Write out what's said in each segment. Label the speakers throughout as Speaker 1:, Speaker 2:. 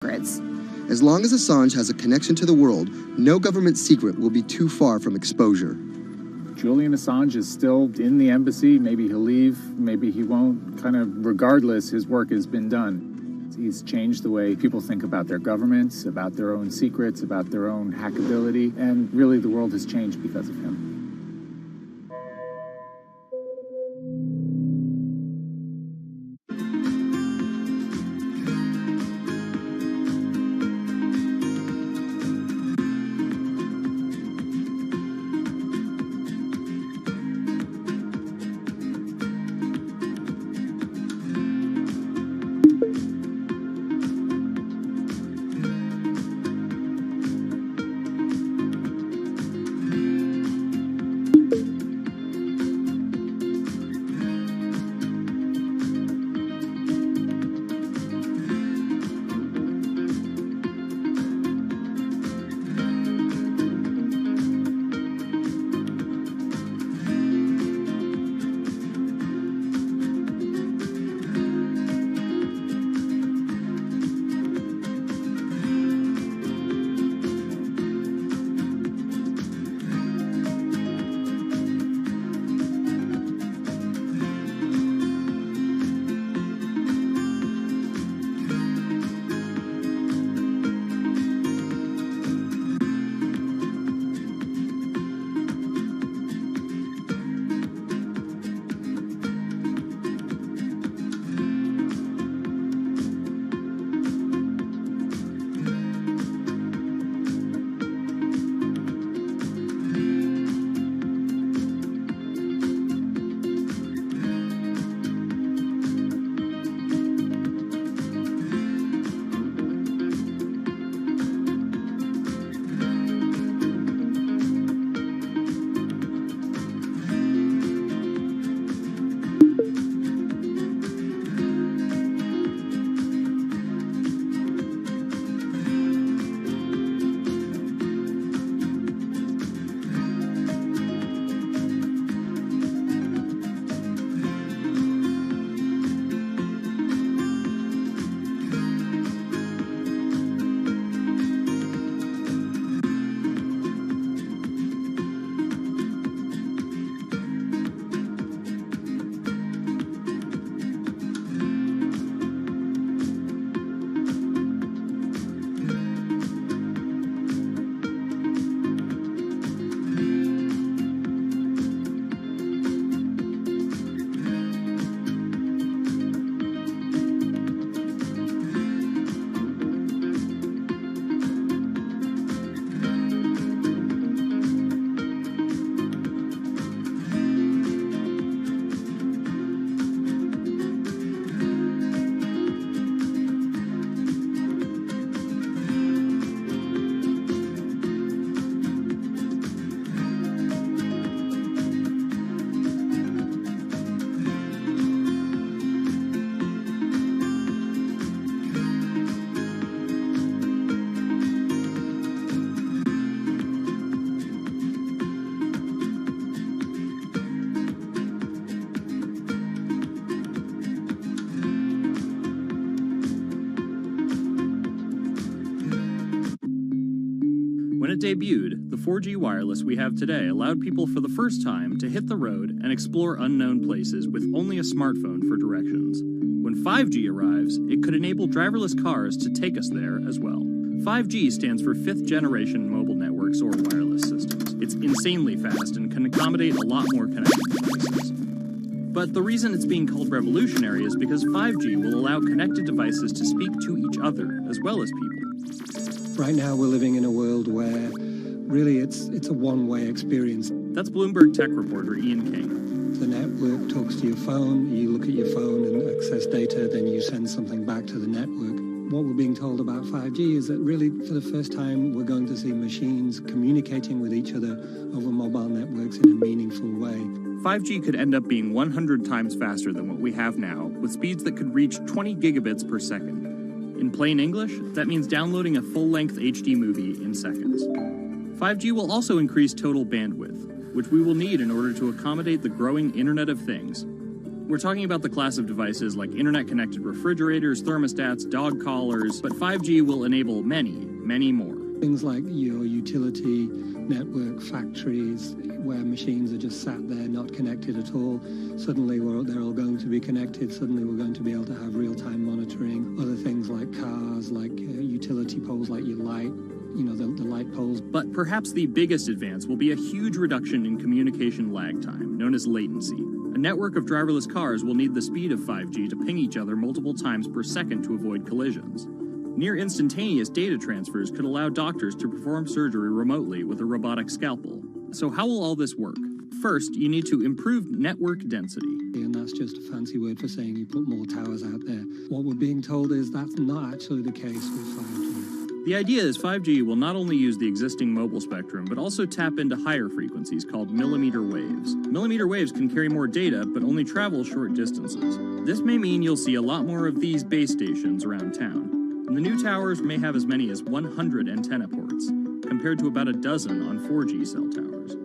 Speaker 1: grids.
Speaker 2: As long as Assange has a connection to the world, no government secret will be too far from exposure.
Speaker 3: Julian Assange is still in the embassy. Maybe he'll leave, maybe he won't. Kind of regardless, his work has been done. He's changed the way people think about their governments, about their own secrets, about their own hackability, and really the world has changed because of him.
Speaker 4: When it debuted, the 4G wireless we have today allowed people for the first time to hit the road and explore unknown places with only a smartphone for directions. When 5G arrives, it could enable driverless cars to take us there as well. 5G stands for fifth generation mobile networks or wireless systems. It's insanely fast and can accommodate a lot more connected devices. But the reason it's being called revolutionary is because 5G will allow connected devices to speak to each other as well as people.
Speaker 5: Right now we're living in a world where really it's a one-way experience.
Speaker 4: That's Bloomberg tech reporter Ian King.
Speaker 5: The network talks to your phone, you look at your phone and access data, then you send something back to the network. What we're being told about 5G is that really for the first time we're going to see machines communicating with each other over mobile networks in a meaningful way.
Speaker 4: 5G could end up being 100 times faster than what we have now, with speeds that could reach 20 gigabits per second. In plain English, that means downloading a full-length HD movie in seconds. 5G will also increase total bandwidth, which we will need in order to accommodate the growing Internet of Things. We're talking about the class of devices like internet-connected refrigerators, thermostats, dog collars, but 5G will enable many, many more.
Speaker 5: Things like your utility network factories where machines are just sat there not connected at all. Suddenly they're all going to be connected. Suddenly we're going to be able to have real-time monitoring. Other things like cars, like utility poles, like your light, the light poles.
Speaker 4: But perhaps the biggest advance will be a huge reduction in communication lag time, known as latency. A network of driverless cars will need the speed of 5G to ping each other multiple times per second to avoid collisions. Near instantaneous data transfers could allow doctors to perform surgery remotely with a robotic scalpel. So how will all this work? First, you need to improve network density.
Speaker 5: And that's just a fancy word for saying you put more towers out there. What we're being told is that's not actually the case with 5G.
Speaker 4: The idea is 5G will not only use the existing mobile spectrum, but also tap into higher frequencies called millimeter waves. Millimeter waves can carry more data, but only travel short distances. This may mean you'll see a lot more of these base stations around town. And the new towers may have as many as 100 antenna ports, compared to about a dozen on 4G cell towers.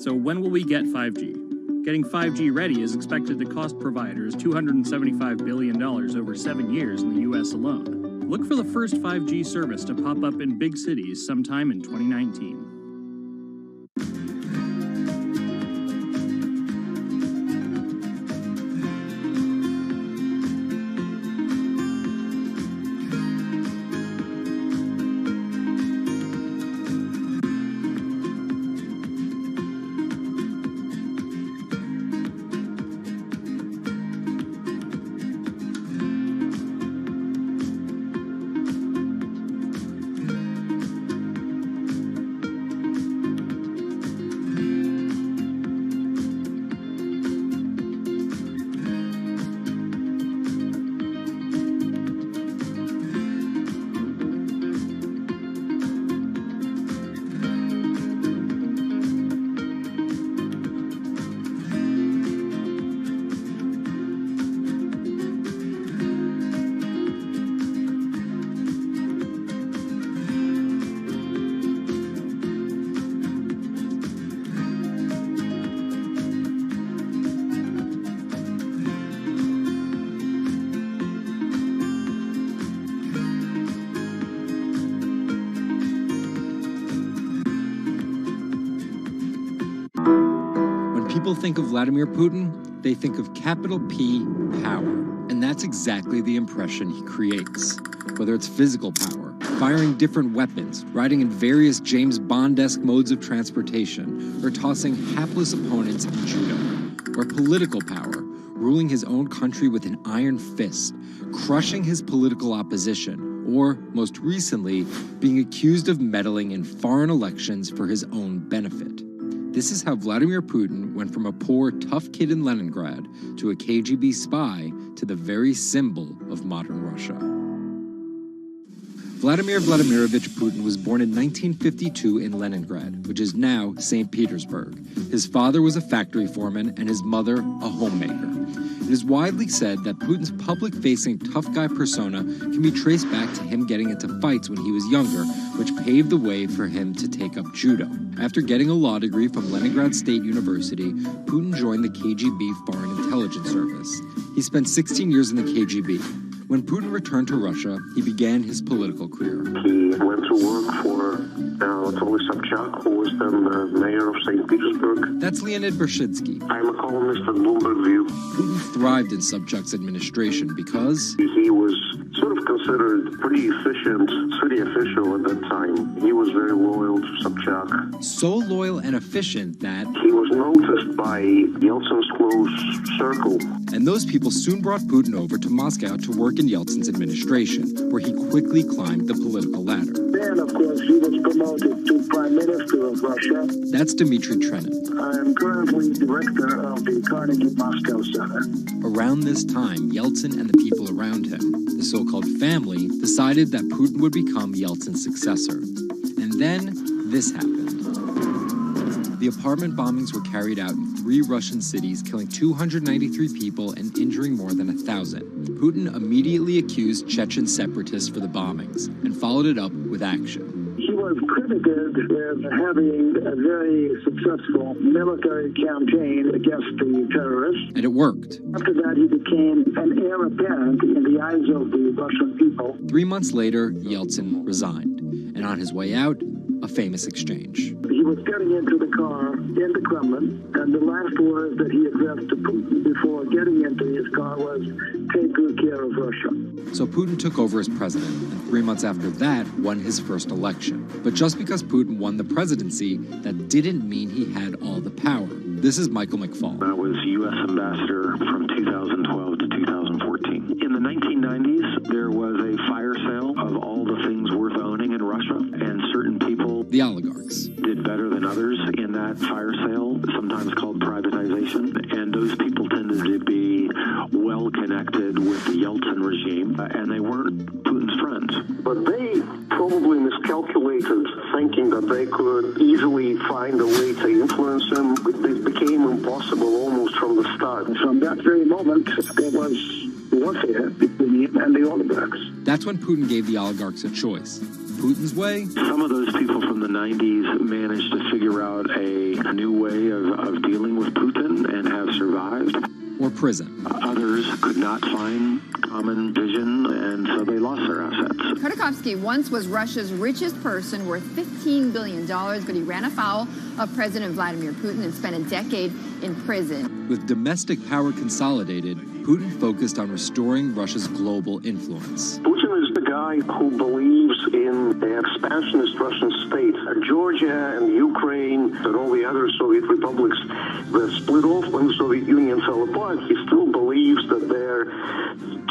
Speaker 4: So when will we get 5G? Getting 5G ready is expected to cost providers $275 billion over 7 years in the US alone. Look for the first 5G service to pop up in big cities sometime in 2019.
Speaker 1: People think of Vladimir Putin, they think of capital P, power. And that's exactly the impression he creates. Whether it's physical power, firing different weapons, riding in various James Bond-esque modes of transportation, or tossing hapless opponents in judo. Or political power, ruling his own country with an iron fist, crushing his political opposition, or, most recently, being accused of meddling in foreign elections for his own benefit. This is how Vladimir Putin went from a poor, tough kid in Leningrad to a KGB spy to the very symbol of modern Russia. Vladimir Vladimirovich Putin was born in 1952 in Leningrad, which is now St. Petersburg. His father was a factory foreman and his mother a homemaker. It is widely said that Putin's public-facing tough guy persona can be traced back to him getting into fights when he was younger, which paved the way for him to take up judo. After getting a law degree from Leningrad State University, Putin joined the KGB Foreign Intelligence Service. He spent 16 years in the KGB. When Putin returned to Russia, he began his political career.
Speaker 6: He went to work for Anatoly Sobchak, who was then the mayor of St. Petersburg.
Speaker 1: That's Leonid Bershidsky.
Speaker 6: I'm a columnist at Bloomberg View.
Speaker 1: Putin thrived in Sobchak's administration because
Speaker 6: he was sort of considered pretty efficient city official at that time. He was very loyal to Sobchak.
Speaker 1: So loyal and efficient that
Speaker 6: he was noticed by Yeltsin's close circle.
Speaker 1: And those people soon brought Putin over to Moscow to work in Yeltsin's administration, where he quickly climbed the political ladder.
Speaker 7: Then, of course, he was promoted to Prime Minister of Russia.
Speaker 1: That's Dmitry Trenin.
Speaker 7: I am currently director of the Carnegie Moscow Center.
Speaker 1: Around this time, Yeltsin and the people around him, the so-called family, decided that Putin would become Yeltsin's successor. And then this happened. The apartment bombings were carried out in 3 Russian cities, killing 293 people and injuring more than 1,000. Putin immediately accused Chechen separatists for the bombings and followed it up with action.
Speaker 7: He was credited with having a very successful military campaign against the terrorists.
Speaker 1: And it worked.
Speaker 7: After that, he became an heir apparent in the eyes of the Russian people.
Speaker 1: 3 months later, Yeltsin resigned. And on his way out, a famous exchange.
Speaker 7: He was getting into the car in the Kremlin, and the last words that he addressed to Putin before getting into his car was, "Take good care of Russia."
Speaker 1: So Putin took over as president, and 3 months after that, won his first election. But just because Putin won the presidency, that didn't mean he had all the power. This is Michael McFall.
Speaker 6: I was U.S. ambassador from 2012 to 2014. In the 1990s, there was a fire sale of all the things worth owning in Russia, and certain people,
Speaker 1: The oligarchs.
Speaker 6: did better than others in that fire sale, sometimes called privatization, and those people tended to be well connected with the Yeltsin regime, and they weren't Putin's friends. But they probably miscalculated, thinking that they could easily find a way to influence him. It became impossible almost from the start.
Speaker 7: From that very moment, there was warfare between him and the oligarchs.
Speaker 1: That's when Putin gave the oligarchs a choice. Putin's way,
Speaker 6: Some of those people from the 90s managed to figure out a new way of dealing with Putin and have survived.
Speaker 1: or prison.
Speaker 6: Others could not find common vision, and so they lost their assets.
Speaker 8: Khodorkovsky once was Russia's richest person, worth $15 billion, but he ran afoul of President Vladimir Putin and spent a decade in prison.
Speaker 1: With domestic power consolidated, Putin focused on restoring Russia's global influence.
Speaker 6: Putin is the guy who believes in the expansionist Russian state. Georgia and Ukraine and all the other Soviet republics that split off when the Soviet Union fell apart, he still believes that they're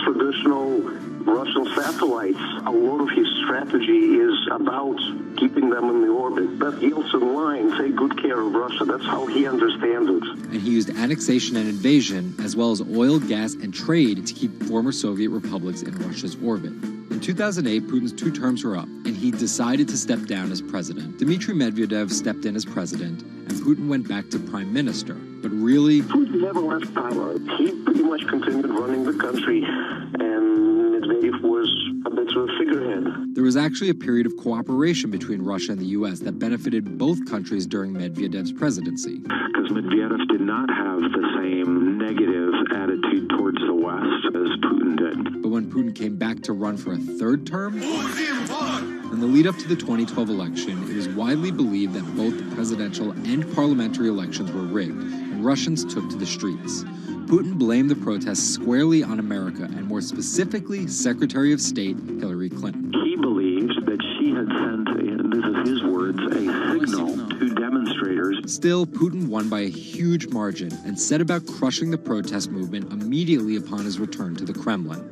Speaker 6: traditional Russian satellites. A lot of his strategy is about keeping them in the orbit. That Yeltsin line, take good care of Russia, that's how he understands it.
Speaker 1: And he used annexation and invasion, as well as oil, gas, and trade to keep former Soviet republics in Russia's orbit. In 2008, Putin's 2 terms were up, and he decided to step down as president. Dmitry Medvedev stepped in as president, and Putin went back to prime minister. But really,
Speaker 6: Putin never left power. He pretty much continued running the country, and Medvedev was a bit of a figurehead.
Speaker 1: there was actually a period of cooperation between Russia and the U.S. that benefited both countries during Medvedev's presidency.
Speaker 6: Because Medvedev did not have the same negative attitude towards the West as Putin did.
Speaker 1: But when Putin came back to run for a 3rd term, in the lead up to the 2012 election, it was widely believed that both the presidential and parliamentary elections were rigged, and Russians took to the streets. Putin blamed the protests squarely on America, and more specifically, Secretary of State Hillary Clinton.
Speaker 6: He believed that she had sent, and this is his words, a signal to demonstrators.
Speaker 1: Still, Putin won by a huge margin and set about crushing the protest movement immediately upon his return to the Kremlin.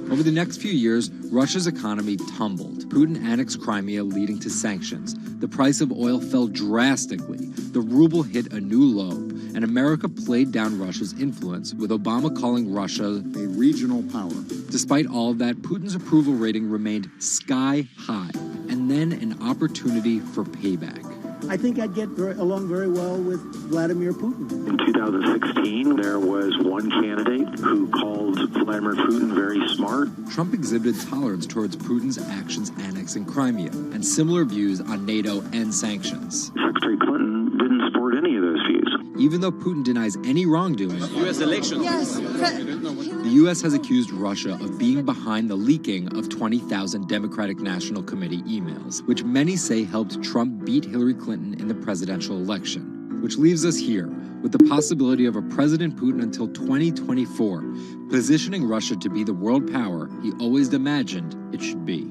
Speaker 1: Over the next few years, Russia's economy tumbled. Putin annexed Crimea, leading to sanctions. The price of oil fell drastically. The ruble hit a new low, and America played down Russia's influence, with Obama calling Russia
Speaker 9: a regional power.
Speaker 1: Despite all of that, Putin's approval rating remained sky high, and then an opportunity for payback.
Speaker 10: I think I'd get along very well with Vladimir Putin.
Speaker 6: In 2016, there was one candidate who called Vladimir Putin very smart.
Speaker 1: Trump exhibited tolerance towards Putin's actions annexing Crimea, and similar views on NATO and sanctions.
Speaker 6: Secretary Clinton didn't support any of those views.
Speaker 1: Even though Putin denies any wrongdoing,
Speaker 11: U.S. elections.
Speaker 8: Yes.
Speaker 1: the U.S. has accused Russia of being behind the leaking of 20,000 Democratic National Committee emails, which many say helped Trump beat Hillary Clinton in the presidential election. Which leaves us here, with the possibility of a President Putin until 2024, positioning Russia to be the world power he always imagined it should be.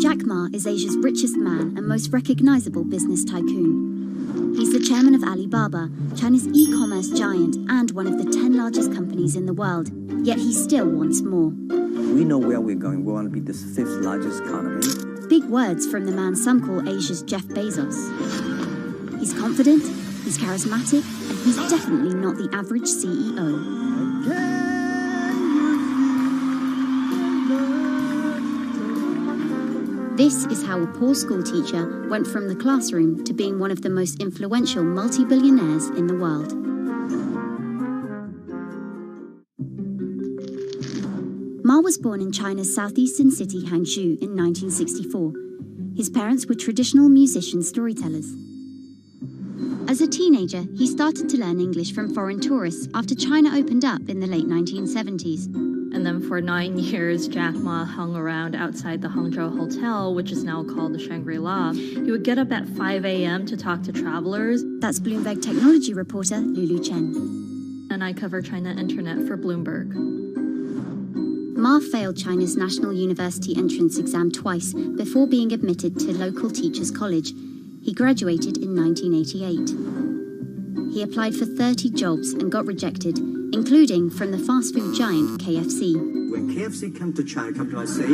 Speaker 9: Jack Ma is Asia's richest man and most recognizable business tycoon. He's the chairman of Alibaba, China's e-commerce giant and one of the 10 largest companies in the world. Yet he still wants more.
Speaker 11: We know where we're going. We want to be the 5th largest economy.
Speaker 9: Big words from the man some call Asia's Jeff Bezos. He's confident, he's charismatic, and he's definitely not the average CEO. This is how a poor school teacher went from the classroom to being one of the most influential multi-billionaires in the world. Ma was born in China's southeastern city Hangzhou in 1964. His parents were traditional musician storytellers. As a teenager, he started to learn English from foreign tourists after China opened up in the late 1970s.
Speaker 12: And then for 9 years, Jack Ma hung around outside the Hangzhou Hotel, which is now called the Shangri-La. He would get up at 5 a.m. to talk to travelers.
Speaker 9: That's Bloomberg technology reporter Lulu Chen.
Speaker 12: And I cover China Internet for Bloomberg.
Speaker 9: Ma failed China's National University entrance exam twice before being admitted to local teachers' college. He graduated in 1988. He applied for 30 jobs and got rejected, including from the fast food giant KFC.
Speaker 13: When KFC come to China, come to us, say,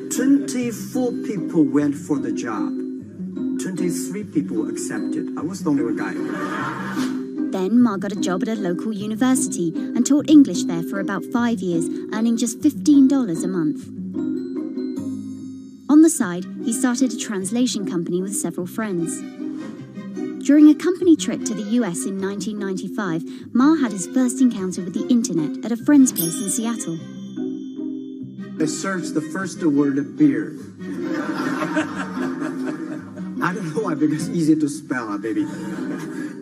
Speaker 13: 24 people went for the job. 23 people were accepted. I was the only one guy.
Speaker 9: Then Ma got a job at a local university and taught English there for about 5 years, earning just $15 a month. On the side, he started a translation company with several friends. During a company trip to the US in 1995, Ma had his first encounter with the internet at a friend's place in Seattle.
Speaker 13: I searched the first word beer. I don't know why, because it's easy to spell, baby.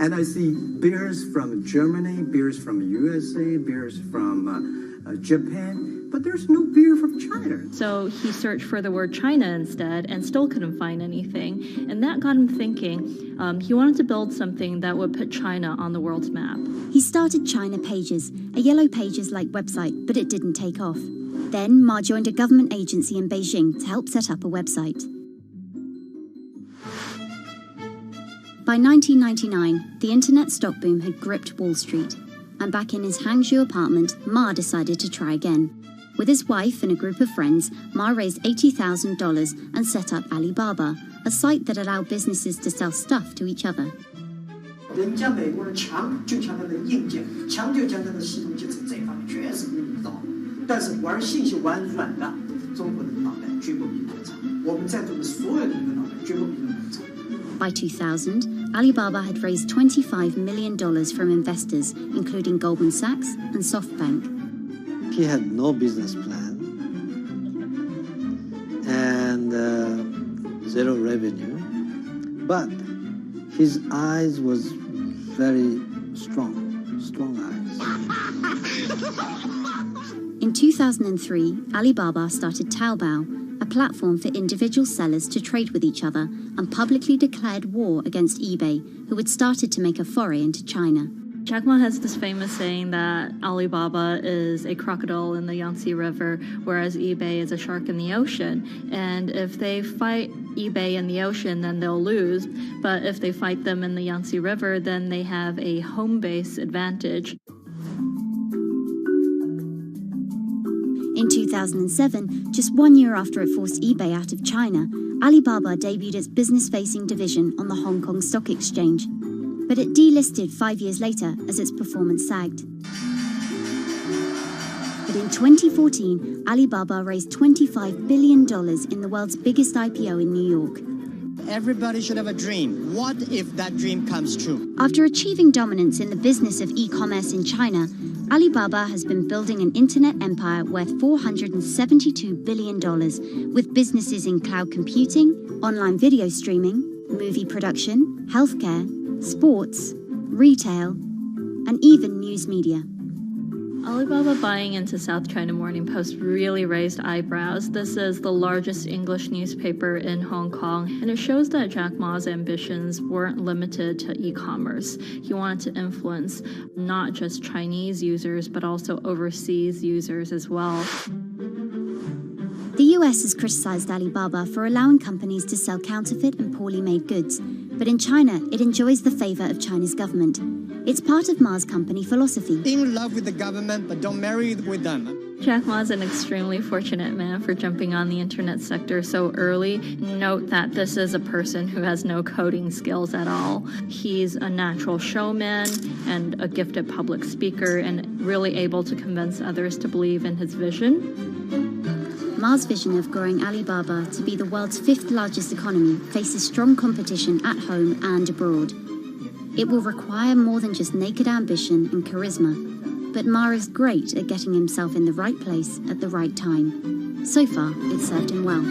Speaker 13: And I see beers from Germany, beers from USA, beers from Japan, but there's no beer from China.
Speaker 12: So he searched for the word China instead and still couldn't find anything. And that got him thinking. He wanted to build something that would put China on the world's map.
Speaker 9: He started China Pages, a Yellow Pages-like website, but it didn't take off. Then Ma joined a government agency in Beijing to help set up a website. By 1999, the internet stock boom had gripped Wall Street. And back in his Hangzhou apartment, Ma decided to try again. With his wife and a group of friends, Ma raised $80,000 and set up Alibaba, a site that allowed businesses to sell stuff to each other.
Speaker 10: 人家美国人强就强它的硬件，强就强它的系统建设，这一方面确实比你早。但是玩信息玩软的，中国人的脑袋绝不比你们长。我们在座的所有人的脑袋绝不比你们长。
Speaker 9: By 2000, Alibaba had raised $25 million from investors, including Goldman Sachs and SoftBank.
Speaker 14: He had no business plan and zero revenue, but his eyes was very strong eyes.
Speaker 9: In 2003, Alibaba started Taobao, a platform for individual sellers to trade with each other, and publicly declared war against eBay, who had started to make a foray into China.
Speaker 12: Jack Ma has this famous saying that Alibaba is a crocodile in the Yangtze River, whereas eBay is a shark in the ocean. And if they fight eBay in the ocean, then they'll lose. But if they fight them in the Yangtze River, then they have a home base advantage.
Speaker 9: In 2007, just 1 year after it forced eBay out of China, Alibaba debuted its business-facing division on the Hong Kong Stock Exchange. But it delisted 5 years later as its performance sagged. But in 2014, Alibaba raised $25 billion in the world's biggest IPO in New York.
Speaker 15: Everybody should have a dream. What if that dream comes true?
Speaker 9: After achieving dominance in the business of e-commerce in China, Alibaba has been building an internet empire worth $472 billion, with businesses in cloud computing, online video streaming, movie production, healthcare, sports, retail, and even news media.
Speaker 12: Alibaba buying into South China Morning Post really raised eyebrows. This is the largest English newspaper in Hong Kong, and it shows that Jack Ma's ambitions weren't limited to e-commerce. He wanted to influence not just Chinese users, but also overseas users as well.
Speaker 9: The US has criticized Alibaba for allowing companies to sell counterfeit and poorly made goods, but in China, it enjoys the favor of China's government. It's part of Ma's company philosophy.
Speaker 15: In love with the government, but don't marry with them.
Speaker 12: Jack Ma is an extremely fortunate man for jumping on the internet sector so early. Note that this is a person who has no coding skills at all. He's a natural showman and a gifted public speaker and really able to convince others to believe in his vision.
Speaker 9: Ma's vision of growing Alibaba to be the world's 5th largest economy faces strong competition at home and abroad. It will require more than just naked ambition and charisma. But Ma is great at getting himself in the right place at the right time. So far, it's served him well.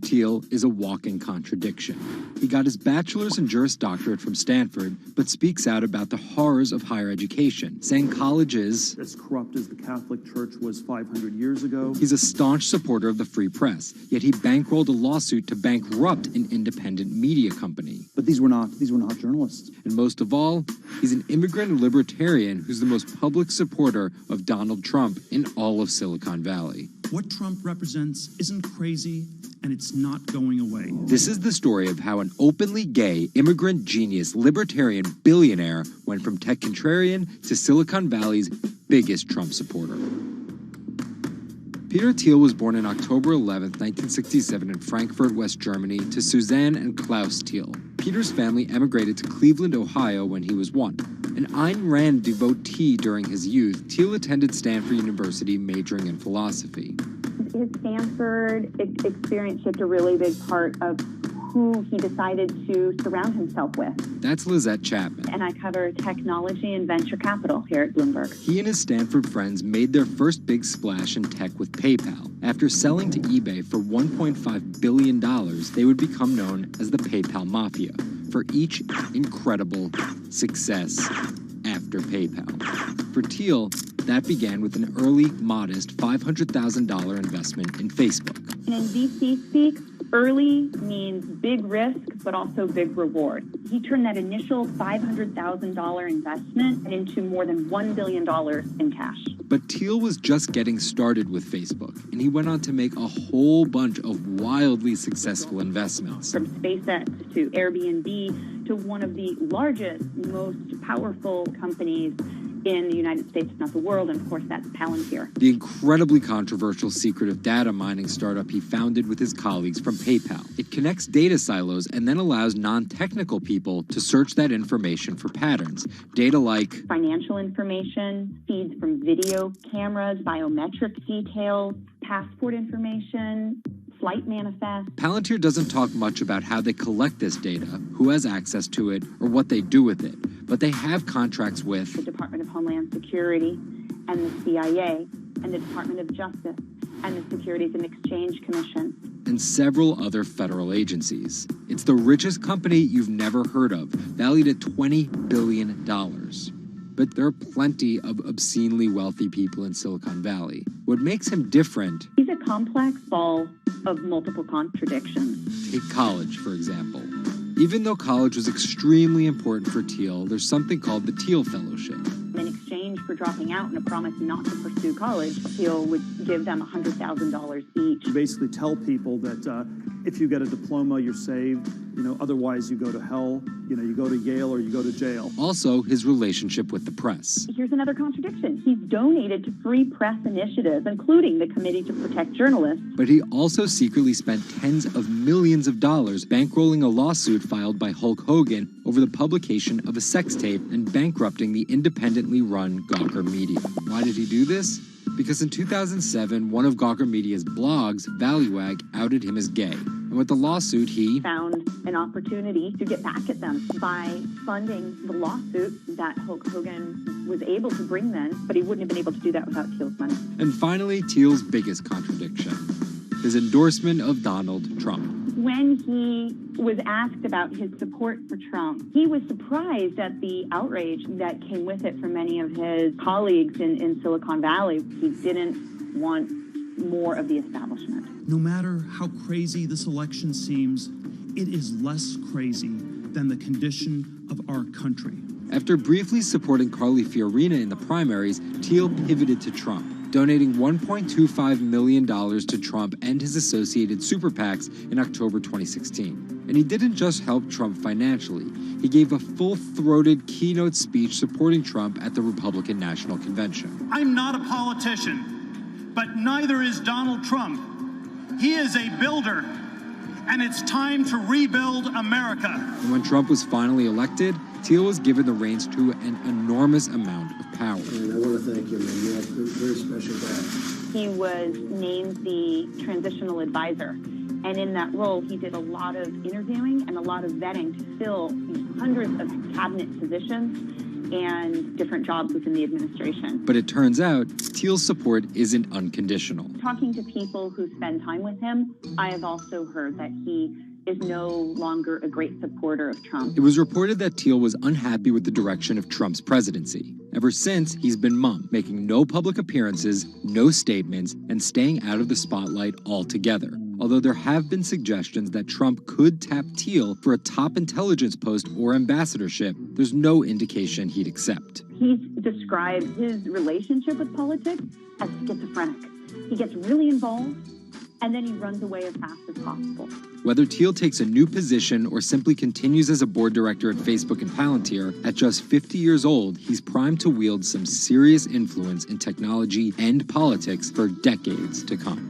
Speaker 1: Thiel is a walking contradiction. He got his bachelor's and Juris Doctorate from Stanford, but speaks out about the horrors of higher education, saying college is
Speaker 16: as corrupt as the Catholic Church was 500 years ago.
Speaker 1: He's a staunch supporter of the free press, yet he bankrolled a lawsuit to bankrupt an independent media company.
Speaker 16: But these were not journalists.
Speaker 1: And most of all, he's an immigrant libertarian who's the most public supporter of Donald Trump in all of Silicon Valley.
Speaker 17: What Trump represents isn't crazy, and it's not going away.
Speaker 1: This is the story of how an openly gay, immigrant genius, libertarian billionaire went from tech contrarian to Silicon Valley's biggest Trump supporter. Peter Thiel was born on October 11, 1967 in Frankfurt, West Germany, to Suzanne and Klaus Thiel. Peter's family emigrated to Cleveland, Ohio when he was 1. An Ayn Rand devotee during his youth, Thiel attended Stanford University majoring in philosophy.
Speaker 18: His Stanford experience shaped a really big part of who he decided to surround himself with.
Speaker 1: That's Lizette Chapman.
Speaker 18: And I cover technology and venture capital here at Bloomberg.
Speaker 1: He and his Stanford friends made their first big splash in tech with PayPal. After selling to eBay for $1.5 billion, they would become known as the PayPal Mafia for each incredible success after PayPal. For Thiel, that began with an early, modest $500,000 investment in Facebook.
Speaker 18: And in VC speak, early means big risk, but also big reward. He turned that initial $500,000 investment into more than $1 billion in cash.
Speaker 1: But Thiel was just getting started with Facebook, and he went on to make a whole bunch of wildly successful investments.
Speaker 18: From SpaceX to Airbnb to one of the largest, most powerful companies in the United States, if not the world, and of course that's Palantir.
Speaker 1: The incredibly controversial secretive data mining startup he founded with his colleagues from PayPal. It connects data silos and then allows non-technical people to search that information for patterns. Data like
Speaker 18: financial information, feeds from video cameras, biometric details, passport information, flight manifest.
Speaker 1: Palantir doesn't talk much about how they collect this data, who has access to it, or what they do with it. But they have contracts with
Speaker 18: the Department of Homeland Security and the CIA and the Department of Justice and the Securities and Exchange Commission
Speaker 1: and several other federal agencies. It's the richest company you've never heard of, valued at $20 billion. But there are plenty of obscenely wealthy people in Silicon Valley. What makes him different...
Speaker 18: He's a complex ball of multiple contradictions.
Speaker 1: Take college, for example. Even though college was extremely important for Thiel, there's something called the Thiel Fellowship.
Speaker 18: In exchange for dropping out and a promise not to pursue college, Thiel would give them $100,000 each.
Speaker 16: You basically tell people that if you get a diploma, you're saved. Otherwise you go to hell. You go to Yale or you go to jail.
Speaker 1: Also, his relationship with the press.
Speaker 18: Here's another contradiction. He's donated to free press initiatives, including the Committee to Protect Journalists.
Speaker 1: But he also secretly spent tens of millions of dollars bankrolling a lawsuit filed by Hulk Hogan over the publication of a sex tape and bankrupting the independently run Gawker Media. Why did he do this? Because in 2007, one of Gawker Media's blogs, ValueAg, outed him as gay. And with the lawsuit, he
Speaker 18: found an opportunity to get back at them by funding the lawsuit that Hulk Hogan was able to bring then, but he wouldn't have been able to do that without Thiel's money.
Speaker 1: And finally, Thiel's biggest contradiction, his endorsement of Donald Trump.
Speaker 18: When he was asked about his support for Trump, he was surprised at the outrage that came with it from many of his colleagues in Silicon Valley. He didn't want more of the establishment.
Speaker 17: No matter how crazy this election seems, it is less crazy than the condition of our country.
Speaker 1: After briefly supporting Carly Fiorina in the primaries, Thiel pivoted to Trump, donating $1.25 million to Trump and his associated super PACs in October 2016. And he didn't just help Trump financially. He gave a full-throated keynote speech supporting Trump at the Republican National Convention.
Speaker 19: I'm not a politician, but neither is Donald Trump. He is a builder, and it's time to rebuild America.
Speaker 1: And when Trump was finally elected, Thiel was given the reins to an enormous amount of power.
Speaker 20: And I want to thank you, man. You have a very special guy.
Speaker 18: He was named the transitional advisor. And in that role, he did a lot of interviewing and a lot of vetting to fill hundreds of cabinet positions and different jobs within the administration.
Speaker 1: But it turns out, Thiel's support isn't unconditional.
Speaker 18: Talking to people who spend time with him, I have also heard that he is no longer a great supporter of Trump.
Speaker 1: It was reported that Thiel was unhappy with the direction of Trump's presidency. Ever since, he's been mum, making no public appearances, no statements, and staying out of the spotlight altogether. Although there have been suggestions that Trump could tap Thiel for a top intelligence post or ambassadorship, there's no indication he'd accept.
Speaker 18: He's described his relationship with politics as schizophrenic. He gets really involved, and then he runs away as fast as possible.
Speaker 1: Whether Thiel takes a new position or simply continues as a board director at Facebook and Palantir, at just 50 years old, he's primed to wield some serious influence in technology and politics for decades to come.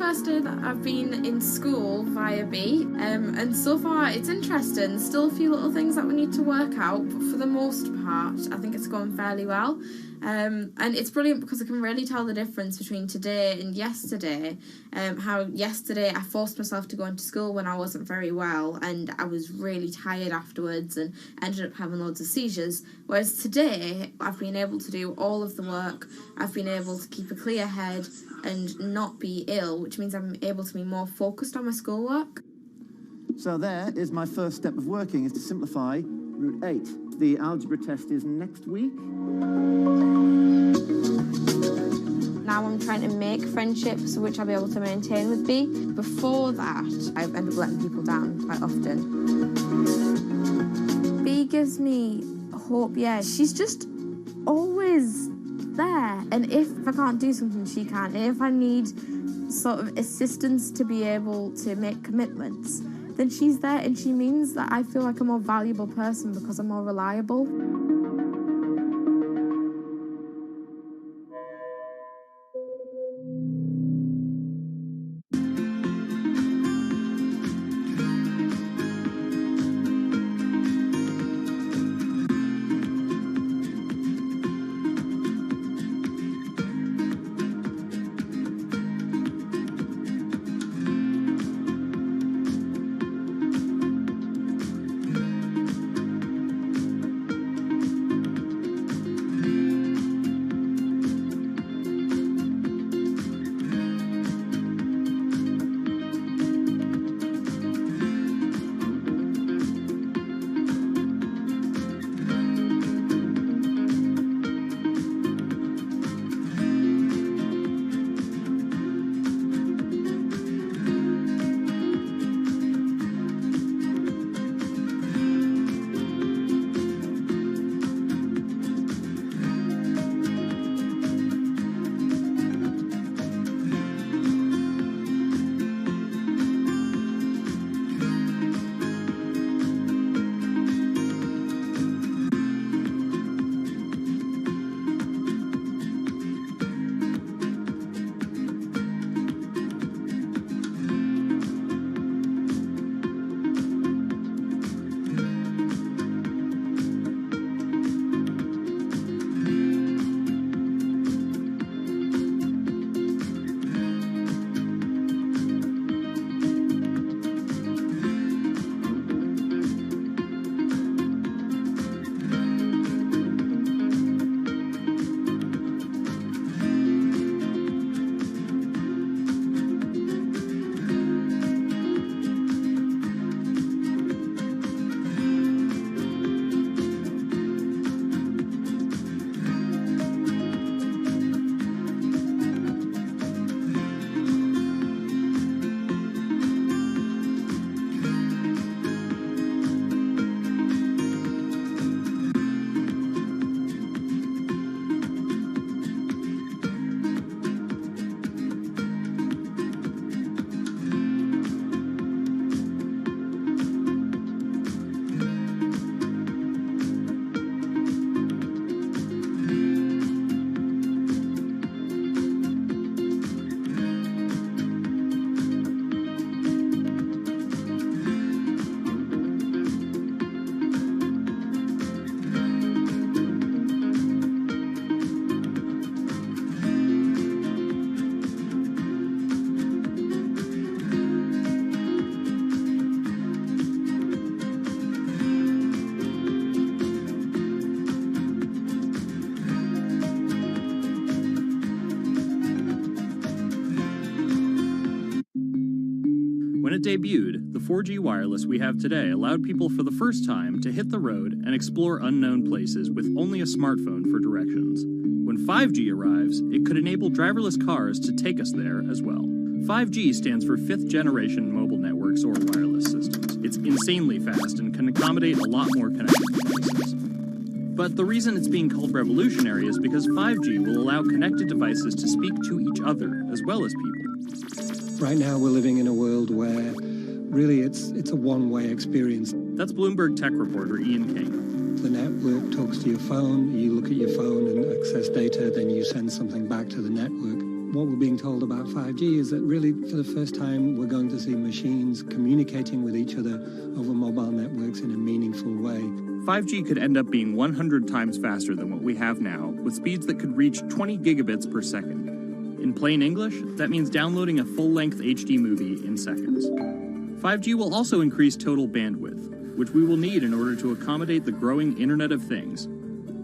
Speaker 21: first day that I've been in school via B, and so far it's interesting. Still a few little things that we need to work out, but for the most part, I think it's going fairly well. And it's brilliant because I can really tell the difference between today and yesterday. How yesterday I forced myself to go into school when I wasn't very well, and I was really tired afterwards and ended up having loads of seizures. Whereas today, I've been able to do all of the work, I've been able to keep a clear head and not be ill, which means I'm able to be more focused on my schoolwork.
Speaker 22: So there is my first step of working, is to simplify root 8. The algebra test is next week.
Speaker 21: Now I'm trying to make friendships which I'll be able to maintain with B. Before that, I end up letting people down quite often. B gives me hope, yeah. She's just always there. And if I can't do something, she can. And if I need sort of assistance to be able to make commitments, then she's there, and she means that I feel like a more valuable person because I'm more reliable.
Speaker 4: When it debuted, the 4G wireless we have today allowed people for the first time to hit the road and explore unknown places with only a smartphone for directions. When 5G arrives, it could enable driverless cars to take us there as well. 5G stands for fifth generation mobile networks or wireless systems. It's insanely fast and can accommodate a lot more connected devices. But the reason it's being called revolutionary is because 5G will allow connected devices to speak to each other as well as people.
Speaker 5: Right now we're living in a world where really it's a one-way experience.
Speaker 4: That's Bloomberg tech reporter Ian King.
Speaker 5: The network talks to your phone, you look at your phone and access data, then you send something back to the network. What we're being told about 5G is that really, for the first time, we're going to see machines communicating with each other over mobile networks in a meaningful way.
Speaker 4: 5G could end up being 100 times faster than what we have now, with speeds that could reach 20 gigabits per second. In plain English, that means downloading a full-length HD movie in seconds. 5G will also increase total bandwidth, which we will need in order to accommodate the growing Internet of Things.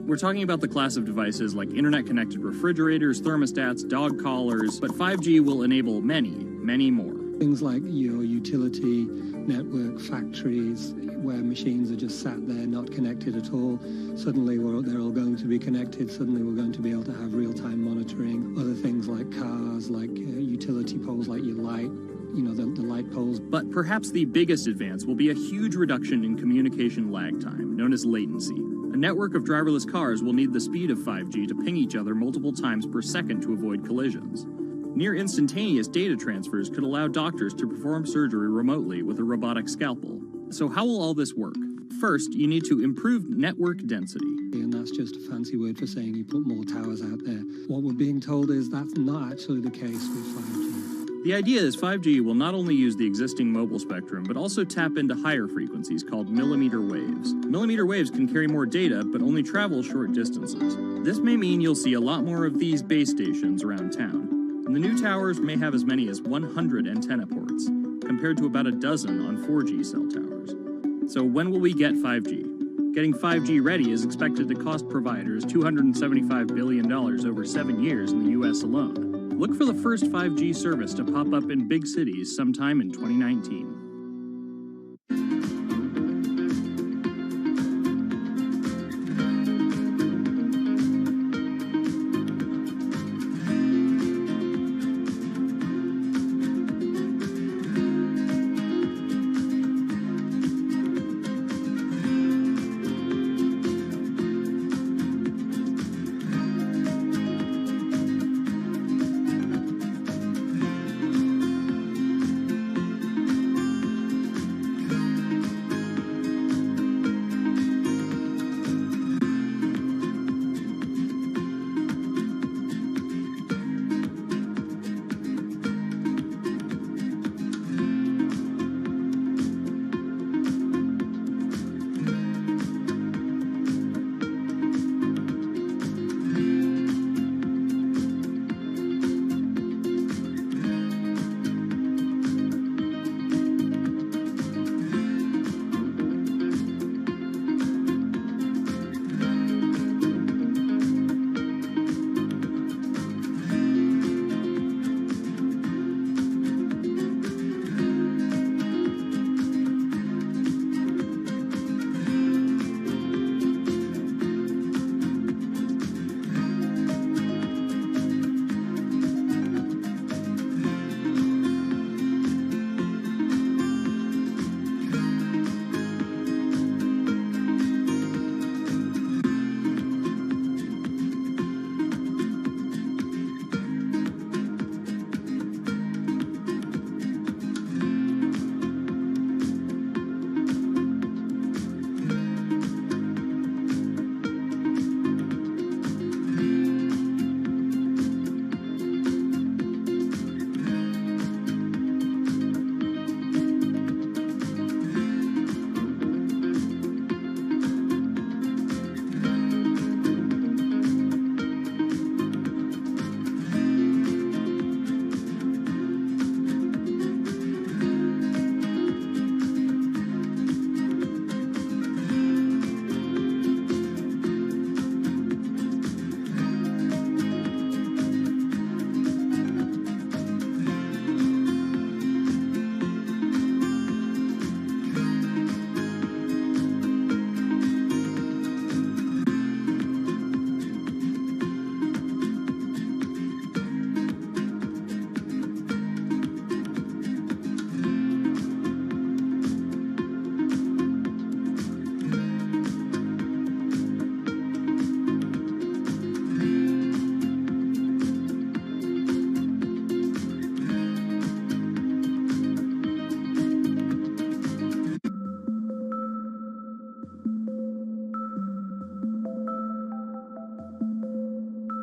Speaker 4: We're talking about the class of devices like internet-connected refrigerators, thermostats, dog collars, but 5G will enable many, many more.
Speaker 5: Things like your utility network, factories, where machines are just sat there, not connected at all. Suddenly they're all going to be connected. Suddenly we're going to be able to have real-time monitoring. Other things like cars, like utility poles, like your light, the light poles.
Speaker 4: But perhaps the biggest advance will be a huge reduction in communication lag time, known as latency. A network of driverless cars will need the speed of 5G to ping each other multiple times per second to avoid collisions. Near instantaneous data transfers could allow doctors to perform surgery remotely with a robotic scalpel. So how will all this work? First, you need to improve network density.
Speaker 5: And that's just a fancy word for saying you put more towers out there. What we're being told is that's not actually the case with 5G.
Speaker 4: The idea is 5G will not only use the existing mobile spectrum, but also tap into higher frequencies called millimeter waves. Millimeter waves can carry more data, but only travel short distances. This may mean you'll see a lot more of these base stations around town. And the new towers may have as many as 100 antenna ports, compared to about a dozen on 4G cell towers. So when will we get 5G? Getting 5G ready is expected to cost providers $275 billion over 7 years in the US alone. Look for the first 5G service to pop up in big cities sometime in 2019.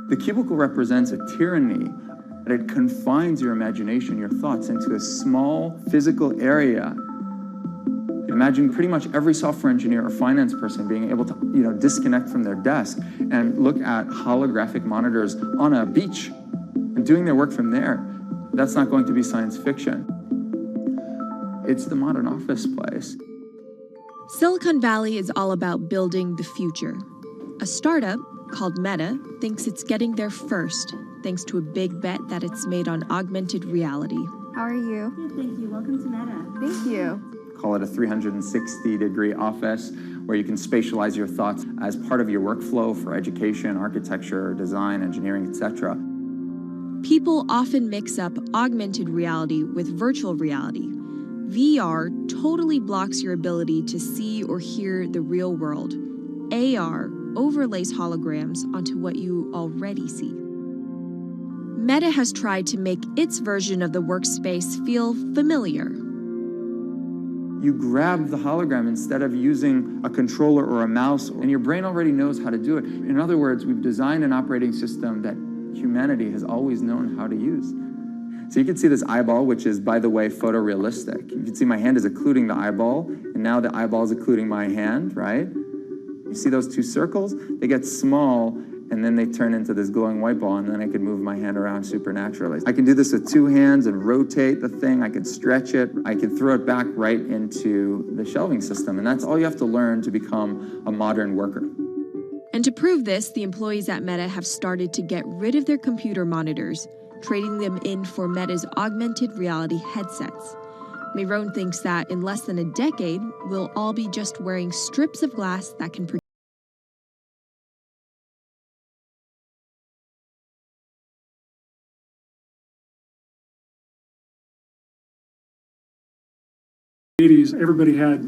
Speaker 2: The cubicle represents a tyranny, It confines your imagination, your thoughts, into a small physical area. Imagine pretty much every software engineer or finance person being able to, disconnect from their desk and look at holographic monitors on a beach and doing their work from there. That's not going to be science fiction. It's the modern office place.
Speaker 3: Silicon Valley is all about building the future. A startup called Meta thinks it's getting there first, thanks to a big bet that it's made on augmented reality.
Speaker 8: How are you?
Speaker 23: Good, thank you. Welcome to Meta.
Speaker 8: Thank you.
Speaker 2: Call it a 360-degree office where you can spatialize your thoughts as part of your workflow for education, architecture, design, engineering, etc.
Speaker 3: People often mix up augmented reality with virtual reality. VR totally blocks your ability to see or hear the real world. AR overlays holograms onto what you already see. Meta has tried to make its version of the workspace feel familiar.
Speaker 2: You grab the hologram instead of using a controller or a mouse, and your brain already knows how to do it. In other words, we've designed an operating system that humanity has always known how to use. So you can see this eyeball, which is, by the way, photorealistic. You can see my hand is occluding the eyeball, and now the eyeball is occluding my hand, right? You see those two circles? They get small, and then they turn into this glowing white ball, and then I can move my hand around supernaturally. I can do this with two hands and rotate the thing. I can stretch it. I can throw it back right into the shelving system, and that's all you have to learn to become a modern worker.
Speaker 3: And to prove this, the employees at Meta have started to get rid of their computer monitors, trading them in for Meta's augmented reality headsets. Myron thinks that in less than a decade, we'll all be just wearing strips of glass that can project.
Speaker 24: Everybody had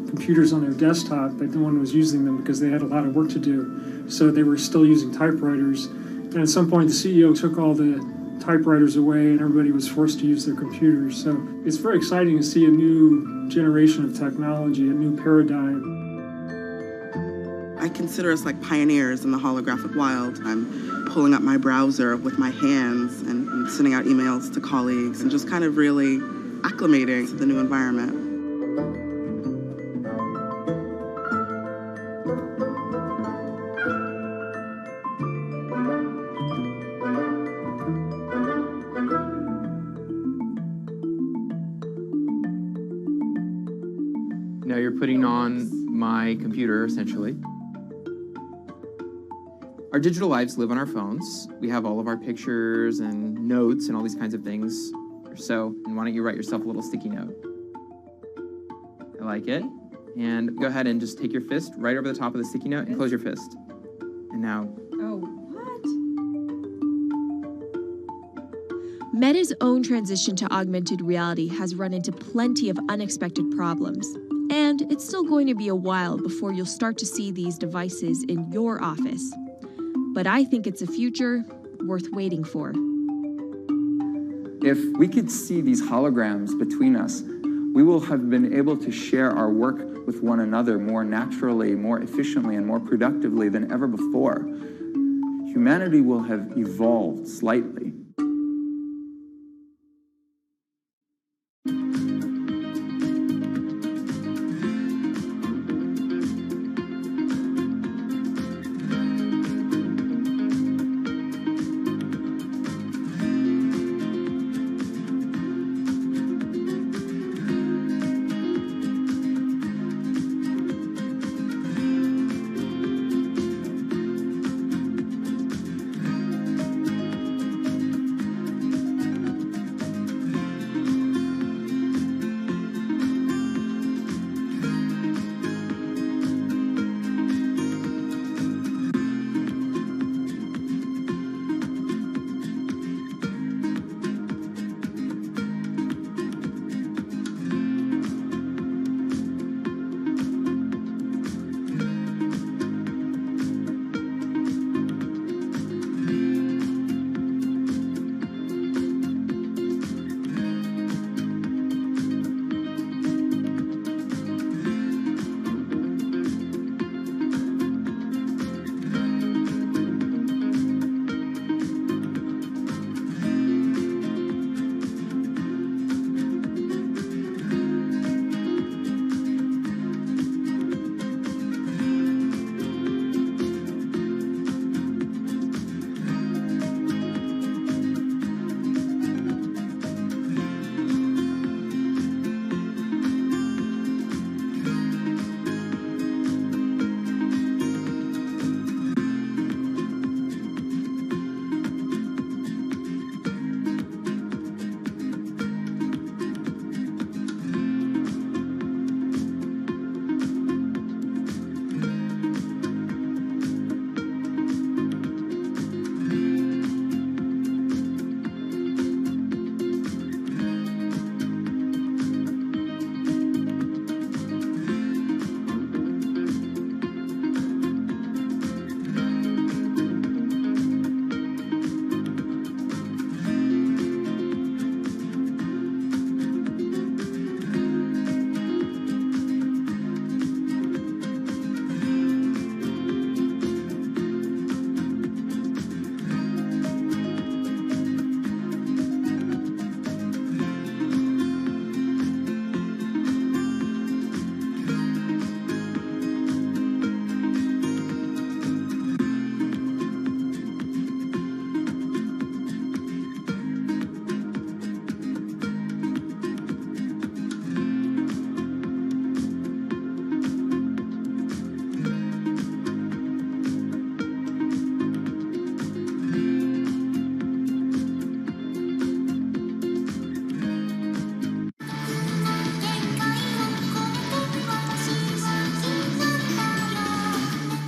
Speaker 24: computers on their desktop, but no one was using them because they had a lot of work to do. So they were still using typewriters. And at some point, the CEO took all the typewriters away and everybody was forced to use their computers. So it's very exciting to see a new generation of technology, a new paradigm.
Speaker 25: I consider us like pioneers in the holographic wild. I'm pulling up my browser with my hands and sending out emails to colleagues and just kind of really acclimating to the new environment.
Speaker 26: Now you're putting on my computer, essentially. Our digital lives live on our phones. We have all of our pictures and notes and all these kinds of things. So, and why don't you write yourself a little sticky note? I like it. And go ahead and just take your fist right over the top of the sticky note and close your fist. And now...
Speaker 3: Oh, what? Meta's own transition to augmented reality has run into plenty of unexpected problems. And it's still going to be a while before you'll start to see these devices in your office. But I think it's a future worth waiting for.
Speaker 2: If we could see these holograms between us, we will have been able to share our work with one another more naturally, more efficiently, and more productively than ever before. Humanity will have evolved slightly.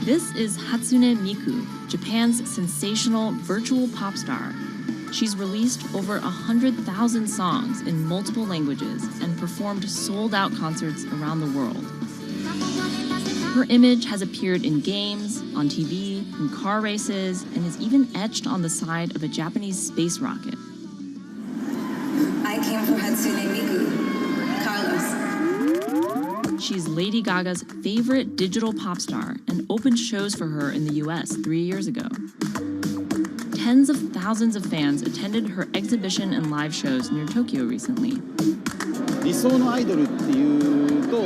Speaker 6: This is Hatsune Miku, Japan's sensational virtual pop star. She's released over 100,000 songs in multiple languages and performed sold-out concerts around the world. Her image has appeared in games, on TV, in car races, and is even etched on the side of a Japanese space rocket.
Speaker 7: I came from Hatsune Miku, Carlos.
Speaker 6: She's Lady Gaga's favorite digital pop star and opened shows for her in the US 3 years ago. Tens of thousands of fans attended her exhibition and live shows near Tokyo recently.
Speaker 10: 理想のアイドルっていうと、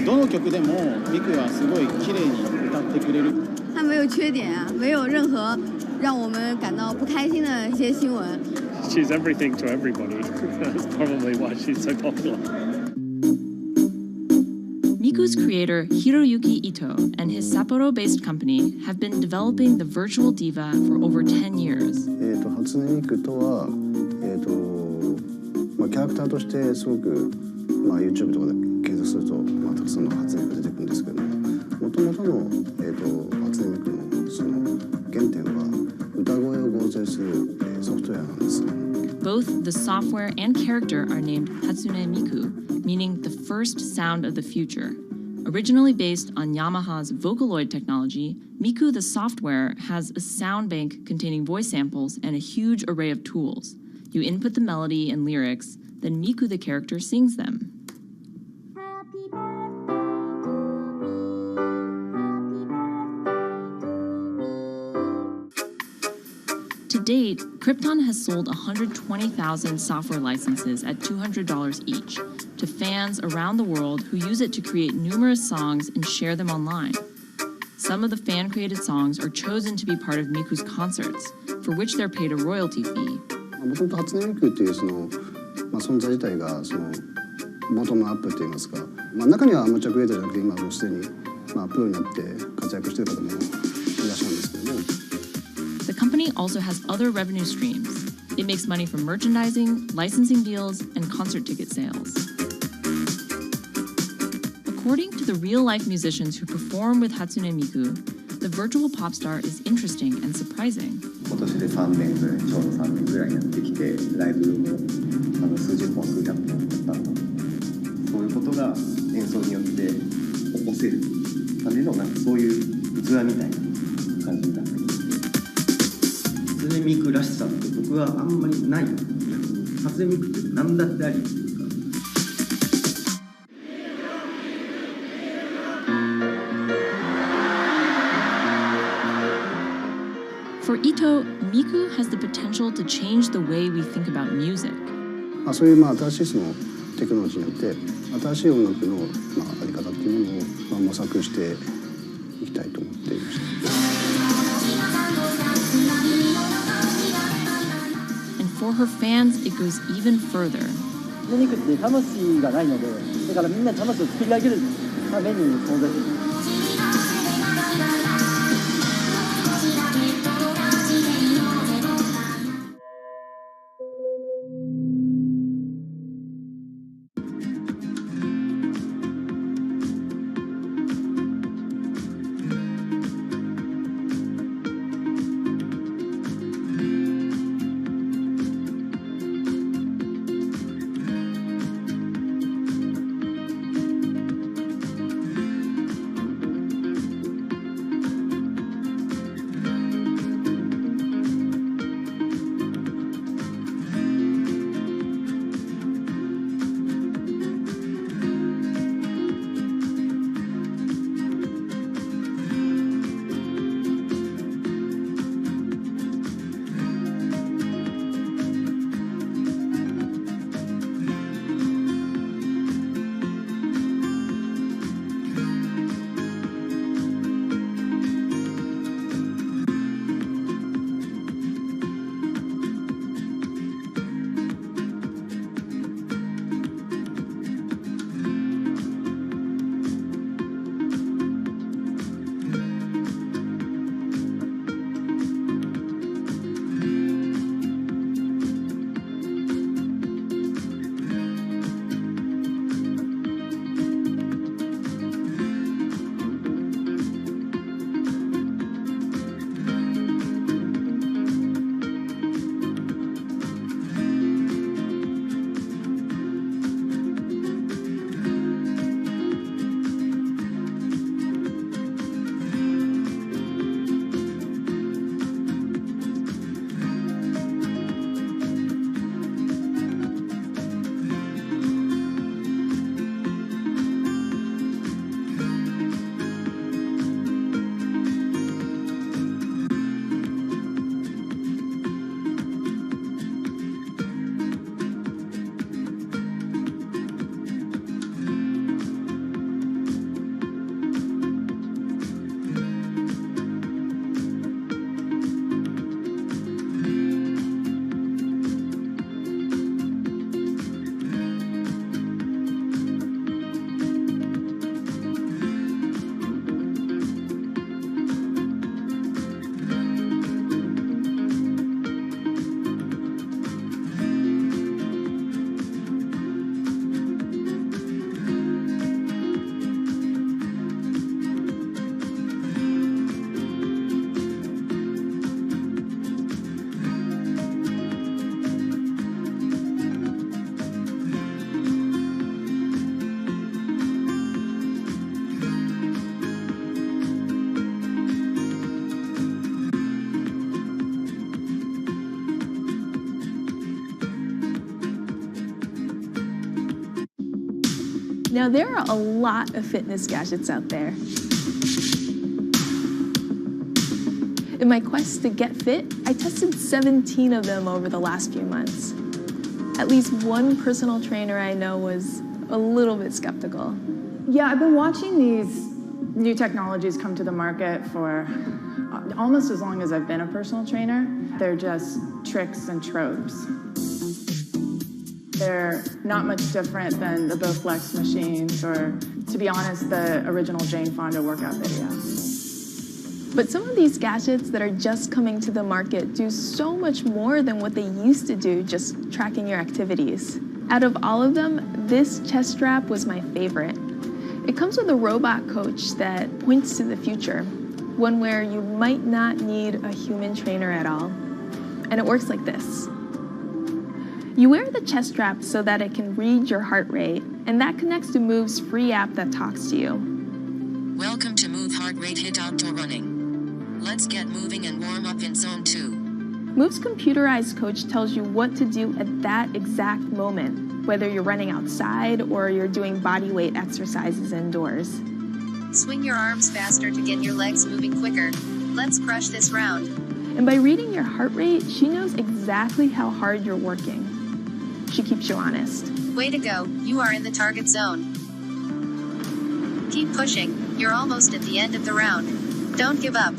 Speaker 10: どの曲でもミクはすごい綺麗に歌ってくれる。
Speaker 11: 他没有缺点啊，没有任何让我们感到不开心的一些新闻。
Speaker 13: She's everything to everybody. That's probably why she's so popular.
Speaker 6: Miku's creator Hiroyuki Ito and his Sapporo-based company have been developing the virtual diva for over 10 years.
Speaker 14: 初音ミクとは、キャラクターとしてすごく、YouTube とかで検索すると、たくさんの初音ミクが出てくるんですけども、元々の、初音ミクのその原点は歌声を合成する、ソフトウェアなんです。
Speaker 6: Both the software and character are named Hatsune Miku, meaning the first sound of the future. Originally based on Yamaha's Vocaloid technology, Miku the software has a sound bank containing voice samples and a huge array of tools. You input the melody and lyrics, then Miku the character sings them. To date, Krypton has sold 120,000 software licenses at $200 each to fans around the world who use it to create numerous songs and share them online. Some of the fan-created songs are chosen to be part of Miku's concerts, for which they're paid a royalty fee.
Speaker 14: もともと初音ミクっていうその、存在自体がそのボトムアップって言いますか、中にはアマチュアクリエイターじゃなくて今もうすでに、プロになって活躍している方もいらっしゃるんですけども。
Speaker 6: The company also has other revenue streams. It makes money from merchandising, licensing deals, and concert ticket sales. According to the real-life musicians who perform with Hatsune Miku, the virtual pop star is interesting and surprising.
Speaker 27: 今年で3年ぐらい、ちょうど3年ぐらいやってきて、ライブも数十本、数百本だったので、そういうことが演奏によって起こせるためのそういう器みたいな感じになっています。初音ミクらしさって僕はあんまりない。初音ミクって何だってありっていうか。
Speaker 6: For Ito, Miku has the potential to change the way we think about music.
Speaker 14: そういう新しいそのテクノロジーによって新しい音楽のあり方っていうものを模索していきたいと思っていました。
Speaker 6: And for her fans, it goes even further.
Speaker 28: ミクって魂がないので、だからみんな魂を作り上げるために存在する。
Speaker 9: Now, there are a lot of fitness gadgets out there. In my quest to get fit, I tested 17 of them over the last few months. At least one personal trainer I know was a little bit skeptical.
Speaker 12: Yeah, I've been watching these new technologies come to the market for almost as long as I've been a personal trainer. They're just tricks and tropes. They're not much different than the Bowflex machines or, to be honest, the original Jane Fonda workout video.
Speaker 9: But some of these gadgets that are just coming to the market do so much more than what they used to do, just tracking your activities. Out of all of them, this chest strap was my favorite. It comes with a robot coach that points to the future, one where you might not need a human trainer at all. And it works like this. You wear the chest strap so that it can read your heart rate, and that connects to Move's free app that talks to you.
Speaker 15: Welcome to Move Heart Rate Hit Outdoor Running. Let's get moving and warm up in Zone 2.
Speaker 9: Move's computerized coach tells you what to do at that exact moment, whether you're running outside or you're doing body weight exercises indoors.
Speaker 16: Swing your arms faster to get your legs moving quicker. Let's crush this round.
Speaker 9: And by reading your heart rate, she knows exactly how hard you're working. She keeps you honest.
Speaker 16: Way to go, you are in the target zone. Keep pushing, you're almost at the end of the round. Don't give up.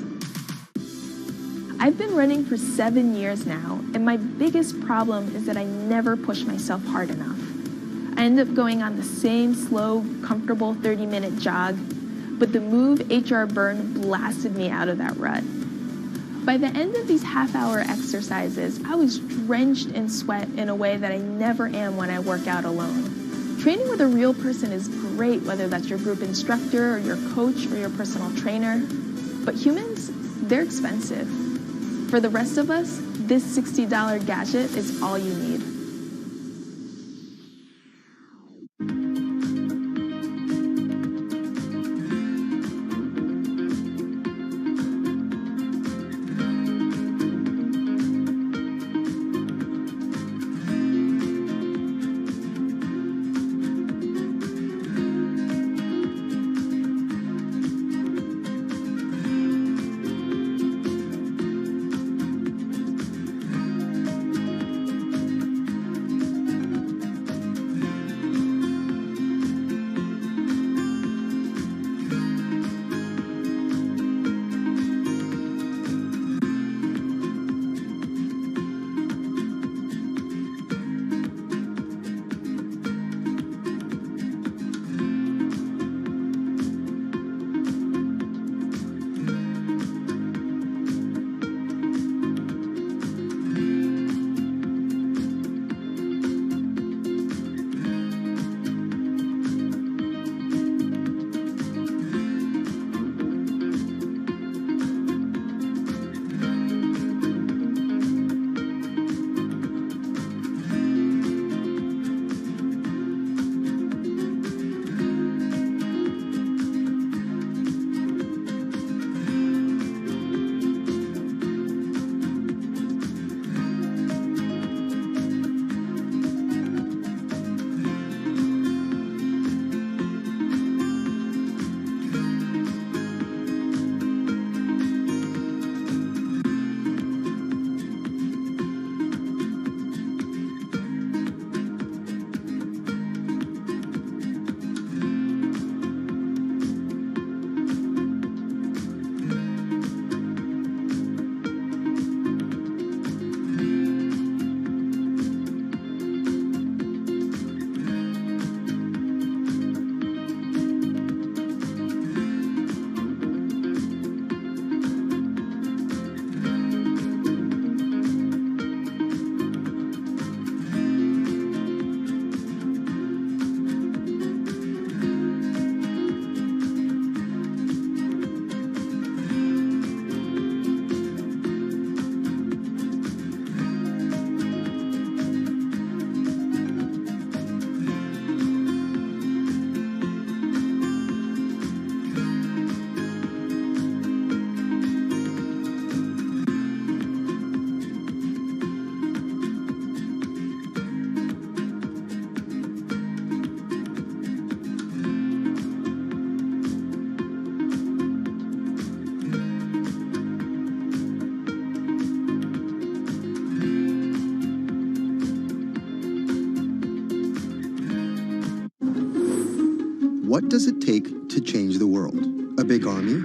Speaker 9: I've been running for 7 years now, and my biggest problem is that I never push myself hard enough. I end up going on the same slow, comfortable 30-minute jog, but the Move HR Burn blasted me out of that rut. By the end of these half-hour exercises, I was drenched in sweat in a way that I never am when I work out alone. Training with a real person is great, whether that's your group instructor or your coach or your personal trainer. But humans, they're expensive. For the rest of us, this $60 gadget is all you need.
Speaker 14: What does it take to change the world? A big army?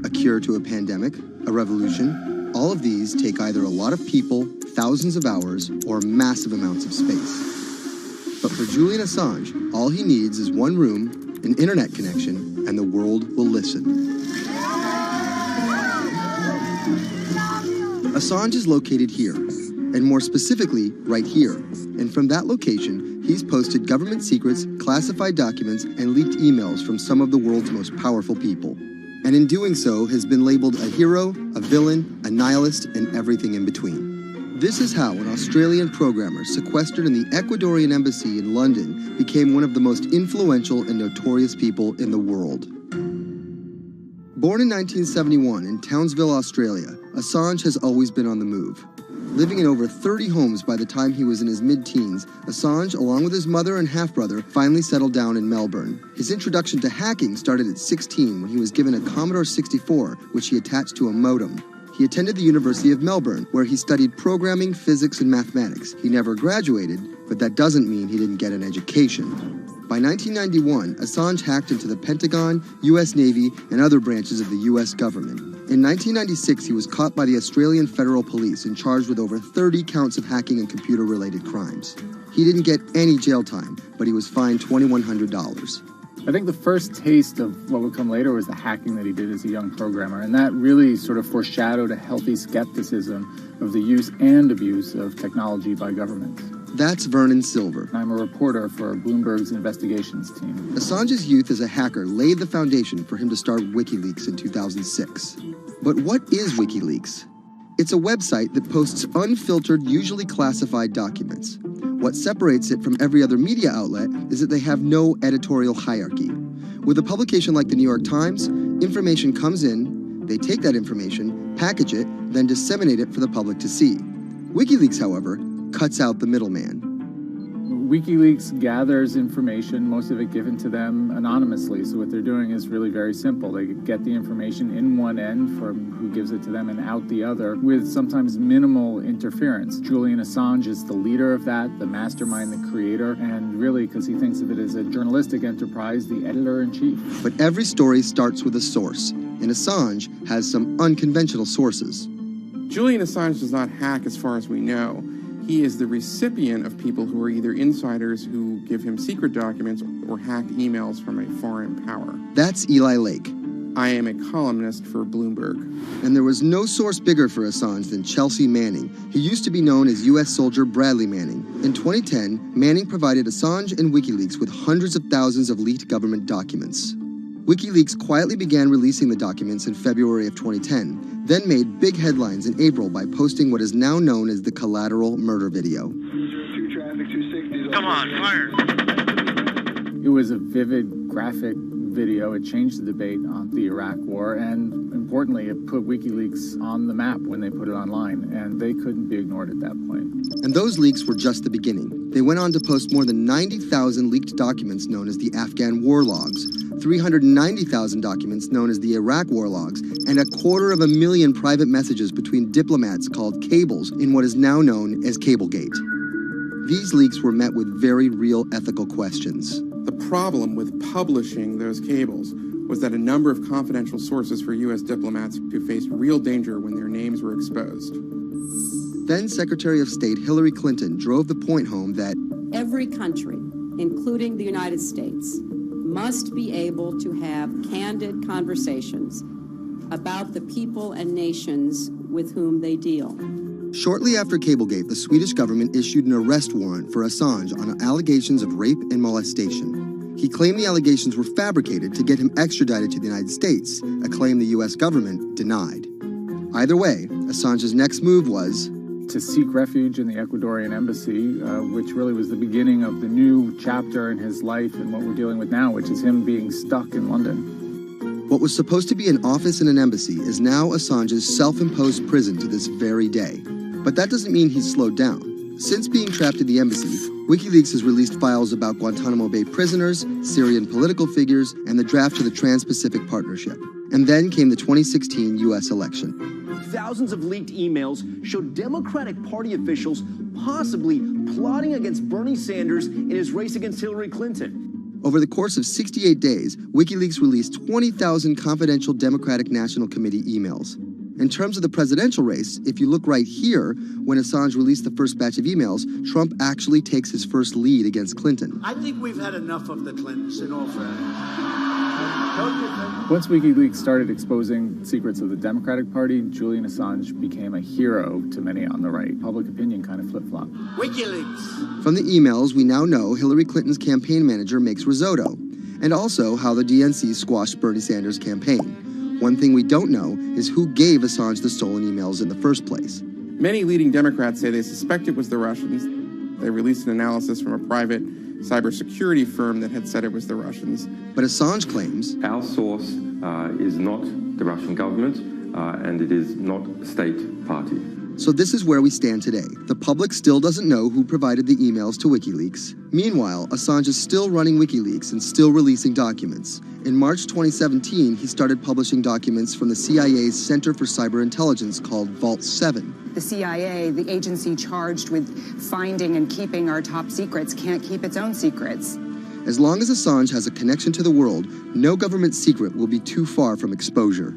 Speaker 14: A cure to a pandemic? A revolution? All of these take either a lot of people, thousands of hours, or massive amounts of space. But for Julian Assange, all he needs is one room, an internet connection, and the world will listen. Assange is located here, and more specifically, right here. And from that location, he's posted government secrets, classified documents, and leaked emails from some of the world's most powerful people. And in doing so, has been labeled a hero, a villain, a nihilist, and everything in between. This is how an Australian programmer sequestered in the Ecuadorian embassy in London became one of the most influential and notorious people in the world. Born in 1971 in Townsville, Australia, Assange has always been on the move. Living in over 30 homes by the time he was in his mid-teens, Assange, along with his mother and half-brother, finally settled down in Melbourne. His introduction to hacking started at 16 when he was given a Commodore 64, which he attached to a modem. He attended the University of Melbourne, where he studied programming, physics, and mathematics. He never graduated, but that doesn't mean he didn't get an education. By 1991, Assange hacked into the Pentagon, U.S. Navy, and other branches of the U.S. government. In 1996, he was caught by the Australian Federal Police and charged with over 30 counts of hacking and computer-related crimes. He didn't get any jail time, but he was fined $2,100.
Speaker 1: I think the first taste of what would come later was the hacking that he did as a young programmer, and that really sort of foreshadowed a healthy skepticism of the use and abuse of technology by governments.
Speaker 14: That's Vernon Silver.
Speaker 1: I'm a reporter for Bloomberg's investigations team.
Speaker 14: Assange's youth as a hacker laid the foundation for him to start WikiLeaks in 2006. But what is WikiLeaks? It's a website that posts unfiltered, usually classified documents. What separates it from every other media outlet is that they have no editorial hierarchy. With a publication like the New York Times, information comes in, they take that information, package it, then disseminate it for the public to see. WikiLeaks, however, cuts out the middleman.
Speaker 1: WikiLeaks gathers information, most of it given to them anonymously. So what they're doing is really very simple. They get the information in one end from who gives it to them and out the other with sometimes minimal interference. Julian Assange is the leader of that, the mastermind, the creator, and really, because he thinks of it as a journalistic enterprise, the editor-in-chief.
Speaker 14: But every story starts with a source, and Assange has some unconventional sources.
Speaker 5: Julian Assange does not hack as far as we know. He is the recipient of people who are either insiders who give him secret documents or hacked emails from a foreign power.
Speaker 14: That's Eli Lake.
Speaker 5: I am a columnist for Bloomberg.
Speaker 14: And there was no source bigger for Assange than Chelsea Manning. He used to be known as U.S. soldier Bradley Manning. In 2010, Manning provided Assange and WikiLeaks with hundreds of thousands of leaked government documents. WikiLeaks quietly began releasing the documents in February of 2010, then made big headlines in April by posting what is now known as the collateral murder video.
Speaker 17: Come on, fire!
Speaker 1: It was a vivid, graphic video. It changed the debate on the Iraq War, and importantly, it put WikiLeaks on the map when they put it online, and they couldn't be ignored at that point.
Speaker 14: And those leaks were just the beginning. They went on to post more than 90,000 leaked documents known as the Afghan war logs, 390,000 documents known as the Iraq war logs, and 250,000 private messages between diplomats called cables in what is now known as Cablegate. These leaks were met with very real ethical questions.
Speaker 5: The problem with publishing those cables was that a number of confidential sources for U.S. diplomats who faced real danger when their names were exposed.
Speaker 14: Then Secretary of State Hillary Clinton drove the point home that
Speaker 18: every country, including the United States, must be able to have candid conversations about the people and nations with whom they deal.
Speaker 14: Shortly after Cablegate, the Swedish government issued an arrest warrant for Assange on allegations of rape and molestation. He claimed the allegations were fabricated to get him extradited to the United States, a claim the U.S. government denied. Either way, Assange's next move was
Speaker 1: to seek refuge in the Ecuadorian embassy, which really was the beginning of the new chapter in his life and what we're dealing with now, which is him being stuck in London.
Speaker 14: What was supposed to be an office in an embassy is now Assange's self-imposed prison to this very day. But that doesn't mean he's slowed down. Since being trapped in the embassy, WikiLeaks has released files about Guantanamo Bay prisoners, Syrian political figures, and the draft to the Trans-Pacific Partnership. And then came the 2016 U.S. election.
Speaker 19: Thousands of leaked emails showed Democratic Party officials possibly plotting against Bernie Sanders in his race against Hillary Clinton.
Speaker 4: Over the course of 68 days, WikiLeaks released 20,000 confidential Democratic National Committee emails. In terms of the presidential race, if you look right here, when Assange released the first batch of emails, Trump actually takes his first lead against Clinton.
Speaker 8: I think we've had enough of the Clintons, in all fairness.
Speaker 1: Once WikiLeaks started exposing secrets of the Democratic Party, Julian Assange became a hero to many on the right. Public opinion kind of flip-flopped.
Speaker 8: WikiLeaks!
Speaker 4: From the emails, we now know Hillary Clinton's campaign manager makes risotto, and also how the DNC squashed Bernie Sanders' campaign. One thing we don't know is who gave Assange the stolen emails in the first place.
Speaker 5: Many leading Democrats say they suspect it was the Russians. They released an analysis from a private cybersecurity firm that had said it was the Russians.
Speaker 4: But Assange claims
Speaker 20: our source is not the Russian government, and it is not a state party.
Speaker 4: So this is where we stand today. The public still doesn't know who provided the emails to WikiLeaks. Meanwhile, Assange is still running WikiLeaks and still releasing documents. In March 2017, he started publishing documents from the CIA's Center for Cyber Intelligence called Vault 7.
Speaker 21: The CIA, the agency charged with finding and keeping our top secrets, can't keep its own secrets.
Speaker 4: As long as Assange has a connection to the world, no government secret will be too far from exposure.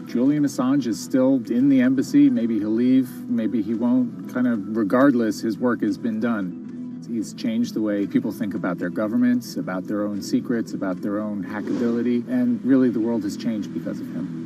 Speaker 1: Julian Assange is still in the embassy. Maybe he'll leave, maybe he won't. Kind of regardless, his work has been done. He's changed the way people think about their governments, about their own secrets, about their own hackability, and really the world has changed because of him.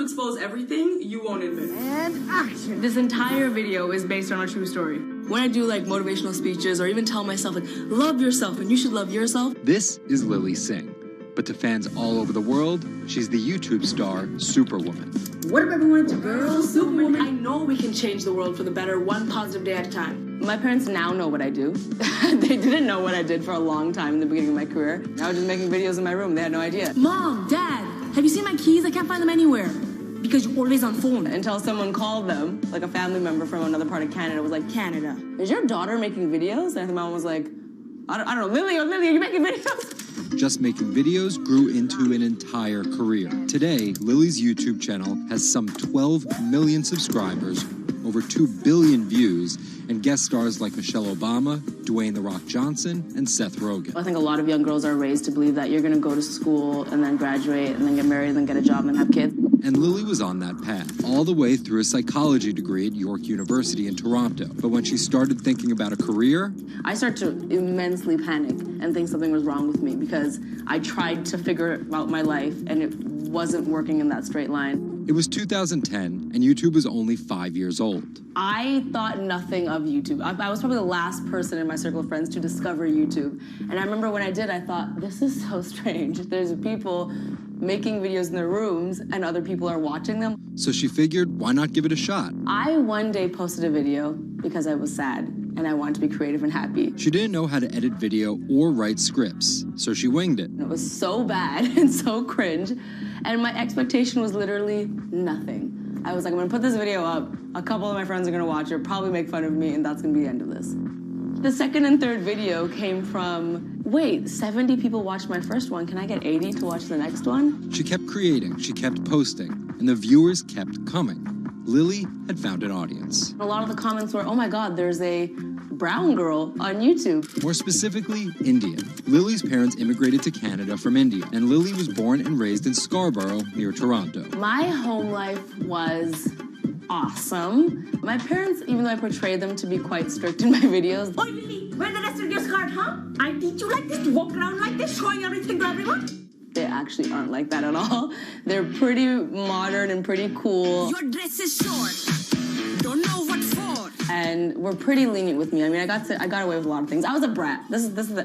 Speaker 22: Expose everything you won't admit. And action! This entire video is based on a true story. When I do like motivational speeches or even tell myself like, love yourself and you should love yourself.
Speaker 23: This is Lily Singh,
Speaker 2: But to fans all over the world, she's the YouTube star Superwoman.
Speaker 22: What up, everyone? It's your girl, Superwoman. I know we can change the world for the better, one positive day at a time.
Speaker 3: My parents now know what I do. They didn't know what I did for a long time in the beginning of my career. I was just making videos in my room. They had no idea.
Speaker 22: Mom, Dad, have you seen my keys? I can't find them anywhere. Because you're always on phone.
Speaker 3: Until someone called them, like a family member from another part of Canada, was like,
Speaker 22: Canada.
Speaker 3: Is your daughter making videos? And I think my mom was like, I don't know, Lily, are you making videos?
Speaker 2: Just making videos grew into an entire career. Today, Lily's YouTube channel has some 12 million subscribers, over 2 billion views, and guest stars like Michelle Obama, Dwayne "The Rock" Johnson, and Seth Rogen.
Speaker 3: I think a lot of young girls are raised to believe that you're going to go to school and then graduate and then get married and then get a job and have kids.
Speaker 2: And Lily was on that path, all the way through a psychology degree at York University in Toronto. But when she started thinking about a career,
Speaker 3: I started to immensely panic and think something was wrong with me because I tried to figure out my life and it wasn't working in that straight line.
Speaker 2: It was 2010, and YouTube was only 5 years old.
Speaker 3: I thought nothing of YouTube. I was probably the last person in my circle of friends to discover YouTube. And I remember when I did, I thought, this is so strange. There's people making videos in their rooms, and other people are watching them.
Speaker 2: So she figured, why not give it a shot?
Speaker 3: I one day posted a video because I was sad, and I wanted to be creative and happy.
Speaker 2: She didn't know how to edit video or write scripts, so she winged it.
Speaker 3: It was so bad and so cringe. And my expectation was literally nothing. I was like, I'm gonna put this video up, a couple of my friends are gonna watch it, probably make fun of me, and that's gonna be the end of this. The second and third video came from, wait, 70 people watched my first one, can I get 80 to watch the next one?
Speaker 2: She kept creating, she kept posting, and the viewers kept coming. Lily had found an audience.
Speaker 3: A lot of the comments were, oh my God, there's a brown girl on YouTube.
Speaker 2: More specifically, Indian. Lily's parents immigrated to Canada from India, and Lily was born and raised in Scarborough, near Toronto.
Speaker 3: My home life was awesome. My parents, even though I portrayed them to be quite strict in my videos.
Speaker 22: Oi, Lily, where the rest of your skirt, huh? I teach you like this, to walk around like this, showing everything to everyone?
Speaker 3: They actually aren't like that at all. They're pretty modern and pretty cool.
Speaker 22: Your dress is short. Don't know what for.
Speaker 3: And were pretty lenient with me. I mean, I got away with a lot of things. I was a brat.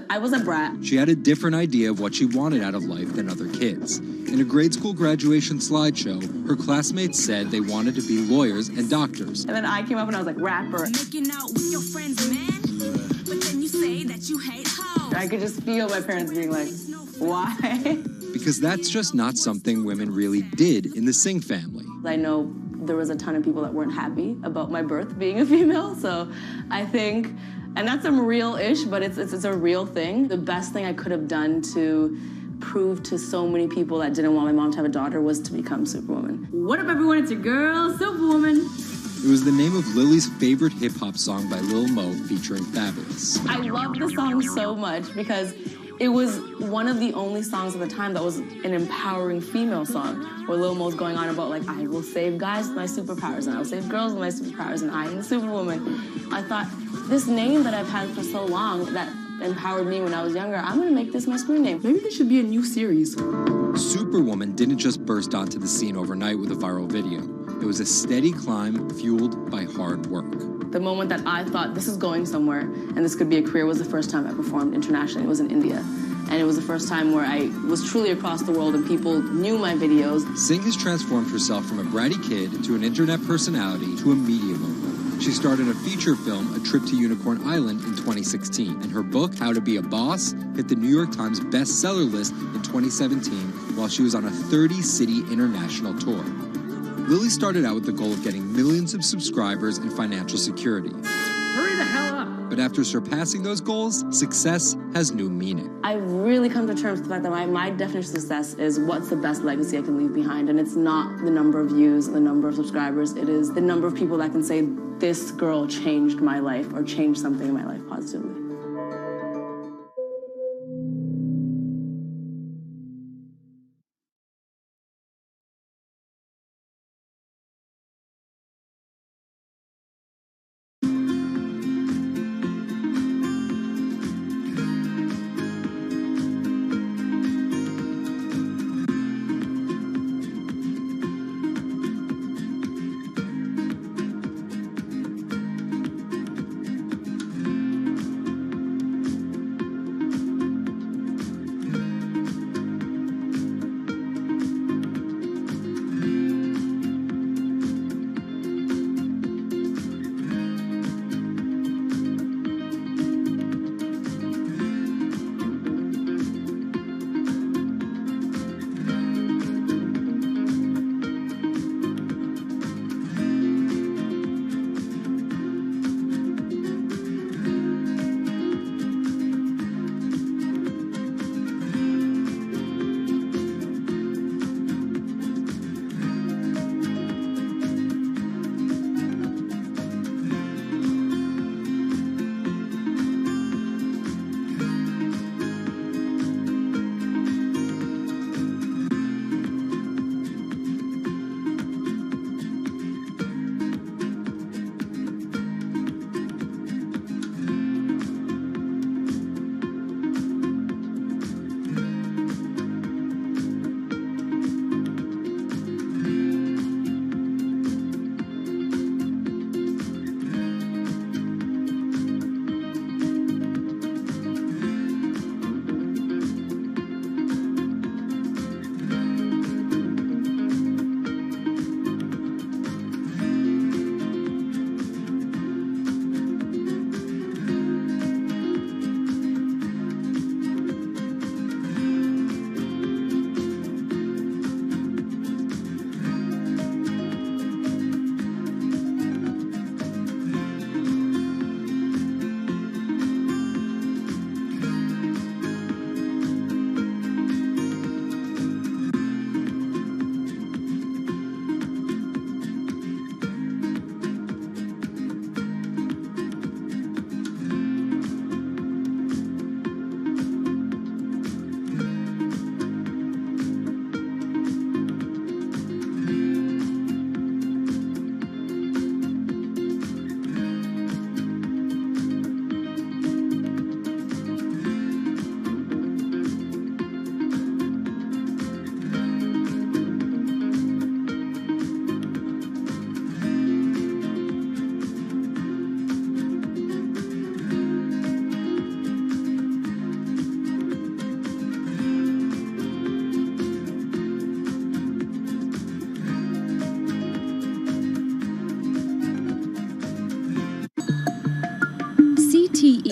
Speaker 3: I was a brat.
Speaker 2: She had a different idea of what she wanted out of life than other kids. In a grade school graduation slideshow, her classmates said they wanted to be lawyers and doctors.
Speaker 3: And then I came up and I was like, rapper.
Speaker 22: Making out with your friends, man. But then you say that you hate hoes.
Speaker 3: I could just feel my parents being like, why?
Speaker 2: Because that's just not something women really did in the Singh family.
Speaker 3: I know there was a ton of people that weren't happy about my birth being a female, so I think, and that's some real-ish, but it's a real thing. The best thing I could have done to prove to so many people that didn't want my mom to have a daughter was to become Superwoman.
Speaker 22: What up, everyone? It's your girl, Superwoman.
Speaker 2: It was the name of Lily's favorite hip-hop song by Lil Mo featuring Fabulous.
Speaker 3: I love the song so much because it was one of the only songs at the time that was an empowering female song, where Lil Mo's going on about, like, I will save guys with my superpowers, and I will save girls with my superpowers, and I am the Superwoman. I thought, this name that I've had for so long that empowered me when I was younger, I'm gonna make this my screen name. Maybe this should be a new series.
Speaker 2: Superwoman didn't just burst onto the scene overnight with a viral video. It was a steady climb fueled by hard work.
Speaker 3: The moment that I thought this is going somewhere and this could be a career was the first time I performed internationally. It was in India. And it was the first time where I was truly across the world and people knew my videos.
Speaker 2: Singh has transformed herself from a bratty kid to an internet personality to a media mogul. She starred in a feature film, A Trip to Unicorn Island, in 2016. And her book, How to Be a Boss, hit the New York Times bestseller list in 2017 while she was on a 30-city international tour. Lily started out with the goal of getting millions of subscribers and financial security.
Speaker 22: Hurry the hell up!
Speaker 2: But after surpassing those goals, success has new meaning.
Speaker 3: I've really come to terms with the fact that my definition of success is what's the best legacy I can leave behind. And it's not the number of views, the number of subscribers. It is the number of people that can say, this girl changed my life or changed something in my life positively.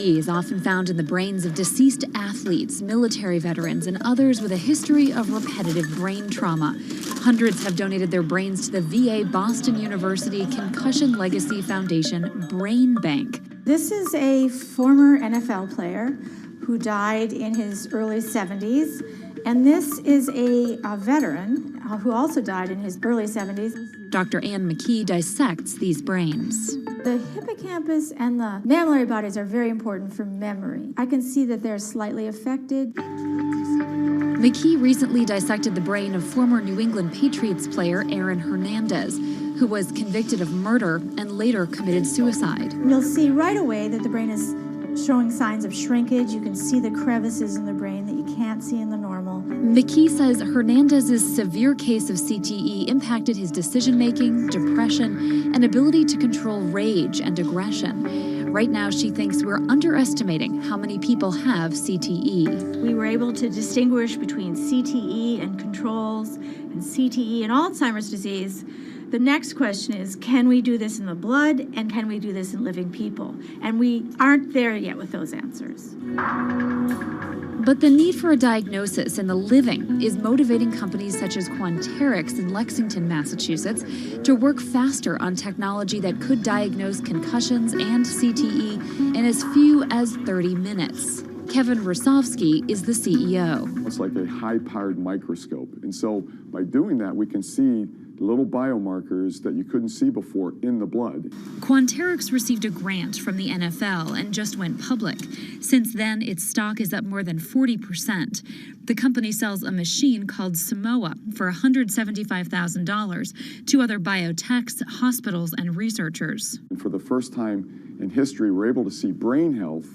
Speaker 7: CTE is often found in the brains of deceased athletes, military veterans, and others with a history of repetitive brain trauma. Hundreds have donated their brains to the VA Boston University Concussion Legacy Foundation Brain Bank.
Speaker 10: This is a former NFL player who died in his early 70s, and this is a veteran who also died in his early 70s.
Speaker 7: Dr. Ann McKee dissects these brains.
Speaker 10: The hippocampus and the mammillary bodies are very important for memory. I can see that they're slightly affected.
Speaker 7: McKee recently dissected the brain of former New England Patriots player Aaron Hernandez, who was convicted of murder and later committed suicide.
Speaker 10: You'll see right away that the brain is showing signs of shrinkage. You can see the crevices in the brain that you can't see in the normal.
Speaker 7: McKee says Hernandez's severe case of CTE impacted his decision-making, depression, and ability to control rage and aggression. Right now, she thinks we're underestimating how many people have CTE.
Speaker 10: We were able to distinguish between CTE and controls and CTE and Alzheimer's disease. The next question is, can we do this in the blood, and can we do this in living people? And we aren't there yet with those answers.
Speaker 7: But the need for a diagnosis in the living is motivating companies such as Quanterix in Lexington, Massachusetts, to work faster on technology that could diagnose concussions and CTE in as few as 30 minutes. Kevin Rosovsky is the CEO.
Speaker 11: It's like a high-powered microscope. And so by doing that, we can see little biomarkers that you couldn't see before in the blood.
Speaker 7: Quanterix received a grant from the NFL and just went public. Since then, its stock is up more than 40%. The company sells a machine called Simoa for $175,000 to other biotechs, hospitals, and researchers.
Speaker 11: And for the first time in history, we're able to see brain health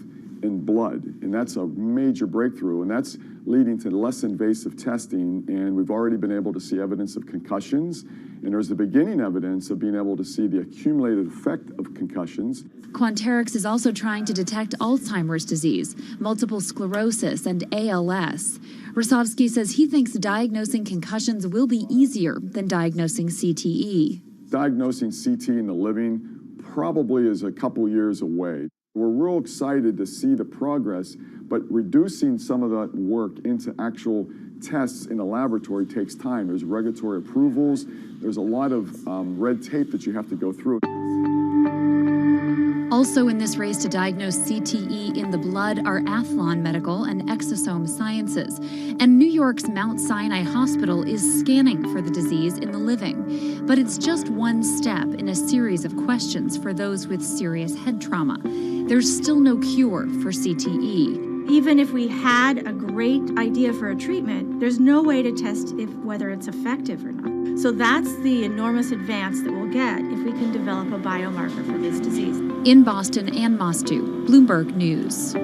Speaker 11: in blood, and that's a major breakthrough, and that's leading to less invasive testing, and we've already been able to see evidence of concussions, and there's the beginning evidence of being able to see the accumulated effect of concussions.
Speaker 7: Quanterix is also trying to detect Alzheimer's disease, multiple sclerosis, and ALS. Rosovsky says he thinks diagnosing concussions will be easier than diagnosing CTE.
Speaker 11: Diagnosing CT in the living probably is a couple years away. We're real excited to see the progress, but reducing some of that work into actual tests in a laboratory takes time. There's regulatory approvals. There's a lot of red tape that you have to go through.
Speaker 7: Also in this race to diagnose CTE in the blood are Athlon Medical and Exosome Sciences. And New York's Mount Sinai Hospital is scanning for the disease in the living. But it's just one step in a series of questions for those with serious head trauma. There's still no cure for CTE.
Speaker 10: Even if we had a great idea for a treatment, there's no way to test whether it's effective or not. So that's the enormous advance that we'll get if we can develop a biomarker for this disease.
Speaker 7: In Boston, Ann Mostu, Bloomberg News.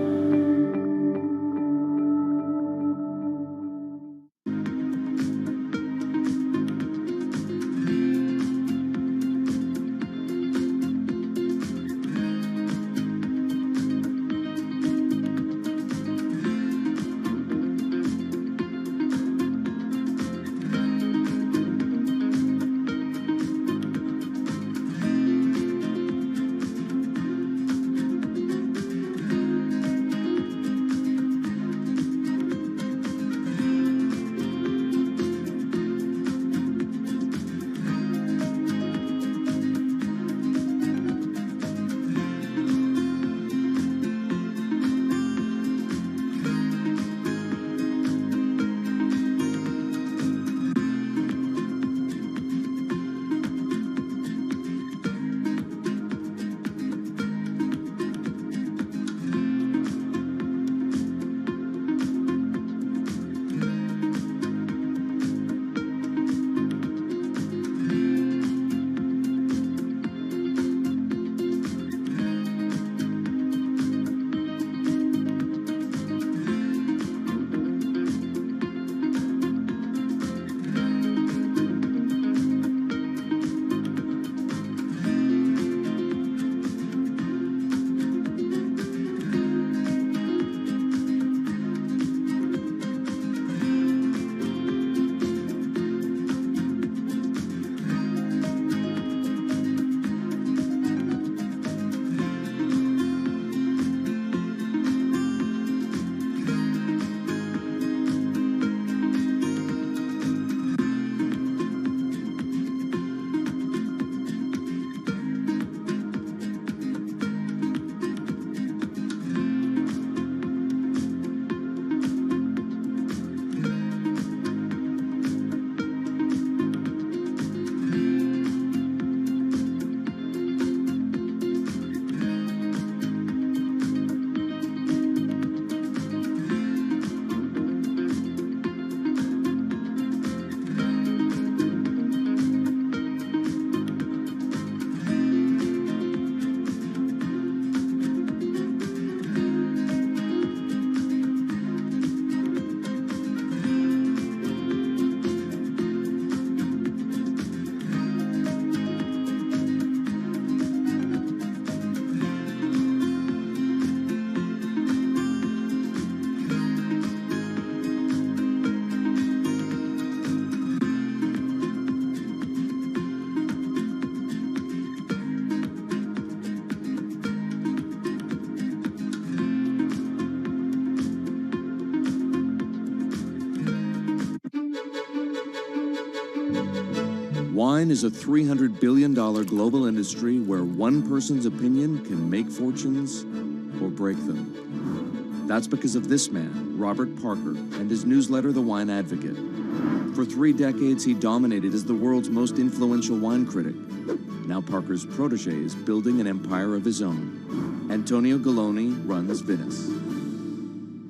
Speaker 6: Wine is a $300 billion global industry where one person's opinion can make fortunes or break them. That's because of this man, Robert Parker, and his newsletter, The Wine Advocate. For 3 decades, he dominated as the world's most influential wine critic. Now Parker's protege is building an empire of his own. Antonio Galloni runs Venice.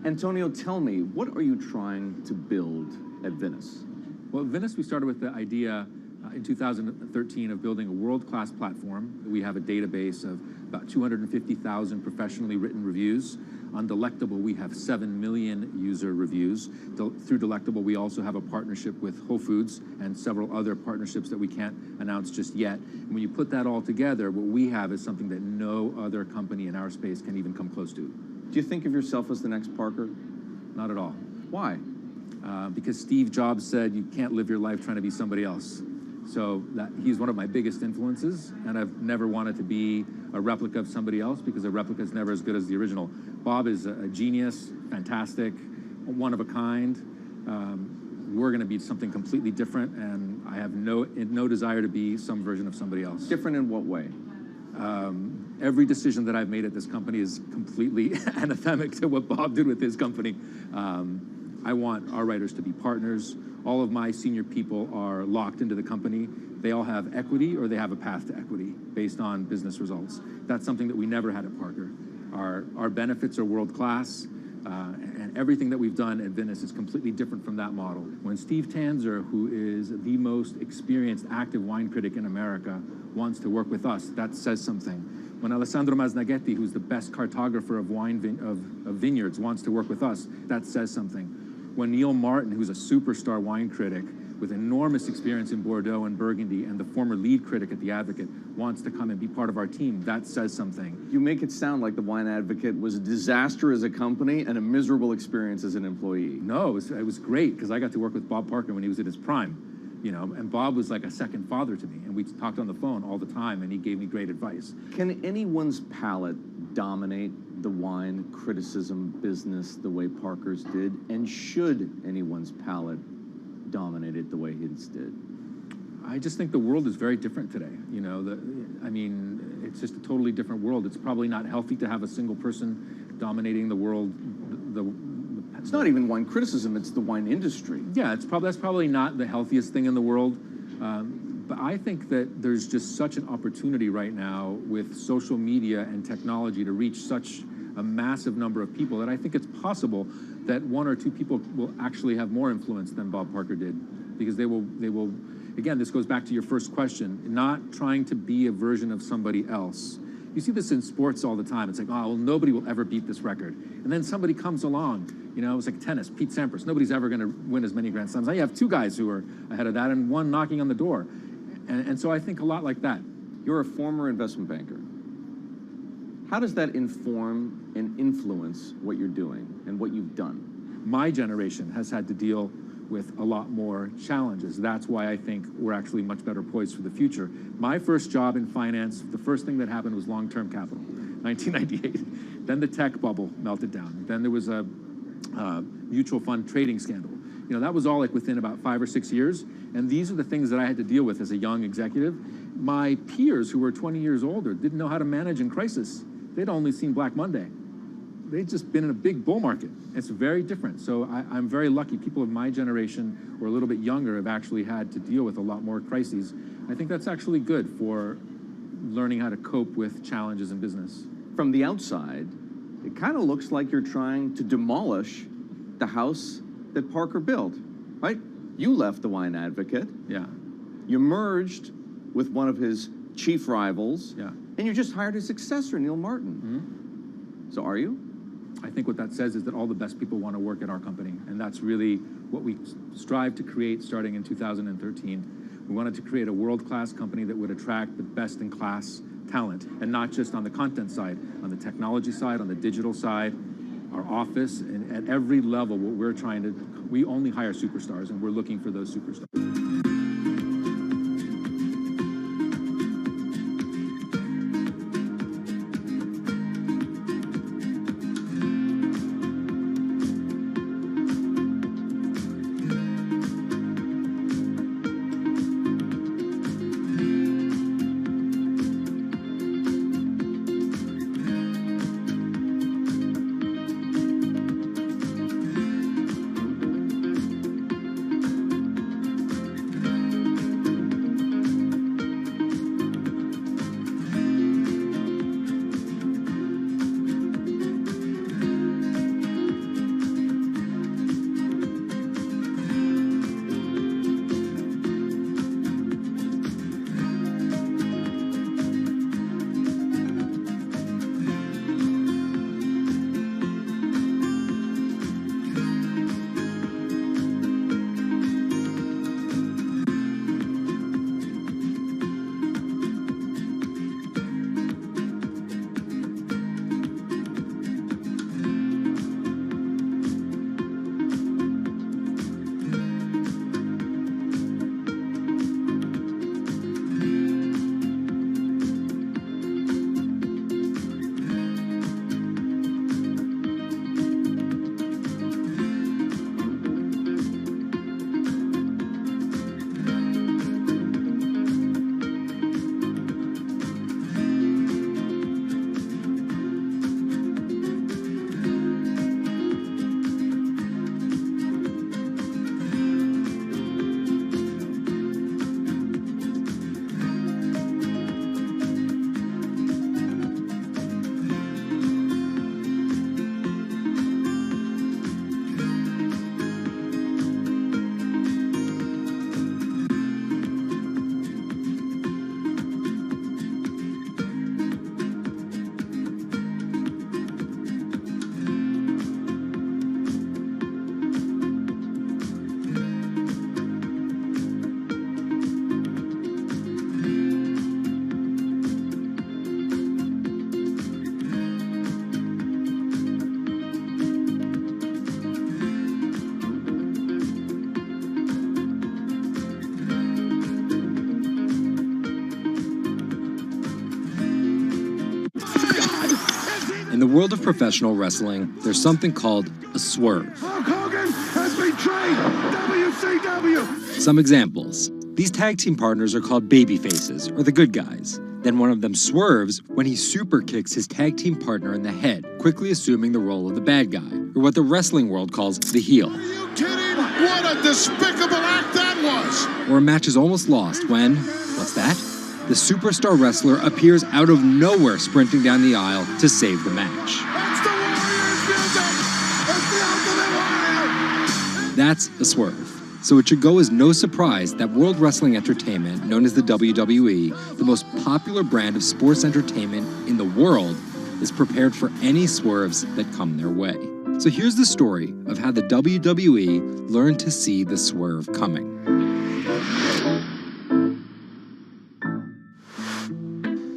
Speaker 13: Antonio, tell me, what are you trying to build at Venice?
Speaker 1: Well, at Venice, we started with the idea in 2013 of building a world-class platform. We have a database of about 250,000 professionally written reviews. On Delectable, we have 7 million user reviews. Through Delectable, we also have a partnership with Whole Foods and several other partnerships that we can't announce just yet. And when you put that all together, what we have is something that no other company in our space can even come close to.
Speaker 13: Do you think of yourself as the next Parker?
Speaker 1: Not at all.
Speaker 13: Why?
Speaker 1: Because Steve Jobs said you can't live your life trying to be somebody else. So he's one of my biggest influences, and I've never wanted to be a replica of somebody else because a replica is never as good as the original. Bob is a genius, fantastic, one of a kind. We're going to be something completely different, and I have no desire to be some version of somebody else.
Speaker 13: Different in what way?
Speaker 1: Every decision that I've made at this company is completely anathemic to what Bob did with his company. I want our writers to be partners. All of my senior people are locked into the company. They all have equity or they have a path to equity based on business results. That's something that we never had at Parker. Our benefits are world-class, and everything that we've done at Venice is completely different from that model. When Steve Tanzer, who is the most experienced active wine critic in America, wants to work with us, that says something. When Alessandro Masnaghetti, who's the best cartographer of vineyards, wants to work with us, that says something. When Neil Martin, who's a superstar wine critic with enormous experience in Bordeaux and Burgundy and the former lead critic at The Advocate, wants to come and be part of our team, that says something.
Speaker 13: You make it sound like The Wine Advocate was a disaster as a company and a miserable experience as an employee.
Speaker 1: No, it was great because I got to work with Bob Parker when he was at his prime, you know, and Bob was like a second father to me, and we talked on the phone all the time, and he gave me great advice.
Speaker 13: Can anyone's palate dominate the wine criticism business the way Parker's did? And should anyone's palate dominate it the way his did?
Speaker 1: I just think the world is very different today. You know, it's just a totally different world. It's probably not healthy to have a single person dominating the world.
Speaker 13: It's not even wine criticism, it's the wine industry.
Speaker 1: Yeah, that's probably not the healthiest thing in the world. But I think that there's just such an opportunity right now with social media and technology to reach such a massive number of people that I think it's possible that 1 or 2 people will actually have more influence than Bob Parker did, because they will, again, this goes back to your first question, not trying to be a version of somebody else. You see this in sports all the time. It's like, oh, well, nobody will ever beat this record. And then somebody comes along, you know, it's like tennis, Pete Sampras. Nobody's ever going to win as many Grand Slams. Now you have 2 guys who are ahead of that and 1 knocking on the door. And so I think a lot like that.
Speaker 13: You're a former investment banker. How does that inform and influence what you're doing and what you've done?
Speaker 1: My generation has had to deal with a lot more challenges. That's why I think we're actually much better poised for the future. My first job in finance, the first thing that happened was long-term capital, 1998. Then the tech bubble melted down. Then there was a mutual fund trading scandal. You know, that was all like within about 5 or 6 years. And these are the things that I had to deal with as a young executive. My peers who were 20 years older didn't know how to manage in crisis. They'd only seen Black Monday. They'd just been in a big bull market. It's very different. So I'm very lucky. People of my generation or a little bit younger have actually had to deal with a lot more crises. I think that's actually good for learning how to cope with challenges in business.
Speaker 13: From the outside, it kind of looks like you're trying to demolish the house that Parker built, right? You left The Wine Advocate.
Speaker 1: Yeah.
Speaker 13: You merged with one of his chief rivals.
Speaker 1: Yeah.
Speaker 13: And you just hired his successor, Neil Martin.
Speaker 1: Mm-hmm.
Speaker 13: So are you?
Speaker 1: I think what that says is that all the best people want to work at our company. And that's really what we strive to create starting in 2013. We wanted to create a world-class company that would attract the best-in-class talent, and not just on the content side, on the technology side, on the digital side, our office, and at every level, what we're trying to, we only hire superstars, and we're looking for those superstars.
Speaker 2: the world of professional wrestling, there's something called a swerve.
Speaker 17: Hulk Hogan has betrayed WCW!
Speaker 2: Some examples. These tag team partners are called babyfaces, or the good guys. Then one of them swerves when he super kicks his tag team partner in the head, quickly assuming the role of the bad guy, or what the wrestling world calls the heel.
Speaker 17: Are you kidding? What a despicable act that was!
Speaker 2: Or a match is almost lost when, what's that? The superstar wrestler appears out of nowhere sprinting down the aisle to save the match.
Speaker 17: That's the Warriors music! It's the Ultimate Warrior!
Speaker 2: That's a swerve. So it should go as no surprise that World Wrestling Entertainment, known as the WWE, the most popular brand of sports entertainment in the world, is prepared for any swerves that come their way. So here's the story of how the WWE learned to see the swerve coming.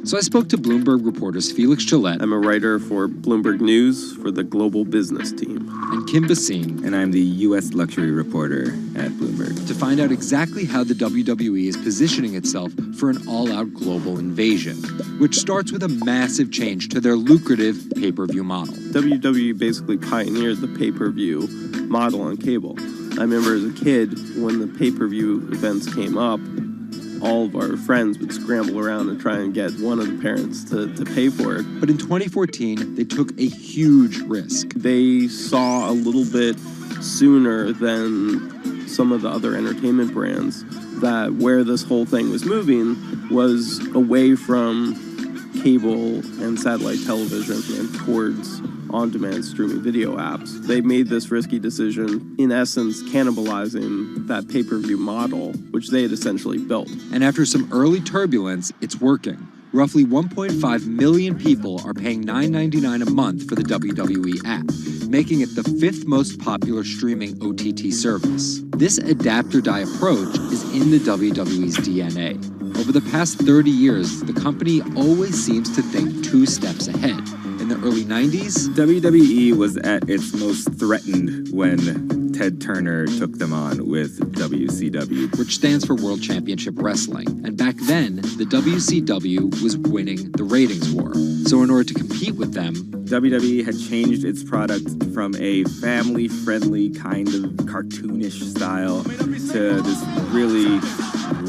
Speaker 2: So I spoke to Bloomberg reporters Felix Gillette.
Speaker 12: I'm a writer for Bloomberg News for the global business team.
Speaker 2: And Kim Basine.
Speaker 15: And I'm the U.S. luxury reporter at Bloomberg.
Speaker 2: To find out exactly how the WWE is positioning itself for an all-out global invasion, which starts with a massive change to their lucrative pay-per-view model.
Speaker 12: WWE basically pioneered the pay-per-view model on cable. I remember as a kid, when the pay-per-view events came up, all of our friends would scramble around and try and get one of the parents to pay for it.
Speaker 2: But in 2014, they took a huge risk.
Speaker 12: They saw a little bit sooner than some of the other entertainment brands that where this whole thing was moving was away from cable and satellite television and towards on-demand streaming video apps. They made this risky decision, in essence, cannibalizing that pay-per-view model, which they had essentially built.
Speaker 2: And after some early turbulence, it's working. Roughly 1.5 million people are paying $9.99 a month for the WWE app, making it the 5th most popular streaming OTT service. This adapt-or-die approach is in the WWE's DNA. Over the past 30 years, the company always seems to think 2 steps ahead. In the early 90s,
Speaker 15: WWE was at its most threatened when Ted Turner took them on with WCW,
Speaker 2: which stands for World Championship Wrestling. And back then, the WCW was winning the ratings war. So in order to compete with them,
Speaker 15: WWE had changed its product from a family-friendly kind of cartoonish style to this really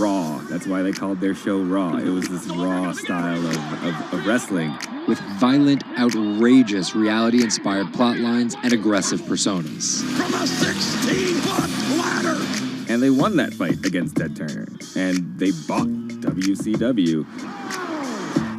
Speaker 15: raw. That's why they called their show Raw. It was this raw style of wrestling.
Speaker 2: With violent, outrageous, reality-inspired plot lines and aggressive personas.
Speaker 17: From a 16-foot ladder!
Speaker 15: And they won that fight against Ted Turner. And they bought WCW.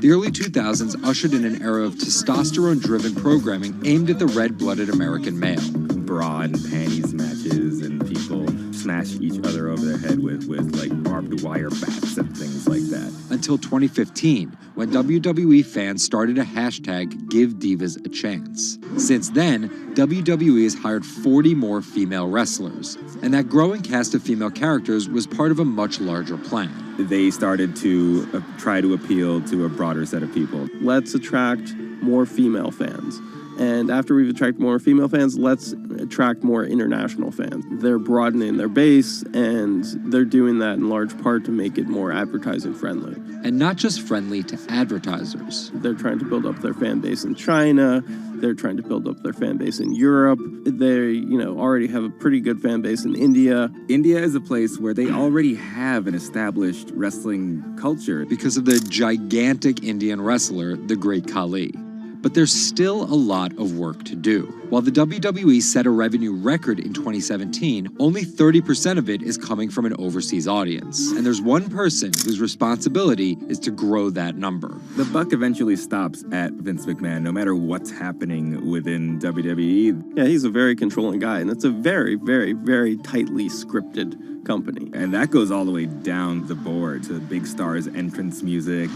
Speaker 2: The early 2000s ushered in an era of testosterone-driven programming aimed at the red-blooded American male.
Speaker 15: Bra and panties matches, and people smash each other over their head with like barbed wire bats and things like that.
Speaker 2: Until 2015, when WWE fans started a hashtag #GiveDivas a Chance. Since then, WWE has hired 40 more female wrestlers, and that growing cast of female characters was part of a much larger plan.
Speaker 15: They started to try to appeal to a broader set of people.
Speaker 12: Let's attract more female fans. And after we've attracted more female fans, let's attract more international fans. They're broadening their base, and they're doing that in large part to make it more advertising friendly.
Speaker 2: And not just friendly to advertisers.
Speaker 12: They're trying to build up their fan base in China. They're trying to build up their fan base in Europe. They, already have a pretty good fan base in India.
Speaker 15: India is a place where they already have an established wrestling culture.
Speaker 2: Because of the gigantic Indian wrestler, the Great Khali. But there's still a lot of work to do. While the WWE set a revenue record in 2017, only 30% of it is coming from an overseas audience. And there's one person whose responsibility is to grow that number.
Speaker 15: The buck eventually stops at Vince McMahon, no matter what's happening within WWE.
Speaker 12: Yeah, he's a very controlling guy, and it's a very, very, very tightly scripted company.
Speaker 15: And that goes all the way down the board to big stars' entrance music.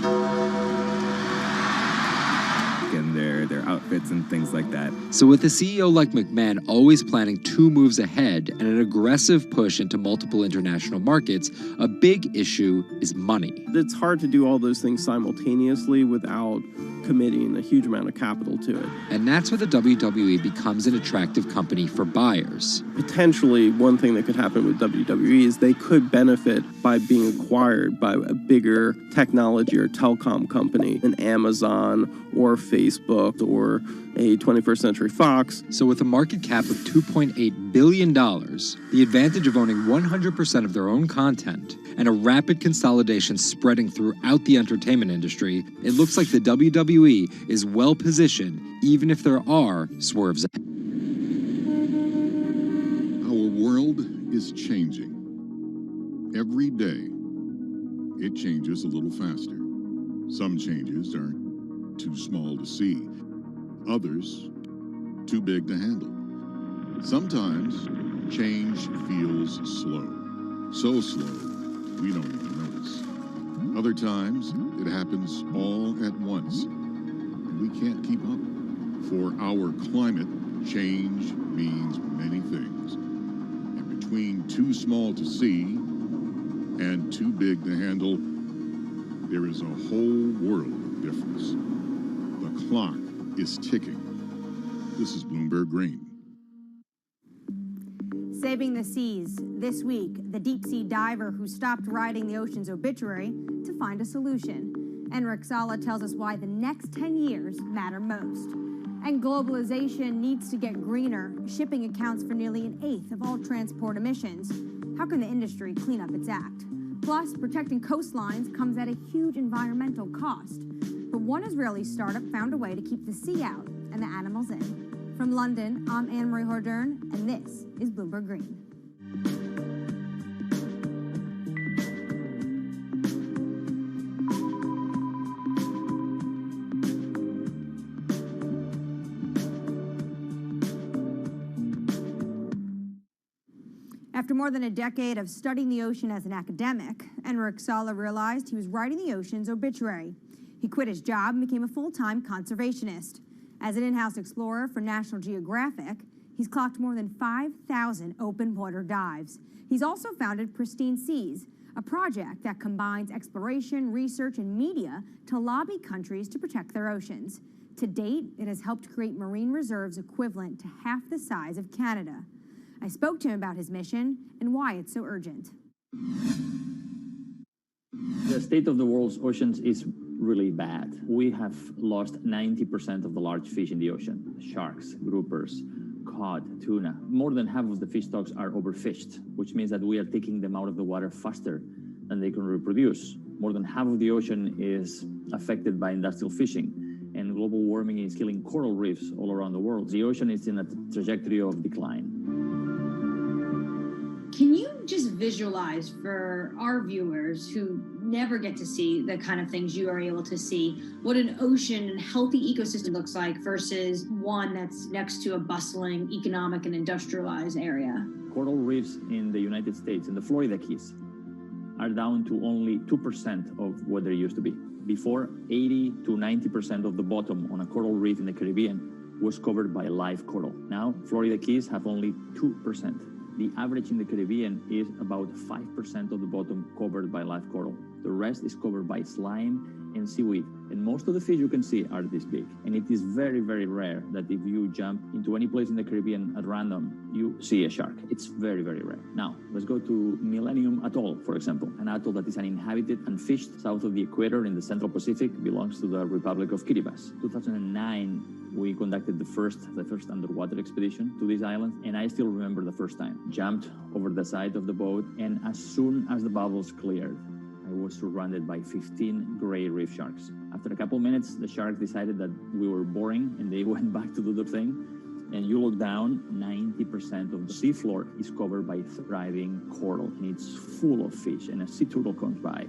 Speaker 15: And their outfits and things like that.
Speaker 2: So with a CEO like McMahon always planning 2 moves ahead and an aggressive push into multiple international markets, a big issue is money.
Speaker 12: It's hard to do all those things simultaneously without committing a huge amount of capital to it.
Speaker 2: And that's where the WWE becomes an attractive company for buyers.
Speaker 12: Potentially, one thing that could happen with WWE is they could benefit by being acquired by a bigger technology or telecom company, an Amazon or Facebook or a 21st Century Fox.
Speaker 2: So with a market cap of $2.8 billion, the advantage of owning 100% of their own content, and a rapid consolidation spreading throughout the entertainment industry, it looks like the WWE is well positioned, even if there are swerves.
Speaker 9: Our world is changing. Every day, it changes a little faster. Some changes are too small to see. Others, too big to handle. Sometimes, change feels slow. So slow, we don't even notice. Other times, it happens all at once, and we can't keep up. For our climate, change means many things. And between too small to see and too big to handle, there is a whole world of difference. The clock is ticking. This is Bloomberg Green.
Speaker 16: Saving the seas. This week, the deep-sea diver who stopped writing the ocean's obituary to find a solution. Enric Sala tells us why the next 10 years matter most. And globalization needs to get greener. Shipping accounts for nearly an eighth of all transport emissions. How can the industry clean up its act? Plus, protecting coastlines comes at a huge environmental cost. But one Israeli startup found a way to keep the sea out and the animals in. From London, I'm Anne-Marie Hordern, and this is Bloomberg Green. After more than a decade of studying the ocean as an academic, Enric Sala realized he was writing the ocean's obituary. He quit his job and became a full-time conservationist. As an in-house explorer for National Geographic, he's clocked more than 5,000 open water dives. He's also founded Pristine Seas, a project that combines exploration, research, and media to lobby countries to protect their oceans. To date, it has helped create marine reserves equivalent to half the size of Canada. I spoke to him about his mission and why it's so urgent.
Speaker 23: The state of the world's oceans is really bad. We have lost 90% of the large fish in the ocean. Sharks, groupers, cod, tuna. More than half of the fish stocks are overfished, which means that we are taking them out of the water faster than they can reproduce. More than half of the ocean is affected by industrial fishing, and global warming is killing coral reefs all around the world. The ocean is in a trajectory of decline.
Speaker 24: Can you just visualize for our viewers who never get to see the kind of things you are able to see, what an ocean and healthy ecosystem looks like versus one that's next to a bustling economic and industrialized area?
Speaker 23: Coral reefs in the United States, in the Florida Keys, are down to only 2% of what they used to be. Before, 80 to 90% of the bottom on a coral reef in the Caribbean was covered by live coral. Now, Florida Keys have only 2%. The average in the Caribbean is about 5% of the bottom covered by live coral. The rest is covered by slime and seaweed. And most of the fish you can see are this big. And it is very, very rare that if you jump into any place in the Caribbean at random, you see a shark. It's very, very rare. Now, let's go to Millennium Atoll, for example. An atoll that is uninhabited and fished south of the equator in the Central Pacific, belongs to the Republic of Kiribati. 2009, we conducted the first underwater expedition to this island, and I still remember the first time. Jumped over the side of the boat, and as soon as the bubbles cleared, I was surrounded by 15 gray reef sharks. After a couple minutes, the sharks decided that we were boring, and they went back to do their thing. And you look down, 90% of the seafloor is covered by thriving coral, and it's full of fish, and a sea turtle comes by.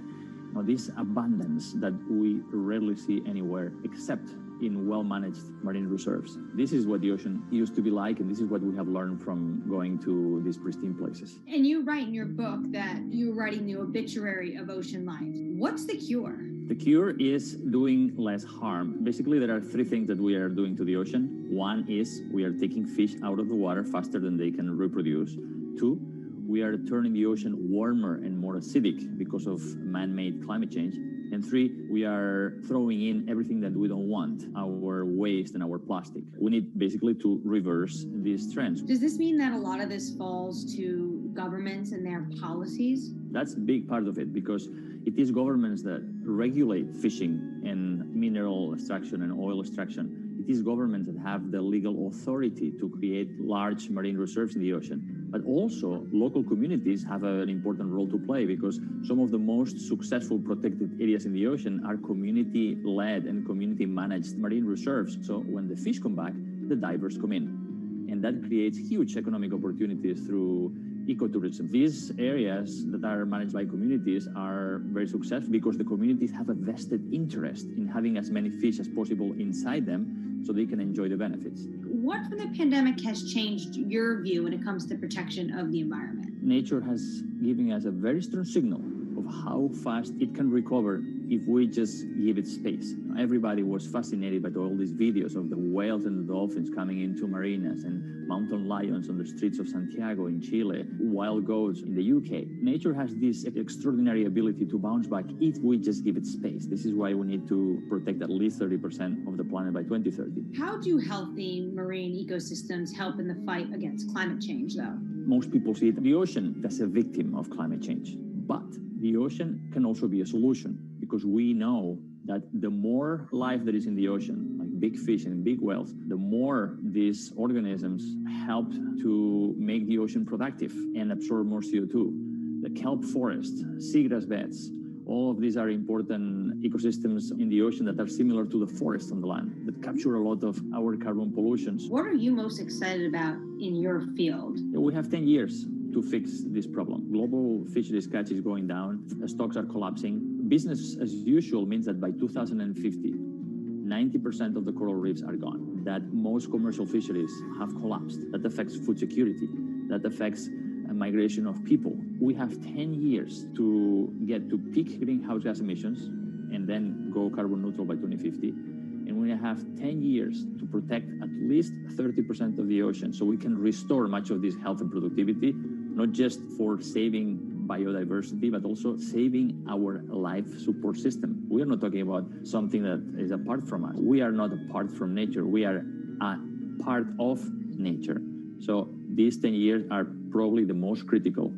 Speaker 23: Now, this abundance that we rarely see anywhere except in well-managed marine reserves. This is what the ocean used to be like, and this is what we have learned from going to these pristine places.
Speaker 24: And you write in your book that you're writing the obituary of ocean life. What's the cure?
Speaker 23: The cure is doing less harm. Basically, there are three things that we are doing to the ocean. One is we are taking fish out of the water faster than they can reproduce. Two, we are turning the ocean warmer and more acidic because of man-made climate change. And 3, we are throwing in everything that we don't want, our waste and our plastic. We need basically to reverse these trends.
Speaker 24: Does this mean that a lot of this falls to governments and their policies?
Speaker 23: That's a big part of it, because it is governments that regulate fishing and mineral extraction and oil extraction. It is governments that have the legal authority to create large marine reserves in the ocean. But also, local communities have an important role to play, because some of the most successful protected areas in the ocean are community-led and community-managed marine reserves. So when the fish come back, the divers come in. And that creates huge economic opportunities through ecotourism. These areas that are managed by communities are very successful because the communities have a vested interest in having as many fish as possible inside them so they can enjoy the benefits.
Speaker 24: What from the pandemic has changed your view when it comes to protection of the environment?
Speaker 23: Nature has given us a very strong signal of how fast it can recover if we just give it space. Everybody was fascinated by all these videos of the whales and the dolphins coming into marinas and mountain lions on the streets of Santiago in Chile, wild goats in the UK. Nature has this extraordinary ability to bounce back if we just give it space. This is why we need to protect at least 30% of the planet by 2030.
Speaker 24: How do healthy marine ecosystems help in the fight against climate change, though?
Speaker 23: Most people see the ocean as a victim of climate change, but the ocean can also be a solution, because we know that the more life that is in the ocean, like big fish and big whales, the more these organisms help to make the ocean productive and absorb more CO2. The kelp forest, seagrass beds, all of these are important ecosystems in the ocean that are similar to the forests on the land, that capture a lot of our carbon pollutions.
Speaker 24: What are you most excited about in your field?
Speaker 23: We have 10 years to fix this problem. Global fisheries catch is going down, stocks are collapsing. Business as usual means that by 2050, 90% of the coral reefs are gone, that most commercial fisheries have collapsed. That affects food security, that affects migration of people. We have 10 years to get to peak greenhouse gas emissions and then go carbon neutral by 2050. And we have 10 years to protect at least 30% of the ocean so we can restore much of this health and productivity, not just for saving biodiversity, but also saving our life support system. We are not talking about something that is apart from us. We are not apart from nature. We are a part of nature. So these 10 years are probably the most critical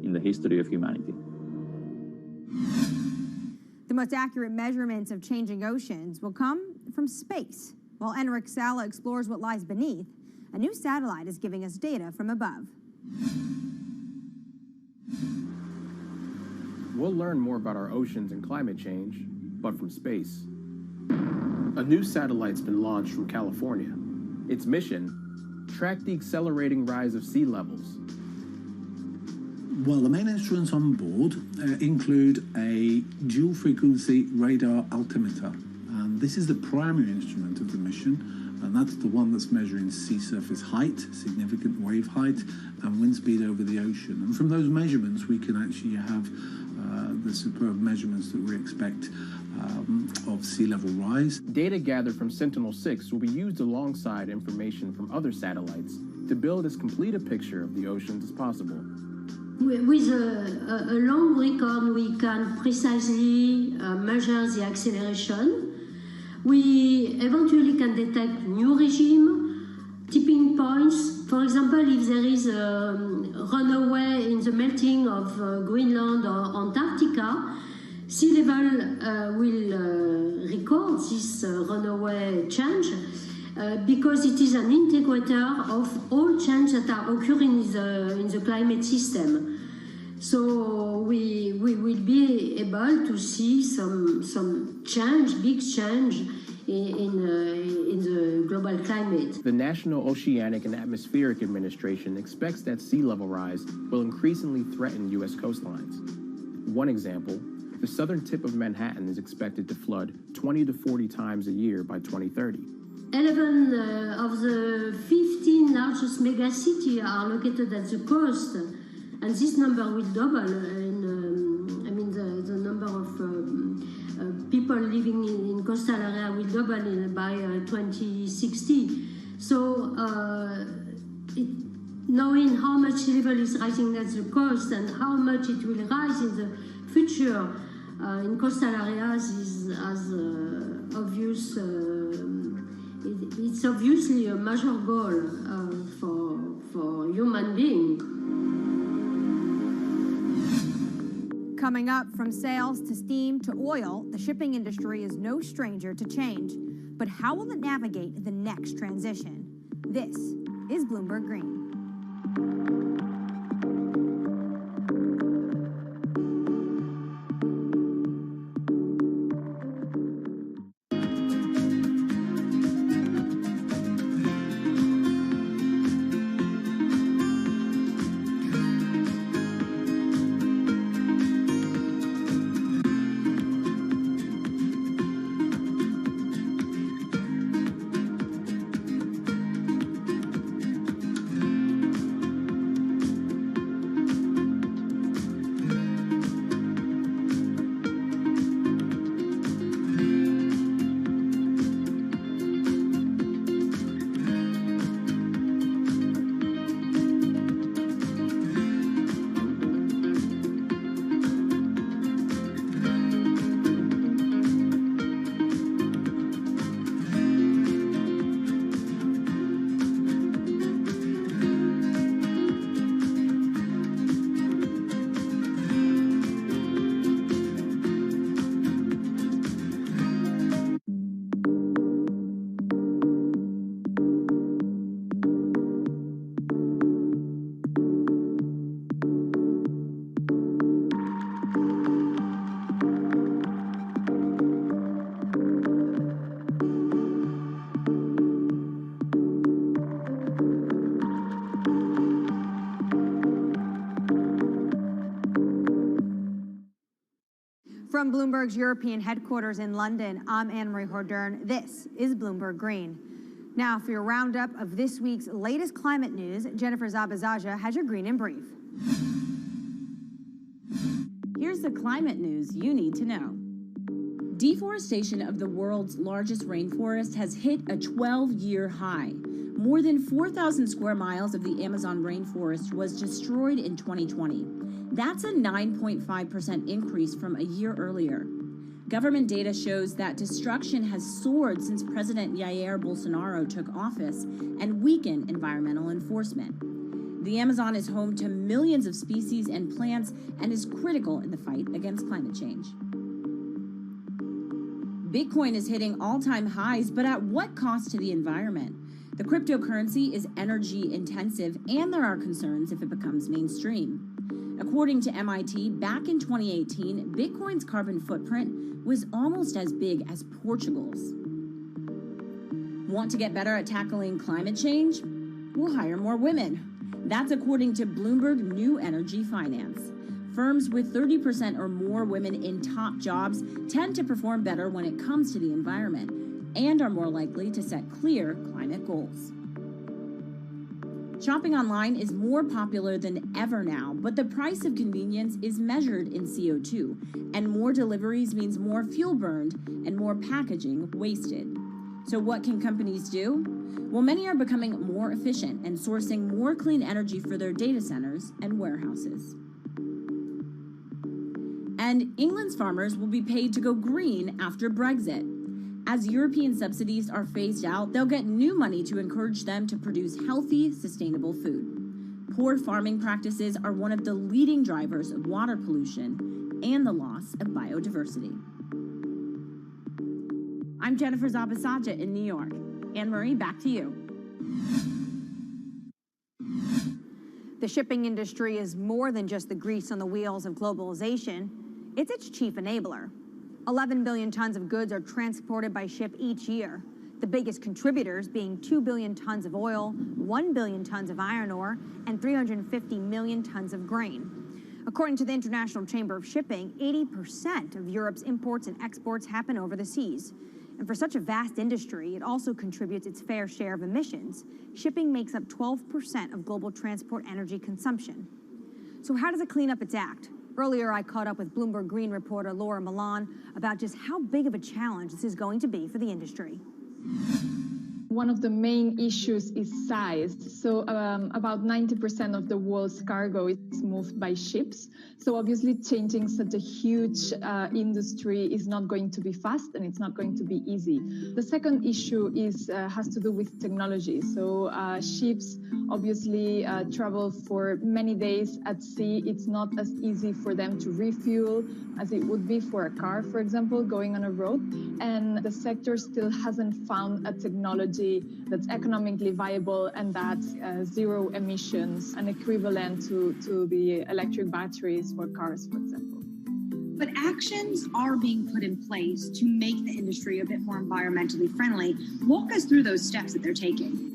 Speaker 23: in the history of humanity.
Speaker 16: The most accurate measurements of changing oceans will come from space. While Enric Sala explores what lies beneath, a new satellite is giving us data from above.
Speaker 8: We'll learn more about our oceans and climate change, but from space. A new satellite's been launched from California. Its mission, track the accelerating rise of sea levels.
Speaker 14: Well, the main instruments on board include a dual-frequency radar altimeter. And this is the primary instrument of the mission, and that's the one that's measuring sea surface height, significant wave height, and wind speed over the ocean. And from those measurements, we can actually have the superb measurements that we expect of sea level rise.
Speaker 8: Data gathered from Sentinel-6 will be used alongside information from other satellites to build as complete a picture of the oceans as possible.
Speaker 18: With a long record, we can precisely measure the acceleration. We eventually can detect new regime, tipping points. For example, if there is a runaway in the melting of Greenland or Antarctica, sea level will record this runaway change because it is an integrator of all changes that are occurring in the climate system. So we will be able to see some change, big change in the global climate.
Speaker 8: The National Oceanic and Atmospheric Administration expects that sea level rise will increasingly threaten U.S. coastlines. One example, the southern tip of Manhattan is expected to flood 20 to 40 times a year by 2030.
Speaker 18: 11 of the 15 largest megacities are located at the coast, and this number will double. The number of people living in coastal area will double by 2060. So, knowing how much sea level is rising at the coast and how much it will rise in the future, in coastal areas it's obviously a major goal for human beings.
Speaker 16: Coming up, from sails to steam to oil, the shipping industry is no stranger to change. But how will it navigate the next transition? This is Bloomberg Green. From Bloomberg's European headquarters in London, I'm Anne-Marie Hordern. This is Bloomberg Green. Now, for your roundup of this week's latest climate news, Jennifer Zabazaja has your Green in Brief.
Speaker 5: Here's the climate news you need to know. Deforestation of the world's largest rainforest has hit a 12-year high. More than 4,000 square miles of the Amazon rainforest was destroyed in 2020. That's a 9.5% increase from a year earlier. Government data shows that destruction has soared since President Jair Bolsonaro took office and weakened environmental enforcement. The Amazon is home to millions of species and plants and is critical in the fight against climate change. Bitcoin is hitting all-time highs, but at what cost to the environment? The cryptocurrency is energy intensive, and there are concerns if it becomes mainstream. According to MIT, back in 2018, Bitcoin's carbon footprint was almost as big as Portugal's. Want to get better at tackling climate change? We'll hire more women. That's according to Bloomberg New Energy Finance. Firms with 30% or more women in top jobs tend to perform better when it comes to the environment and are more likely to set clear climate goals. Shopping online is more popular than ever now, but the price of convenience is measured in CO2, and more deliveries means more fuel burned and more packaging wasted. So what can companies do? Well, many are becoming more efficient and sourcing more clean energy for their data centers and warehouses. And England's farmers will be paid to go green after Brexit. As European subsidies are phased out, they'll get new money to encourage them to produce healthy, sustainable food. Poor farming practices are one of the leading drivers of water pollution and the loss of biodiversity. I'm Jennifer Zabazaja in New York. Anne-Marie, back to you.
Speaker 16: The shipping industry is more than just the grease on the wheels of globalization. It's its chief enabler. 11 billion tons of goods are transported by ship each year, the biggest contributors being 2 billion tons of oil, 1 billion tons of iron ore, and 350 million tons of grain. According to the International Chamber of Shipping, 80% of Europe's imports and exports happen over the seas. And for such a vast industry, it also contributes its fair share of emissions. Shipping makes up 12% of global transport energy consumption. So how does it clean up its act? Earlier, I caught up with Bloomberg Green reporter Laura Milan about just how big of a challenge this is going to be for the industry.
Speaker 4: One of the main issues is size. So about 90% of the world's cargo is moved by ships. So obviously changing such a huge industry is not going to be fast and it's not going to be easy. The second issue has to do with technology. So ships obviously travel for many days at sea. It's not as easy for them to refuel as it would be for a car, for example, going on a road. And the sector still hasn't found a technology that's economically viable and that's zero emissions and equivalent to the electric batteries for cars, for example.
Speaker 24: But actions are being put in place to make the industry a bit more environmentally friendly. Walk us through those steps that they're taking.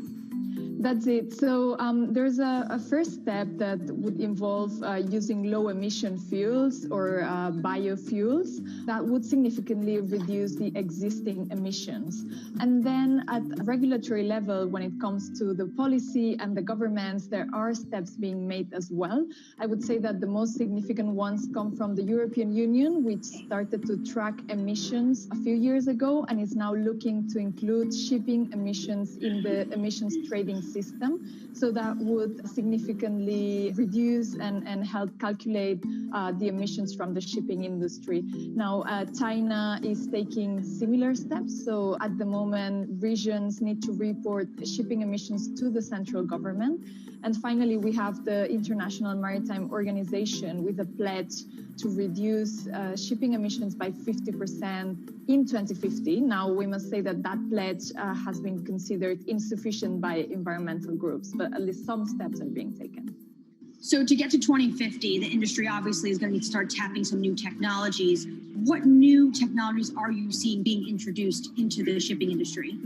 Speaker 4: That's it. So there's a first step that would involve using low emission fuels or biofuels that would significantly reduce the existing emissions. And then at regulatory level, when it comes to the policy and the governments, there are steps being made as well. I would say that the most significant ones come from the European Union, which started to track emissions a few years ago and is now looking to include shipping emissions in the emissions trading system. So that would significantly reduce and help calculate the emissions from the shipping industry. Now, China is taking similar steps. So at the moment, regions need to report shipping emissions to the central government. And finally, we have the International Maritime Organization with a pledge to reduce shipping emissions by 50% in 2050. Now, we must say that that pledge has been considered insufficient by environmental groups, but at least some steps are being taken.
Speaker 24: So to get to 2050, the industry obviously is going to need to start tapping some new technologies. What new technologies are you seeing being introduced into the shipping industry?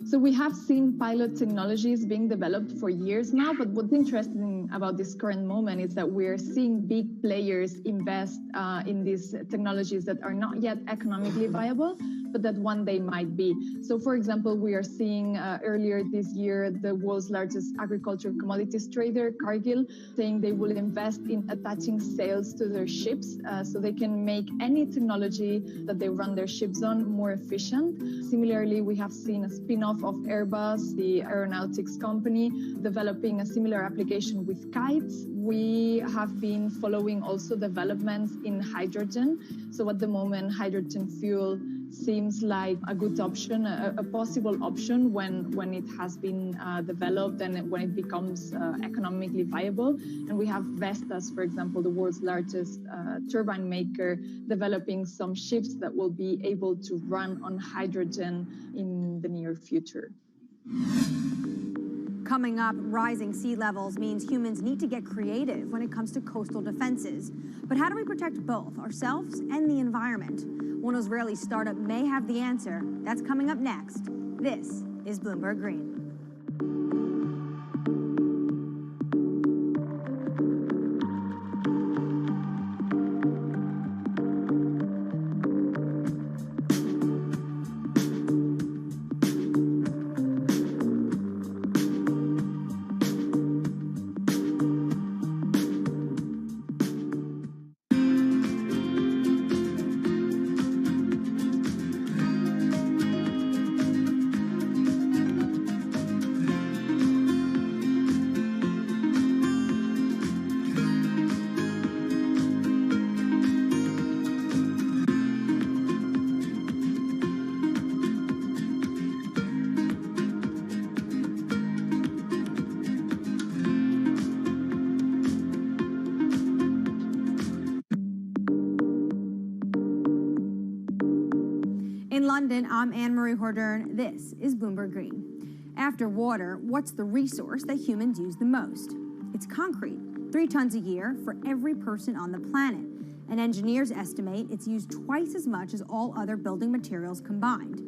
Speaker 4: So we have seen pilot technologies being developed for years now, but what's interesting about this current moment is that we're seeing big players invest in these technologies that are not yet economically viable, but that one day might be. So for example, we are seeing earlier this year, the world's largest agricultural commodities trader, Cargill, saying they will invest in attaching sails to their ships so they can make any technology that they run their ships on more efficient. Similarly, we have seen a spin-off of Airbus, the aeronautics company, developing a similar application with kites. We have been following also developments in hydrogen. So at the moment, hydrogen fuel seems like a good option, a possible option when it has been developed and when it becomes economically viable. And we have Vestas, for example, the world's largest turbine maker, developing some ships that will be able to run on hydrogen in the near future.
Speaker 16: Coming up, rising sea levels means humans need to get creative when it comes to coastal defenses. But how do we protect both ourselves and the environment? One Israeli startup may have the answer. That's coming up next. This is Bloomberg Green. In London, I'm Anne-Marie Hordern. This is Bloomberg Green. After water, what's the resource that humans use the most? It's concrete, 3 tons a year for every person on the planet. And engineers estimate it's used twice as much as all other building materials combined.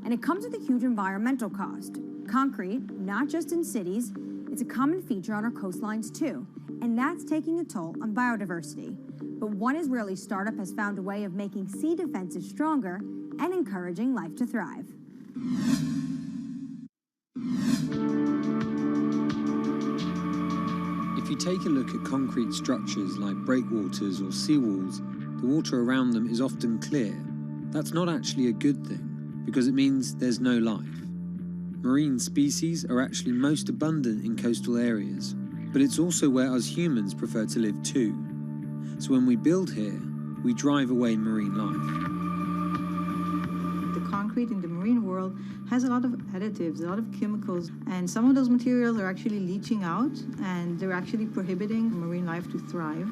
Speaker 16: And it comes with a huge environmental cost. Concrete, not just in cities, it's a common feature on our coastlines too. And that's taking a toll on biodiversity. But one Israeli startup has found a way of making sea defenses stronger and encouraging life to thrive.
Speaker 2: If you take a look at concrete structures like breakwaters or seawalls, the water around them is often clear. That's not actually a good thing, because it means there's no life. Marine species are actually most abundant in coastal areas, but it's also where us humans prefer to live too. So when we build here, we drive away marine life.
Speaker 19: The concrete in the marine world has a lot of additives, a lot of chemicals, and some of those materials are actually leaching out, and they're actually prohibiting marine life to thrive.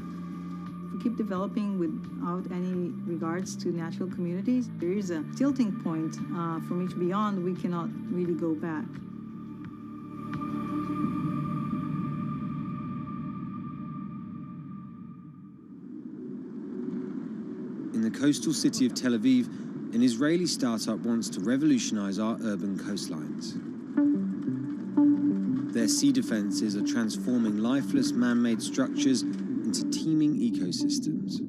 Speaker 19: If we keep developing without any regards to natural communities, there is a tilting point from which beyond we cannot really go back.
Speaker 2: In the coastal city of Tel Aviv, an Israeli startup wants to revolutionize our urban coastlines. Their sea defenses are transforming lifeless man-made structures into teeming ecosystems.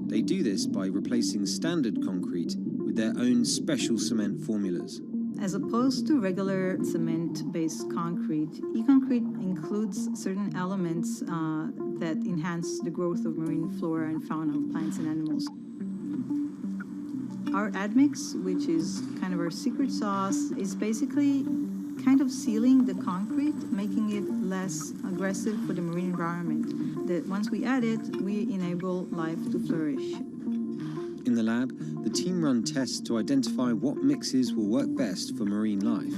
Speaker 2: They do this by replacing standard concrete with their own special cement formulas.
Speaker 19: As opposed to regular cement-based concrete, e-concrete includes certain elements that enhance the growth of marine flora and fauna of plants and animals. Our admix, which is kind of our secret sauce, is basically kind of sealing the concrete, making it less aggressive for the marine environment. That once we add it, we enable life to flourish.
Speaker 2: In the lab, the team run tests to identify what mixes will work best for marine life.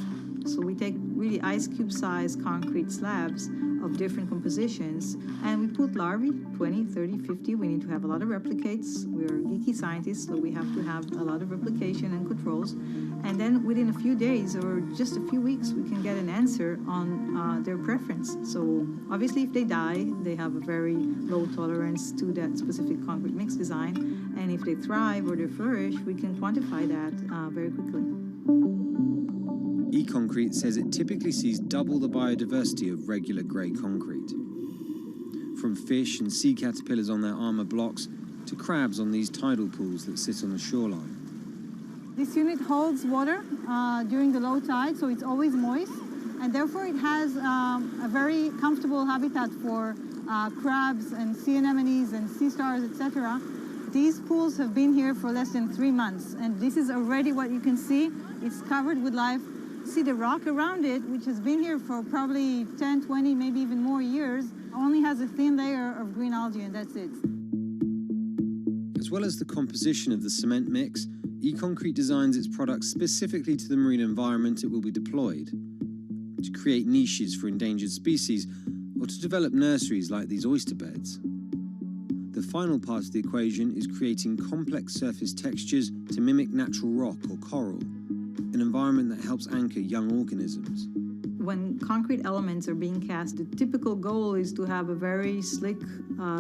Speaker 19: So we take really ice cube-sized concrete slabs of different compositions, and we put larvae, 20, 30, 50. We need to have a lot of replicates. We're geeky scientists, so we have to have a lot of replication and controls. And then within a few days or just a few weeks, we can get an answer on their preference. So obviously, if they die, they have a very low tolerance to that specific concrete mix design. And if they thrive or they flourish, we can quantify that very quickly.
Speaker 2: E-concrete says it typically sees double the biodiversity of regular grey concrete. From fish and sea caterpillars on their armour blocks to crabs on these tidal pools that sit on the shoreline.
Speaker 16: This unit holds water during the low tide, so it's always moist, and therefore it has a very comfortable habitat for crabs and sea anemones and sea stars, etc. These pools have been here for less than 3 months, and this is already what you can see. It's covered with life. See the rock around it, which has been here for probably 10, 20, maybe even more years, only has a thin layer of green algae, and that's it.
Speaker 2: As well as the composition of the cement mix, e-concrete designs its products specifically to the marine environment it will be deployed, to create niches for endangered species, or to develop nurseries like these oyster beds. The final part of the equation is creating complex surface textures to mimic natural rock or coral, an environment that helps anchor young organisms.
Speaker 19: When concrete elements are being cast, the typical goal is to have a very slick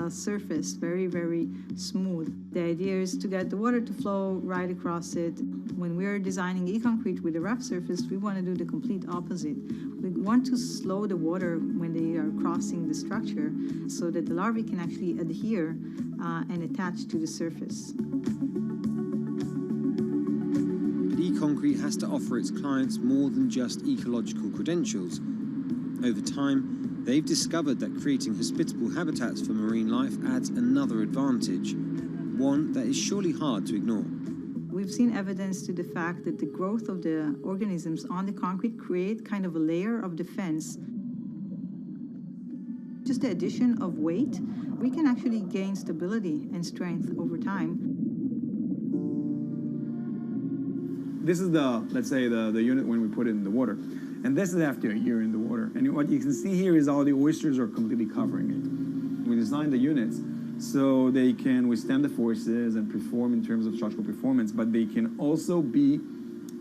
Speaker 19: surface, very, very smooth. The idea is to get the water to flow right across it. When we're designing e-concrete with a rough surface, we want to do the complete opposite. We want to slow the water when they are crossing the structure so that the larvae can actually adhere and attach to the surface.
Speaker 2: E-concrete has to offer its clients more than just ecological credentials. Over time, they've discovered that creating hospitable habitats for marine life adds another advantage, one that is surely hard to ignore.
Speaker 19: We've seen evidence to the fact that the growth of the organisms on the concrete create kind of a layer of defense. Just the addition of weight, we can actually gain stability and strength over time.
Speaker 20: This is let's say the unit when we put it in the water. And this is after a year in the water. And what you can see here is all the oysters are completely covering it. We designed the units so they can withstand the forces and perform in terms of structural performance, but they can also be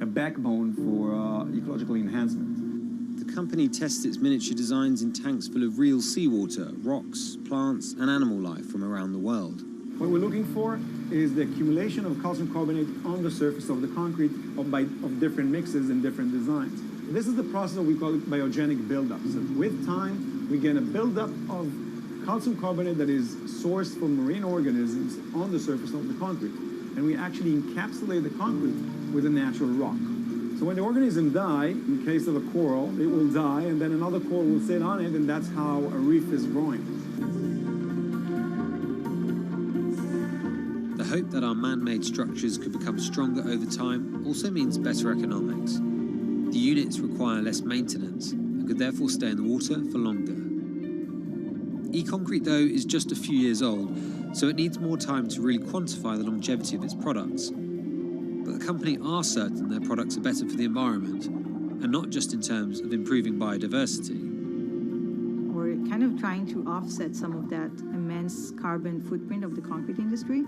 Speaker 20: a backbone for ecological enhancement.
Speaker 2: The company tests its miniature designs in tanks full of real seawater, rocks, plants, and animal life from around the world.
Speaker 20: What we're looking for is the accumulation of calcium carbonate on the surface of the concrete of different mixes and different designs. This is the process that we call it biogenic buildup. So with time, we get a buildup of calcium carbonate that is sourced from marine organisms on the surface of the concrete. And we actually encapsulate the concrete with a natural rock. So when the organism dies, in case of a coral, it will die, and then another coral will sit on it, and that's how a reef is growing.
Speaker 2: The hope that our man-made structures could become stronger over time also means better economics. The units require less maintenance and could therefore stay in the water for longer. E-concrete, though, is just a few years old, so it needs more time to really quantify the longevity of its products. But the company are certain their products are better for the environment, and not just in terms of improving biodiversity.
Speaker 19: We're kind of trying to offset some of that immense carbon footprint of the concrete industry.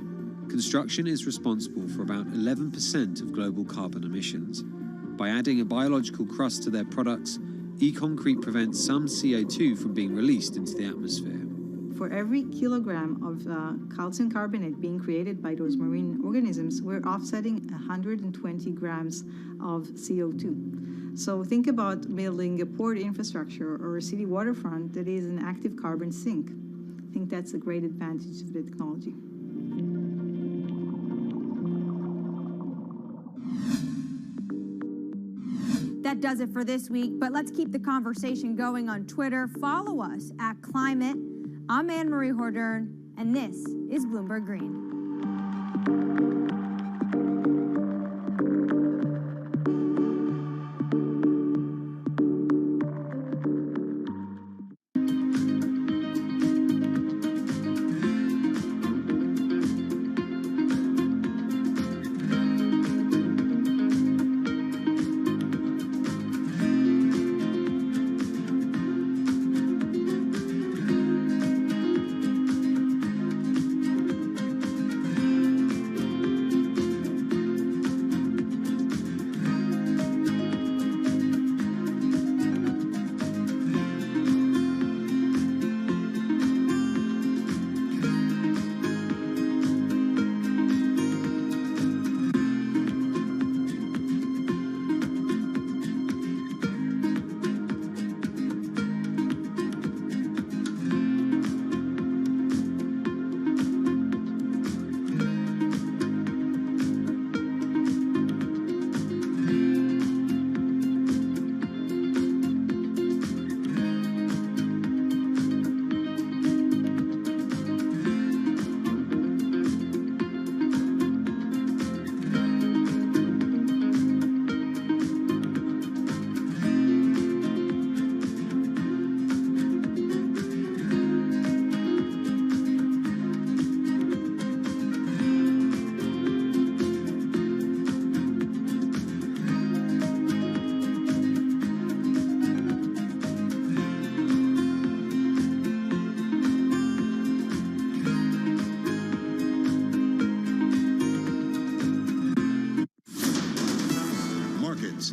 Speaker 2: Construction is responsible for about 11% of global carbon emissions. By adding a biological crust to their products, e-concrete prevents some CO2 from being released into the atmosphere.
Speaker 19: For every kilogram of calcium carbonate being created by those marine organisms, we're offsetting 120 grams of CO2. So think about building a port infrastructure or a city waterfront that is an active carbon sink. I think that's a great advantage of the technology.
Speaker 16: That does it for this week, but let's keep the conversation going on Twitter. Follow us at Climate. I'm Anne-Marie Hordern, and this is Bloomberg Green.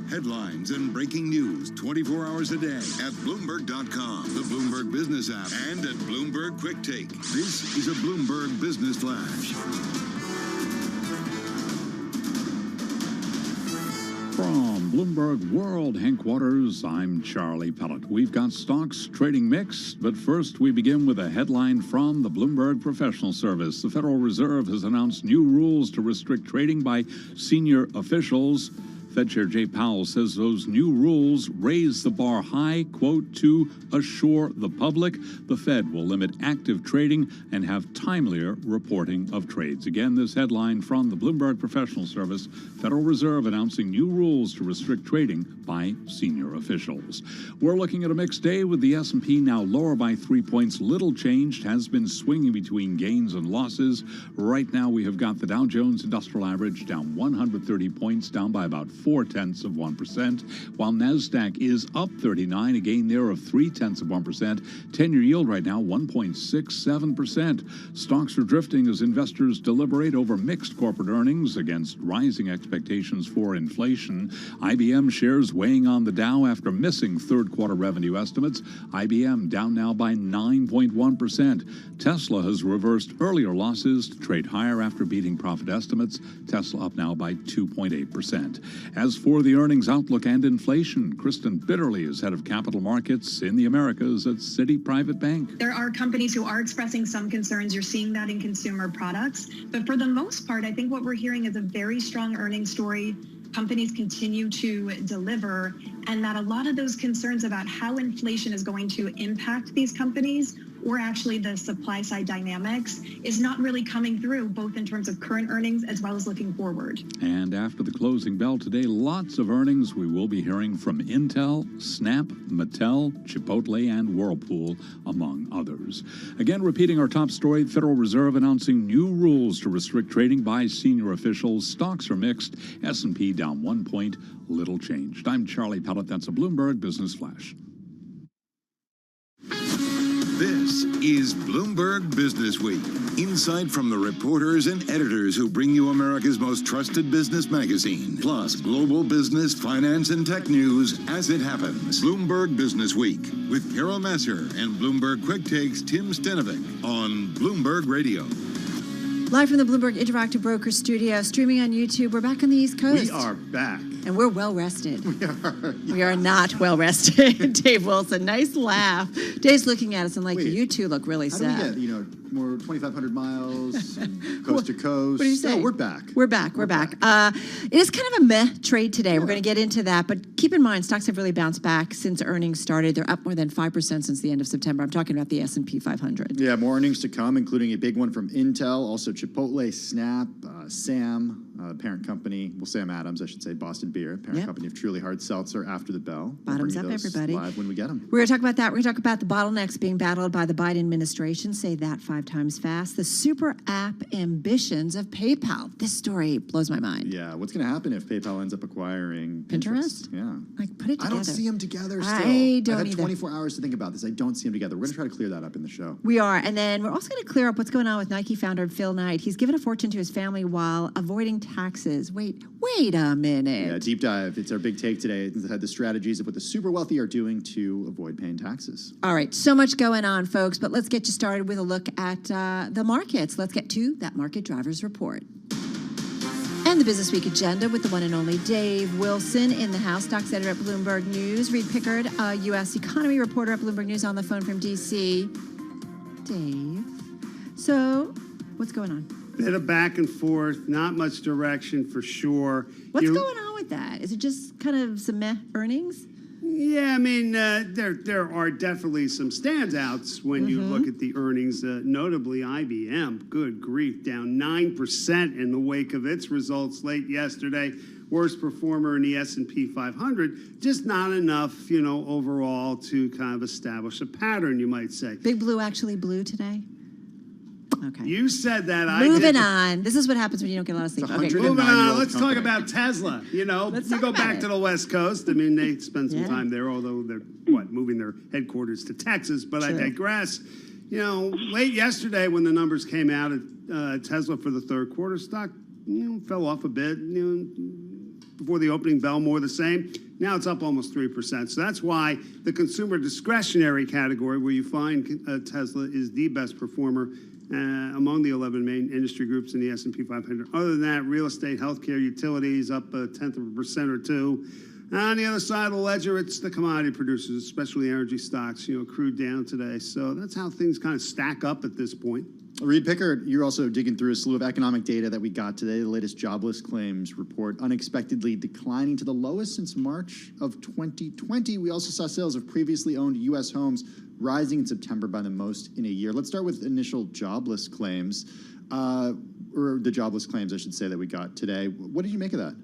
Speaker 9: Headlines and breaking news 24 hours a day at Bloomberg.com, the Bloomberg Business app, and at Bloomberg Quick Take. This is a Bloomberg Business Flash.
Speaker 3: From Bloomberg World Headquarters, I'm Charlie Pellet. We've got stocks trading mixed, but first we begin with a headline from the Bloomberg Professional Service. The Federal Reserve has announced new rules to restrict trading by senior officials. Fed Chair Jay Powell says those new rules raise the bar high, quote, to assure the public the Fed will limit active trading and have timelier reporting of trades. Again, this headline from the Bloomberg Professional Service, Federal Reserve announcing new rules to restrict trading by senior officials. We're looking at a mixed day with the S&P now lower by 3 points. Little changed, has been swinging between gains and losses. Right now we have got the Dow Jones Industrial Average down 130 points, down by about 0.4%, while NASDAQ is up 39, a gain there of 0.3%. 10-year yield right now 1.67%. Stocks are drifting as investors deliberate over mixed corporate earnings against rising expectations for inflation. IBM shares weighing on the Dow after missing third-quarter revenue estimates. IBM down now by 9.1%. Tesla has reversed earlier losses to trade higher after beating profit estimates. Tesla up now by 2.8%. As for the earnings outlook and inflation, Kristen Bitterly is head of capital markets in the Americas at Citi Private Bank.
Speaker 11: There are companies who are expressing some concerns. You're seeing that in consumer products. But for the most part, I think what we're hearing is a very strong earnings story. Companies continue to deliver, and that a lot of those concerns about how inflation is going to impact these companies, or actually the supply side dynamics, is not really coming through, both in terms of current earnings as well as looking forward.
Speaker 3: And after the closing bell today, lots of earnings. We will be hearing from Intel, Snap, Mattel, Chipotle, and Whirlpool, among others. Again, repeating our top story, Federal Reserve announcing new rules to restrict trading by senior officials. Stocks are mixed. S&P down 1 point, little changed. I'm Charlie Pellet. That's a Bloomberg Business Flash.
Speaker 7: This is Bloomberg Business Week. Insight from the reporters and editors who bring you America's most trusted business magazine, plus global business, finance, and tech news as it happens. Bloomberg Business Week with Carol Masser and Bloomberg Quick Takes Tim Stenovic on Bloomberg Radio.
Speaker 10: Live from the Bloomberg Interactive Broker Studio, streaming on YouTube. We're back on the East Coast.
Speaker 21: We are back.
Speaker 10: And we're well rested.
Speaker 21: We
Speaker 10: are not well rested. Dave Wilson, nice laugh. Dave's looking at us and like,
Speaker 21: Wait,
Speaker 10: you two look really sad.
Speaker 21: How do we get, more 2,500 miles, and coast to coast?
Speaker 10: What do you say?
Speaker 21: No, we're back.
Speaker 10: We're back. It is kind of a meh trade today. Yeah. We're going to get into that. But keep in mind, stocks have really bounced back since earnings started. They're up more than 5% since the end of September. I'm talking about the S&P 500.
Speaker 21: Yeah, more earnings to come, including a big one from Intel, also Chipotle, Snap, SAM, parent company, Sam Adams, I should say, Boston Beer, parent company of Truly Hard Seltzer after the bell.
Speaker 10: Bottoms up, everybody.
Speaker 21: Live when we get them.
Speaker 10: We're going to talk about that. We're going to talk about the bottlenecks being battled by the Biden administration. Say that 5 times fast. The super app ambitions of PayPal. This story blows my mind.
Speaker 21: Yeah, what's going to happen if PayPal ends up acquiring
Speaker 10: Pinterest?
Speaker 21: Yeah.
Speaker 10: Like, put it together.
Speaker 21: I don't see them together still.
Speaker 10: I don't
Speaker 21: I've had
Speaker 10: either.
Speaker 21: 24 hours to think about this. I don't see them together. We're going to try to clear that up in the show.
Speaker 10: We are. And then we're also going to clear up what's going on with Nike founder Phil Knight. He's given a fortune to his family while avoiding taxes. Wait a minute.
Speaker 21: Yeah, deep dive. It's our big take today. It's the strategies of what the super wealthy are doing to avoid paying taxes.
Speaker 10: All right, so much going on, folks, but let's get you started with a look at the markets. Let's get to that Market Drivers Report. And the Business Week agenda with the one and only Dave Wilson in the house, stocks editor at Bloomberg News. Reed Pickard, U.S. economy reporter at Bloomberg News on the phone from D.C. Dave, so what's going on?
Speaker 22: Bit of back and forth, not much direction for sure.
Speaker 10: What's going on with that? Is it just kind of some meh earnings?
Speaker 22: Yeah, I mean, there are definitely some standouts when you look at the earnings, notably IBM. Good grief, down 9% in the wake of its results late yesterday. Worst performer in the S&P 500. Just not enough, overall to kind of establish a pattern, you might say.
Speaker 10: Big Blue actually blew today? Okay.
Speaker 22: You said that.
Speaker 10: Moving on. This is what happens when you don't get a lot of sleep.
Speaker 22: Okay. Moving on. Let's talk about Tesla. Let's go back to the West Coast. I mean, they spend some time there, although they're moving their headquarters to Texas. But I digress. Late yesterday when the numbers came out at Tesla for the third quarter, stock fell off a bit. Before the opening bell, more the same. Now it's up almost 3%. So that's why the consumer discretionary category, where you find Tesla, is the best performer among the 11 main industry groups in the S&P 500. Other than that, real estate, healthcare, utilities up 0.1% or 2%. On the other side of the ledger, it's the commodity producers, especially energy stocks, crude down today. So that's how things kind of stack up at this point.
Speaker 21: Reed Pickard, you're also digging through a slew of economic data that we got today. The latest jobless claims report unexpectedly declining to the lowest since March of 2020. We also saw sales of previously owned U.S. homes rising in September by the most in a year. Let's start with initial jobless claims, or the jobless claims, I should say, that we got today. What did you make of that?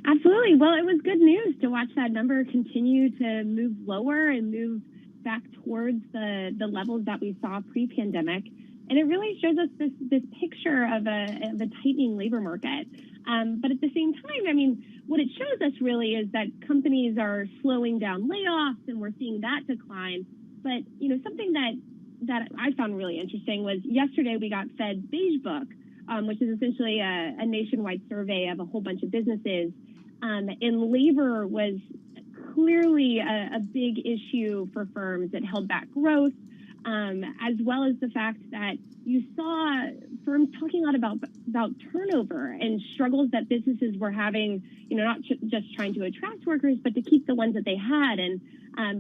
Speaker 25: Absolutely. Well, it was good news to watch that number continue to move lower and move back towards the levels that we saw pre-pandemic. And it really shows us this picture of a tightening labor market. But at the same time, I mean, what it shows us really is that companies are slowing down layoffs, and we're seeing that decline. But, something that I found really interesting was yesterday we got Fed Beige Book, which is essentially a nationwide survey of a whole bunch of businesses. And labor was clearly a big issue for firms that held back growth, as well as the fact that you saw firms talking a lot about turnover and struggles that businesses were having, not just trying to attract workers, but to keep the ones that they had. And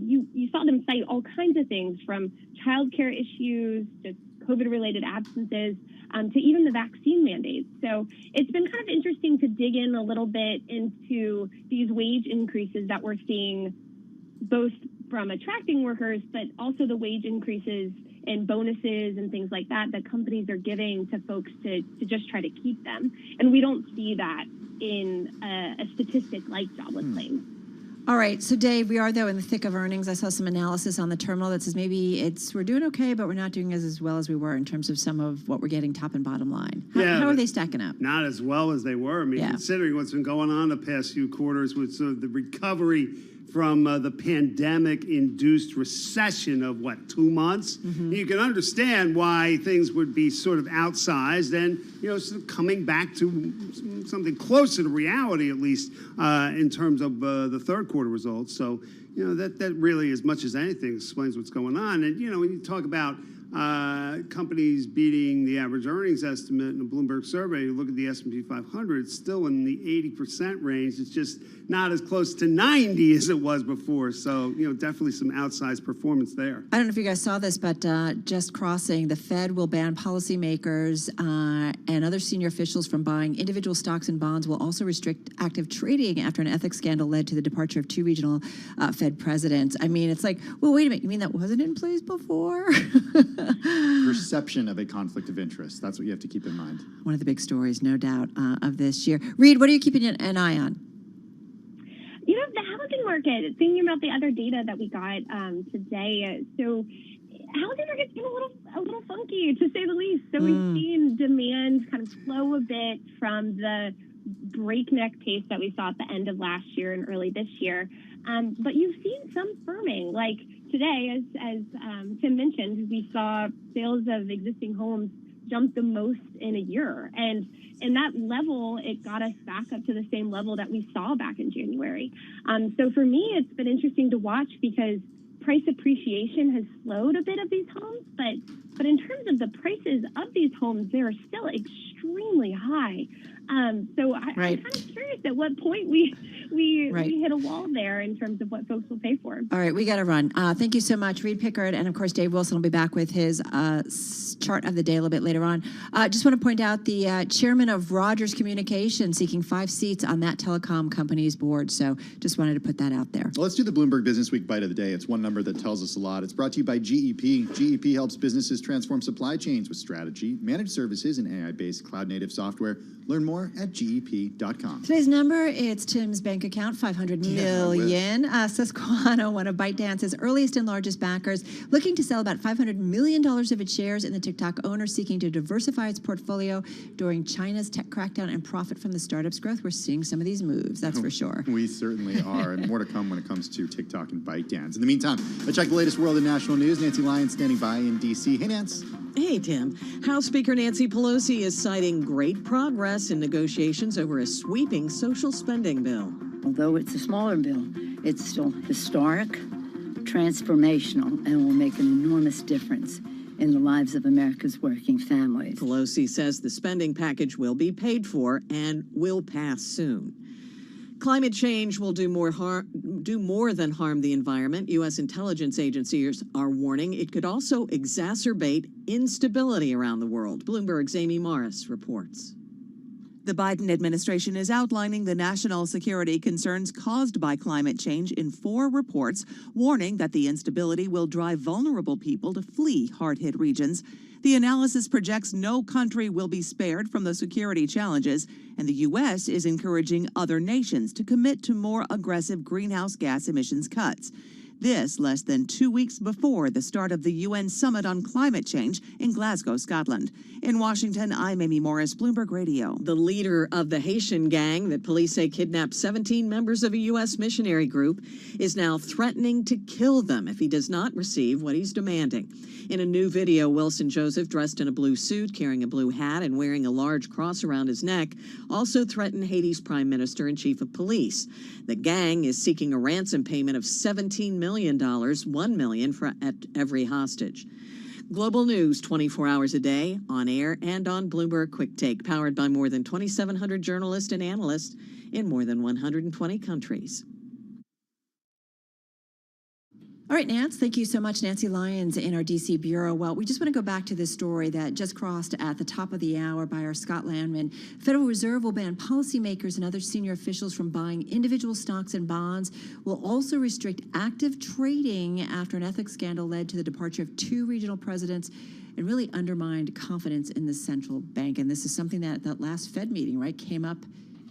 Speaker 25: you saw them cite all kinds of things, from childcare issues to COVID-related absences, to even the vaccine mandates. So it's been kind of interesting to dig in a little bit into these wage increases that we're seeing, both from attracting workers, but also the wage increases and bonuses and things like that that companies are giving to folks to just try to keep them. And we don't see that in a statistic like jobless claims.
Speaker 10: All right. So, Dave, we are, though, in the thick of earnings. I saw some analysis on the terminal that says maybe we're doing okay, but we're not doing as well as we were in terms of some of what we're getting top and bottom line. How are they stacking up?
Speaker 22: Not as well as they were. I mean, considering what's been going on the past few quarters with sort of the recovery from the pandemic-induced recession of, 2 months? Mm-hmm. You can understand why things would be sort of outsized and, sort of coming back to something closer to reality, at least in terms of the third quarter results. So, that really, as much as anything, explains what's going on. And, when you talk about companies beating the average earnings estimate in a Bloomberg survey, you look at the S&P 500, it's still in the 80% range. It's just not as close to 90 as it was before. So, definitely some outsized performance there.
Speaker 10: I don't know if you guys saw this, but just crossing, the Fed will ban policymakers and other senior officials from buying individual stocks and bonds, will also restrict active trading after an ethics scandal led to the departure of 2 regional Fed presidents. I mean, it's like, well, wait a minute, you mean that wasn't in place before?
Speaker 21: Perception of a conflict of interest. That's what you have to keep in mind.
Speaker 10: One of the big stories, no doubt, of this year. Reed, what are you keeping an eye on?
Speaker 25: The housing market, thinking about the other data that we got today. So housing market's been a little funky, to say the least. So we've seen demand kind of slow a bit from the breakneck pace that we saw at the end of last year and early this year. But you've seen some firming, like today, as Tim mentioned, we saw sales of existing homes jump the most in a year. And in that level, it got us back up to the same level that we saw back in January. So for me, it's been interesting to watch because price appreciation has slowed a bit of these homes, but in terms of the prices of these homes, they are still extremely high. So I'm kind of curious at what point we hit a wall there in terms of what folks will pay for.
Speaker 10: All right, we got to run. Thank you so much, Reed Pickard, and of course Dave Wilson will be back with his chart of the day a little bit later on. Just want to point out the chairman of Rogers Communications seeking 5 seats on that telecom company's board. So just wanted to put that out there.
Speaker 21: Well, let's do the Bloomberg Business Week bite of the day. It's one number that tells us a lot. It's brought to you by GEP. GEP helps businesses transform supply chains with strategy, managed services, and AI-based cloud-native software. Learn more at GEP.com.
Speaker 10: Today's number, it's Tim's bank account, $500 million. Susquehanna, one of ByteDance's earliest and largest backers, looking to sell about $500 million of its shares in the TikTok owner, seeking to diversify its portfolio during China's tech crackdown and profit from the startup's growth. We're seeing some of these moves, that's for sure.
Speaker 21: We certainly are, and more to come when it comes to TikTok and ByteDance. In the meantime, let's check the latest world and national news. Nancy Lyons standing by in D.C. Hey, Nance.
Speaker 1: Hey, Tim. House Speaker Nancy Pelosi is citing great progress in negotiations over a sweeping social spending bill.
Speaker 6: Although it's a smaller bill, it's still historic, transformational, and will make an enormous difference in the lives of America's working families.
Speaker 1: Pelosi says the spending package will be paid for and will pass soon. Climate change will do more than harm the environment. U.S. intelligence agencies are warning it could also exacerbate instability around the world. Bloomberg's Amy Morris reports.
Speaker 13: The Biden administration is outlining the national security concerns caused by climate change in 4 reports, warning that the instability will drive vulnerable people to flee hard-hit regions. The analysis projects no country will be spared from the security challenges, and the U.S. is encouraging other nations to commit to more aggressive greenhouse gas emissions cuts. This less than 2 weeks before the start of the UN Summit on Climate Change in Glasgow, Scotland. In Washington, I'm Amy Morris, Bloomberg Radio.
Speaker 1: The leader of the Haitian gang that police say kidnapped 17 members of a U.S. missionary group is now threatening to kill them if he does not receive what he's demanding. In a new video, Wilson Joseph, dressed in a blue suit, carrying a blue hat, and wearing a large cross around his neck, also threatened Haiti's prime minister and chief of police. The gang is seeking a ransom payment of $17 million, $1 million for every hostage. Global news 24 hours a day, on air and on Bloomberg Quick Take, powered by more than 2,700 journalists and analysts in more than 120 countries.
Speaker 10: All right, Nance, thank you so much. Nancy Lyons in our D.C. Bureau. Well, we just want to go back to this story that just crossed at the top of the hour by our Scott Landman. Federal Reserve will ban policymakers and other senior officials from buying individual stocks and bonds, will also restrict active trading after an ethics scandal led to the departure of 2 regional presidents and really undermined confidence in the central bank. And this is something that last Fed meeting, right, came up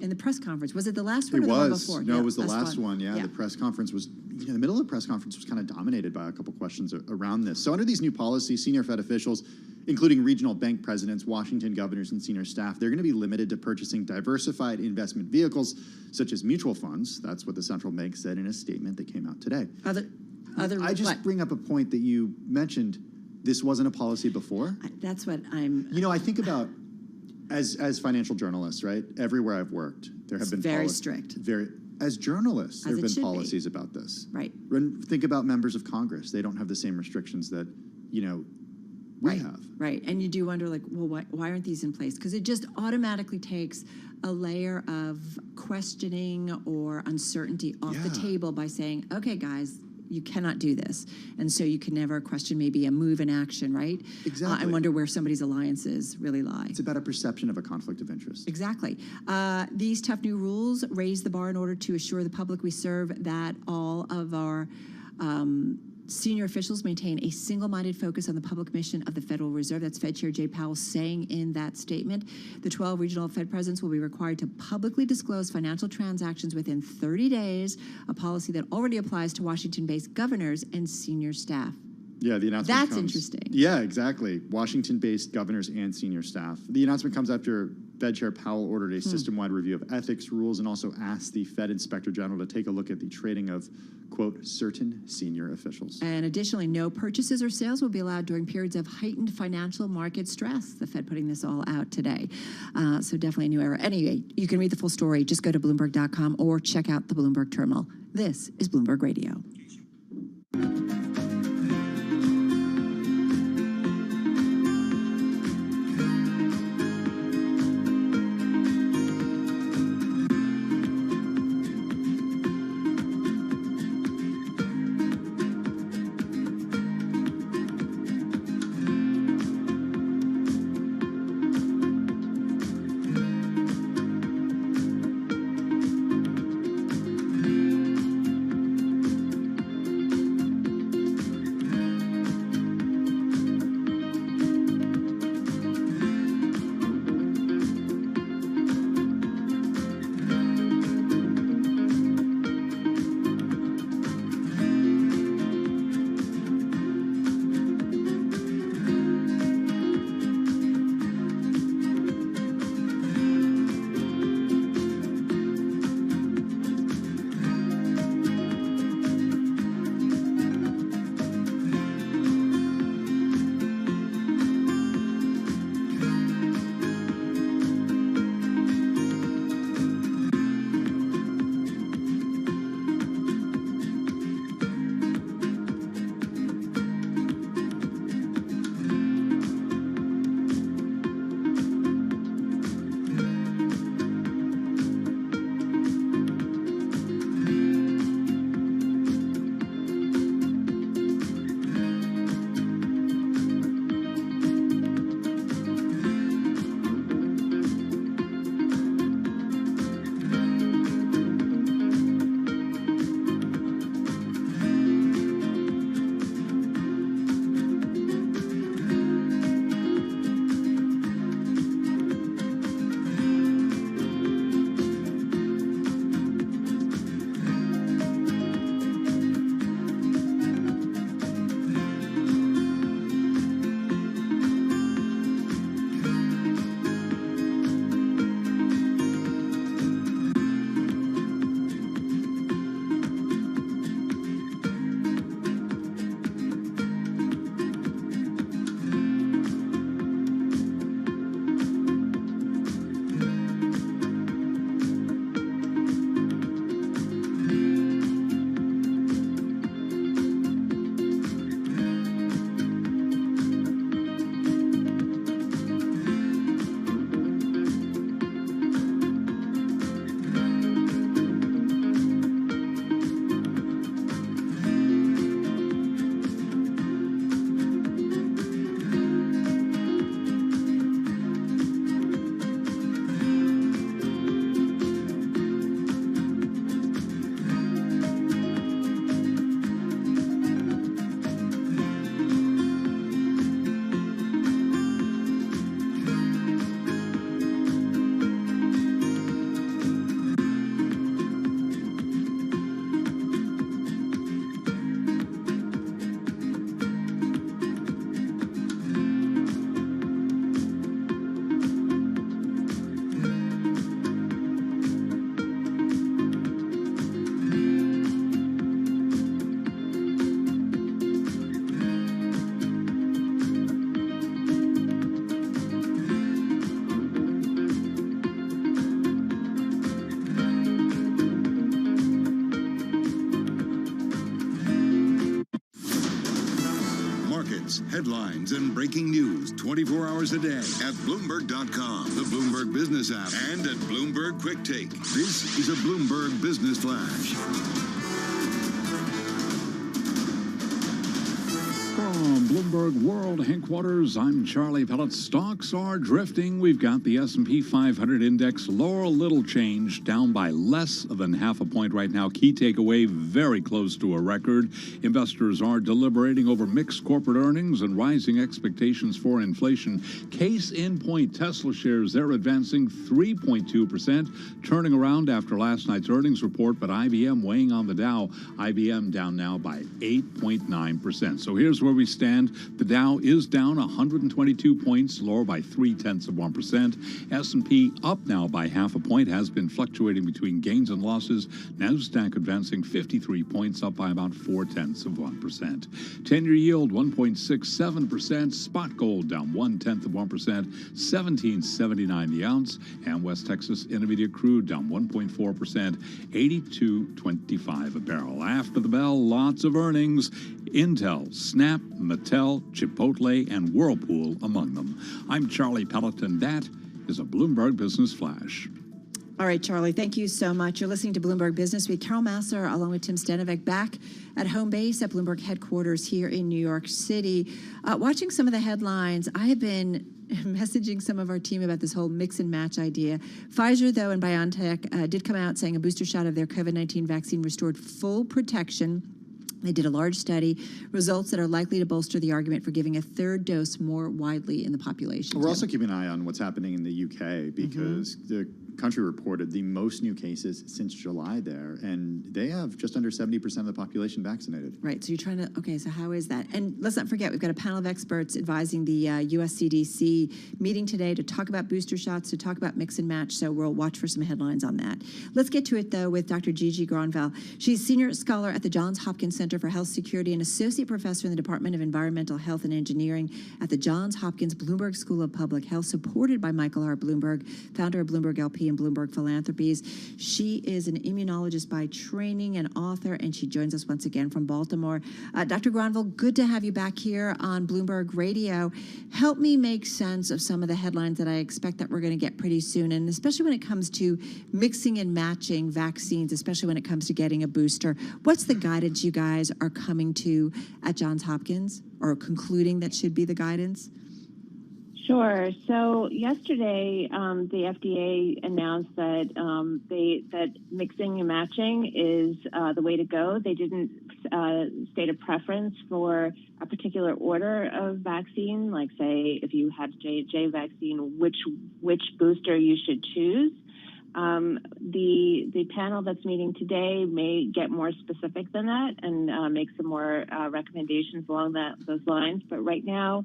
Speaker 10: in the press conference. Was it the last one or the one before?
Speaker 21: No, it was the last one. Yeah, the press conference was, the middle of the press conference was kind of dominated by a couple questions around this. So under these new policies, senior Fed officials, including regional bank presidents, Washington governors, and senior staff, they're going to be limited to purchasing diversified investment vehicles, such as mutual funds. That's what the central bank said in a statement that came out today. I just bring up a point that you mentioned. This wasn't a policy before.
Speaker 10: That's what I'm...
Speaker 21: I think about, as financial journalists, right? Everywhere I've worked, there have been
Speaker 10: very strict.
Speaker 21: As journalists, there have been policies about this.
Speaker 10: Right.
Speaker 21: Think about members of Congress. They don't have the same restrictions that, we have.
Speaker 10: Right. And you do wonder, why aren't these in place? Because it just automatically takes a layer of questioning or uncertainty off the table by saying, okay, guys, you cannot do this. And so you can never question maybe a move in action, right?
Speaker 21: Exactly.
Speaker 10: And wonder where somebody's alliances really lie.
Speaker 21: It's about a perception of a conflict of interest.
Speaker 10: Exactly. These tough new rules raise the bar in order to assure the public we serve that all of our senior officials maintain a single-minded focus on the public mission of the Federal Reserve. That's Fed Chair Jay Powell saying in that statement. The 12 regional Fed presidents will be required to publicly disclose financial transactions within 30 days, a policy that already applies to Washington-based governors and senior staff.
Speaker 21: Yeah, the announcement
Speaker 10: That's
Speaker 21: comes,
Speaker 10: interesting.
Speaker 21: Yeah, exactly. Washington-based governors and senior staff. The announcement comes after Fed Chair Powell ordered a system-wide review of ethics rules and also asked the Fed Inspector General to take a look at the trading of, quote, certain senior officials.
Speaker 10: And additionally, no purchases or sales will be allowed during periods of heightened financial market stress. The Fed putting this all out today. So definitely a new era. Anyway, you can read the full story. Just go to Bloomberg.com or check out the Bloomberg terminal. This is Bloomberg Radio.
Speaker 7: markets, headlines, and breaking news 24 hours a day at Bloomberg.com, the Bloomberg Business app, and at Bloomberg Quick Take. This is a Bloomberg Business Flash.
Speaker 3: From Bloomberg World Headquarters, I'm Charlie Pellet. Stocks are drifting. We've got the S&P 500 index lower a little change, down by less than half a point right now. Key takeaway, very close to a record. Investors are deliberating over mixed corporate earnings and rising expectations for inflation. Case in point, Tesla shares, they're advancing 3.2%, turning around after last night's earnings report, but IBM weighing on the Dow. IBM down now by 8.9%. So here's where we stand. The Dow is down 122 points, lower by 0.3%. S&P up now by half a point, has been fluctuating between gains and losses. NASDAQ advancing 53 points, up by about 0.4%. 10-year yield 1.67%. Spot gold down 0.1%, 17.79 the ounce. And West Texas Intermediate crude down 1.4%, 82.25 a barrel. After the bell, lots of earnings. Intel, Snap, Mattel, Chipotle, and Whirlpool among them. I'm Charlie Pellet, and that is a Bloomberg Business Flash.
Speaker 10: All right, Charlie, thank you so much. You're listening to Bloomberg Business with Carol Massar along with Tim Stanovic back at home base at Bloomberg headquarters here in New York City. Watching some of the headlines, I have been messaging some of our team about this whole mix and match idea. Pfizer, though, and BioNTech did come out saying a booster shot of their COVID-19 vaccine restored full protection. They did a large study, results that are likely to bolster the argument for giving a third dose more widely in the population.
Speaker 21: We're also keeping an eye on what's happening in the UK because the country reported the most new cases since July there, and they have just under 70% of the population vaccinated.
Speaker 10: Right, so you're trying to, okay, so how is that? And let's not forget, we've got a panel of experts advising the US CDC meeting today to talk about booster shots, to talk about mix and match, so we'll watch for some headlines on that. Let's get to it, though, with Dr. Gigi Granval. She's senior scholar at the Johns Hopkins Center for Health Security and associate professor in the Department of Environmental Health and Engineering at the Johns Hopkins Bloomberg School of Public Health, supported by Michael R. Bloomberg, founder of Bloomberg LP and Bloomberg Philanthropies. She is an immunologist by training and author, and she joins us once again from Baltimore. Dr. Granval, good to have you back here on Bloomberg Radio. Help me make sense of some of the headlines that I expect that we're going to get pretty soon, and especially when it comes to mixing and matching vaccines, especially when it comes to getting a booster. What's the guidance you guys are coming to at Johns Hopkins, or concluding that should be the guidance?
Speaker 25: Sure. So yesterday, the FDA announced that that mixing and matching is the way to go. They didn't state a preference for a particular order of vaccine, like say if you had J&J vaccine, which booster you should choose. The panel that's meeting today may get more specific than that and make some more recommendations along those lines. But right now,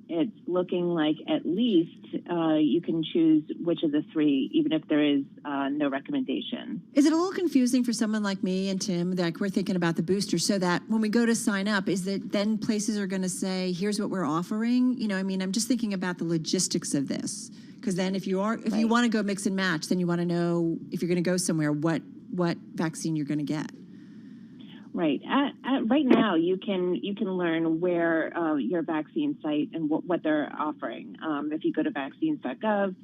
Speaker 25: it's looking like at least you can choose which of the three, even if there is no recommendation.
Speaker 10: Is it a little confusing for someone like me and Tim, that we're thinking about the booster, so that when we go to sign up, is that then places are going to say, here's what we're offering? You know, I mean, I'm just thinking about the logistics of this. Because then if you want to go mix and match, then you want to know if you're going to go somewhere, what vaccine you're going to get.
Speaker 25: Right. Right now, you can learn where your vaccine site and what they're offering. If you go to vaccines.gov,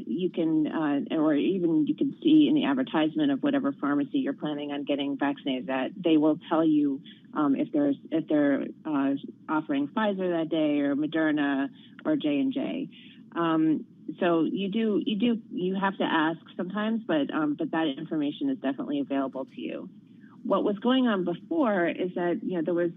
Speaker 25: you can, or even you can see in the advertisement of whatever pharmacy you're planning on getting vaccinated at. They will tell you if they're offering Pfizer that day, or Moderna, or J&J. So you have to ask sometimes, but that information is definitely available to you. What was going on before is that there was